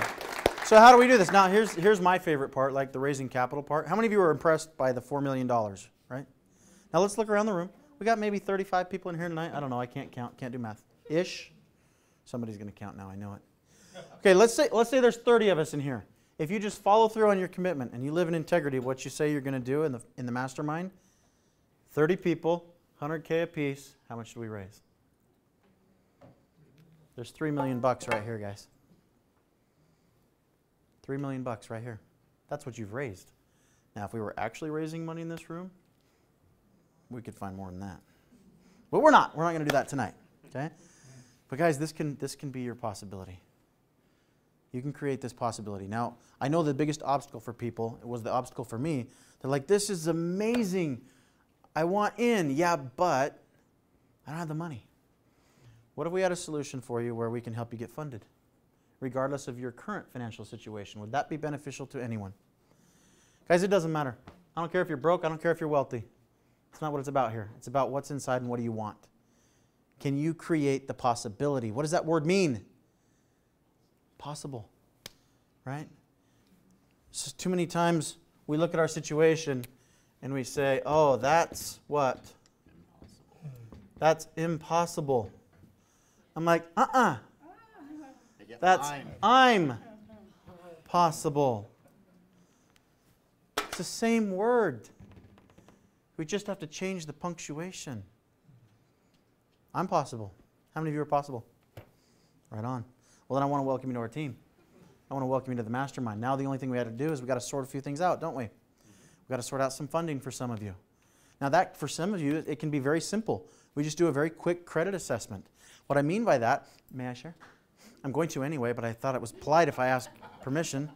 so how do we do this? Now, here's my favorite part, like the raising capital part. How many of you were impressed by the $4 million, right? Now let's look around the room. We got maybe 35 people in here tonight. I don't know. I can't count. Can't do math. Ish. Somebody's going to count now. I know it. Okay, let's say there's 30 of us in here. If you just follow through on your commitment and you live in integrity of what you say you're going to do in the mastermind, 30 people, 100K a piece, how much do we raise? There's $3 million right here, guys. $3 million right here. That's what you've raised. Now, if we were actually raising money in this room, we could find more than that. But we're not. We're not going to do that tonight. Okay? But guys, this can be your possibility. You can create this possibility. Now, I know the biggest obstacle for people, it was the obstacle for me. They're like, this is amazing. I want in. Yeah, but I don't have the money. What if we had a solution for you where we can help you get funded, regardless of your current financial situation? Would that be beneficial to anyone? Guys, it doesn't matter. I don't care if you're broke. I don't care if you're wealthy. It's not what it's about here. It's about what's inside and what do you want. Can you create the possibility? What does that word mean? Possible, right? So too many times we look at our situation and we say, oh, that's what? That's impossible. I'm like, that's I'm possible. It's the same word. We just have to change the punctuation. I'm possible. How many of you are possible? Right on. Well, then I want to welcome you to our team. I want to welcome you to the mastermind. Now the only thing we have to do is we got to sort a few things out, don't we? We've got to sort out some funding for some of you. Now that, for some of you, it can be very simple. We just do a very quick credit assessment. What I mean by that, may I share? I'm going to anyway, but I thought it was polite if I asked permission.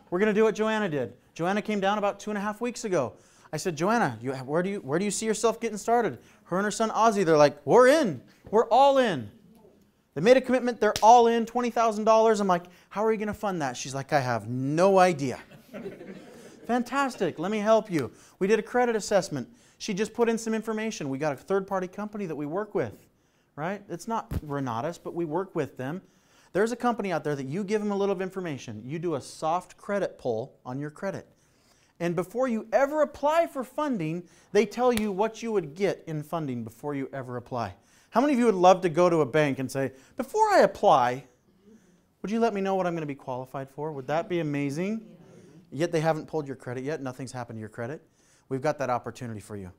We're going to do what Joanna did. Joanna came down about 2.5 weeks ago. I said, Joanna, where do you see yourself getting started? Her and her son Ozzy, they're like, we're in. We're all in. They made a commitment. They're all in, $20,000. I'm like, how are you going to fund that? She's like, I have no idea. Fantastic. Let me help you. We did a credit assessment. She just put in some information. We got a third-party company that we work with, right? It's not Renatus, but we work with them. There's a company out there that you give them a little information. You do a soft credit pull on your credit. And before you ever apply for funding, they tell you what you would get in funding before you ever apply. How many of you would love to go to a bank and say, before I apply, would you let me know what I'm going to be qualified for? Would that be amazing? Yet they haven't pulled your credit yet. Nothing's happened to your credit. We've got that opportunity for you.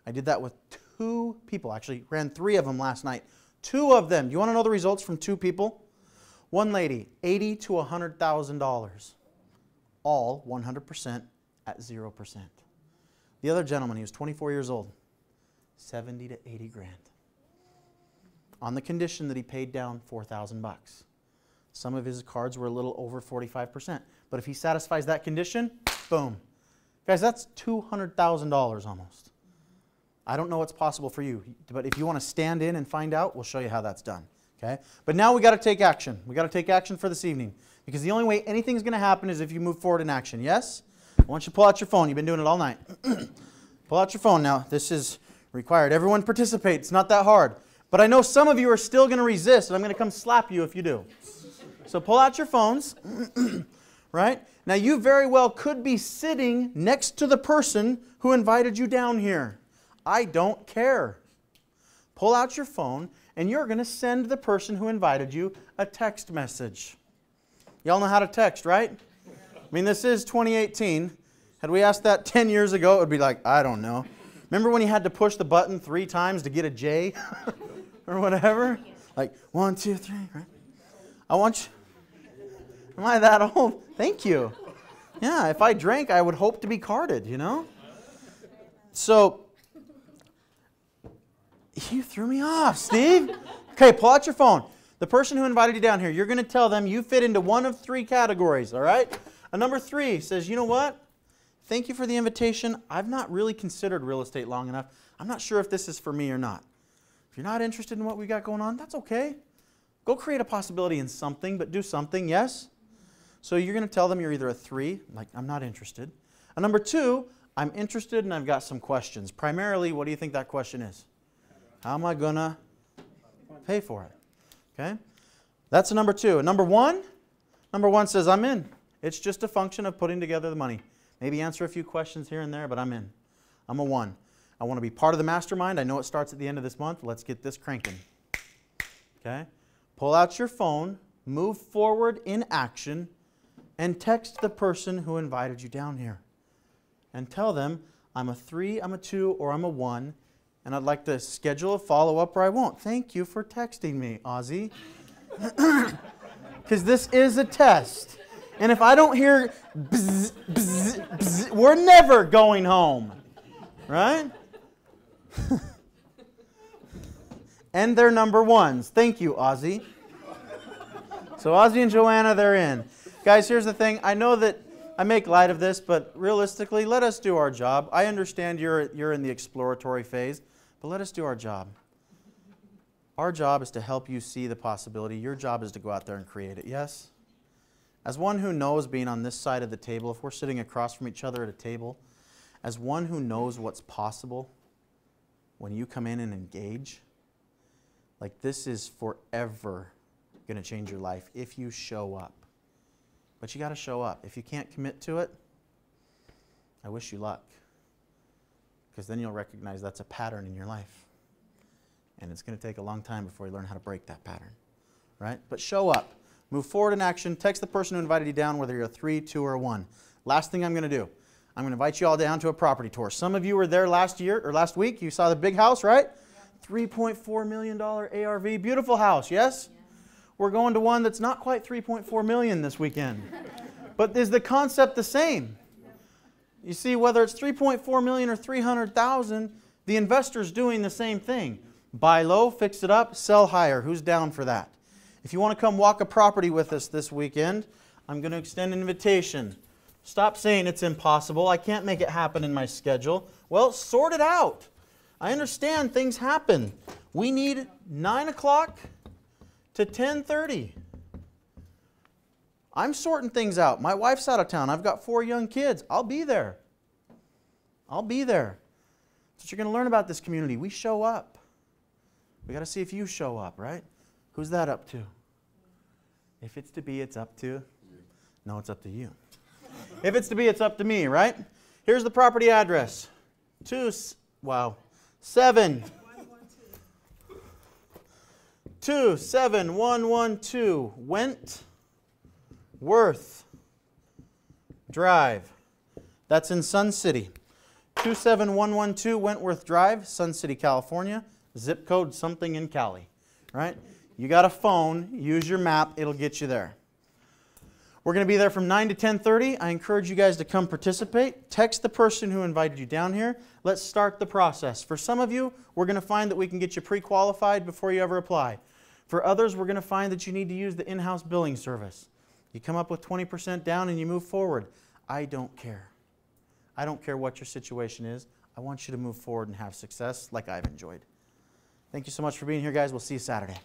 I did that with 2 people. Actually, ran 3 of them last night. 2 of them. Do you want to know the results from 2 people? One lady, $80,000 to $100,000. All 100% at 0%. The other gentleman, he was 24 years old, 70 to 80 grand. On the condition that he paid down $4,000. Some of his cards were a little over 45%. But if he satisfies that condition, boom. Guys, that's $200,000 almost. I don't know what's possible for you, but if you want to stand in and find out, we'll show you how that's done. Okay? But now we got to take action. We got to take action for this evening. Because the only way anything's going to happen is if you move forward in action. Yes? I want you to pull out your phone. You've been doing it all night. Pull out your phone now. This is required. Everyone participate. It's not that hard. But I know some of you are still going to resist, and I'm going to come slap you if you do. So pull out your phones. Right? Now you very well could be sitting next to the person who invited you down here. I don't care. Pull out your phone, and you're going to send the person who invited you a text message. Y'all know how to text, right? I mean, this is 2018. Had we asked that 10 years ago, it would be like, I don't know. Remember when you had to push the button 3 times to get a J or whatever? Like 1, 2, 3, right? I want you. Am I that old? Thank you. Yeah, if I drank, I would hope to be carded, you know? So, you threw me off, Steve. Okay, pull out your phone. The person who invited you down here, you're going to tell them you fit into one of 3 categories, all right? A number 3 says, you know what? Thank you for the invitation. I've not really considered real estate long enough. I'm not sure if this is for me or not. If you're not interested in what we got going on, that's okay. Go create a possibility in something, but do something, yes? So you're going to tell them you're either a 3, like, I'm not interested. A number 2, I'm interested and I've got some questions. Primarily, what do you think that question is? How am I going to pay for it? Okay? That's a number 2. And number 1 says, I'm in. It's just a function of putting together the money. Maybe answer a few questions here and there, but I'm in. I'm a 1. I want to be part of the mastermind. I know it starts at the end of this month. Let's get this cranking. Okay? Pull out your phone, move forward in action, and text the person who invited you down here. And tell them, I'm a 3, I'm a 2, or I'm a 1, and I'd like to schedule a follow-up or I won't. Thank you for texting me, Ozzy. Because this is a test. And if I don't hear bzz, bzz, bzz, we're never going home. Right? And they're number 1s. Thank you, Ozzy. So Ozzy and Joanna, they're in. Guys, here's the thing. I know that I make light of this, but realistically, let us do our job. I understand you're in the exploratory phase, but let us do our job. Our job is to help you see the possibility. Your job is to go out there and create it, yes? As one who knows being on this side of the table, if we're sitting across from each other at a table, as one who knows what's possible when you come in and engage, like this is forever going to change your life if you show up. But you got to show up. If you can't commit to it, I wish you luck. Because then you'll recognize that's a pattern in your life. And it's going to take a long time before you learn how to break that pattern. Right? But show up. Move forward in action. Text the person who invited you down, whether you're a 3, 2, or a 1. Last thing I'm going to do. I'm going to invite you all down to a property tour. Some of you were there last week. You saw the big house, right? $3.4 million ARV. Beautiful house, yes? We're going to one that's not quite $3.4 million this weekend. But is the concept the same? You see, whether it's $3.4 million or $300,000, the investor's doing the same thing. Buy low, fix it up, sell higher. Who's down for that? If you want to come walk a property with us this weekend, I'm going to extend an invitation. Stop saying it's impossible. I can't make it happen in my schedule. Well, sort it out. I understand things happen. We need 9 o'clock to 10:30. I'm sorting things out. My wife's out of town. I've got 4 young kids. I'll be there. I'll be there. That's what you're going to learn about this community. We show up. We got to see if you show up, right? Who's that up to? If it's to be, it's up to? No, it's up to you. If it's to be, it's up to me, right? Here's the property address. 27112 Wentworth Drive. That's in Sun City. 27112 Wentworth Drive, Sun City, California. Zip code something in Cali, right? You got a phone, use your map, it'll get you there. We're going to be there from 9 to 10:30. I encourage you guys to come participate. Text the person who invited you down here. Let's start the process. For some of you, we're going to find that we can get you pre-qualified before you ever apply. For others, we're going to find that you need to use the in-house billing service. You come up with 20% down and you move forward. I don't care. I don't care what your situation is. I want you to move forward and have success like I've enjoyed. Thank you so much for being here, guys. We'll see you Saturday.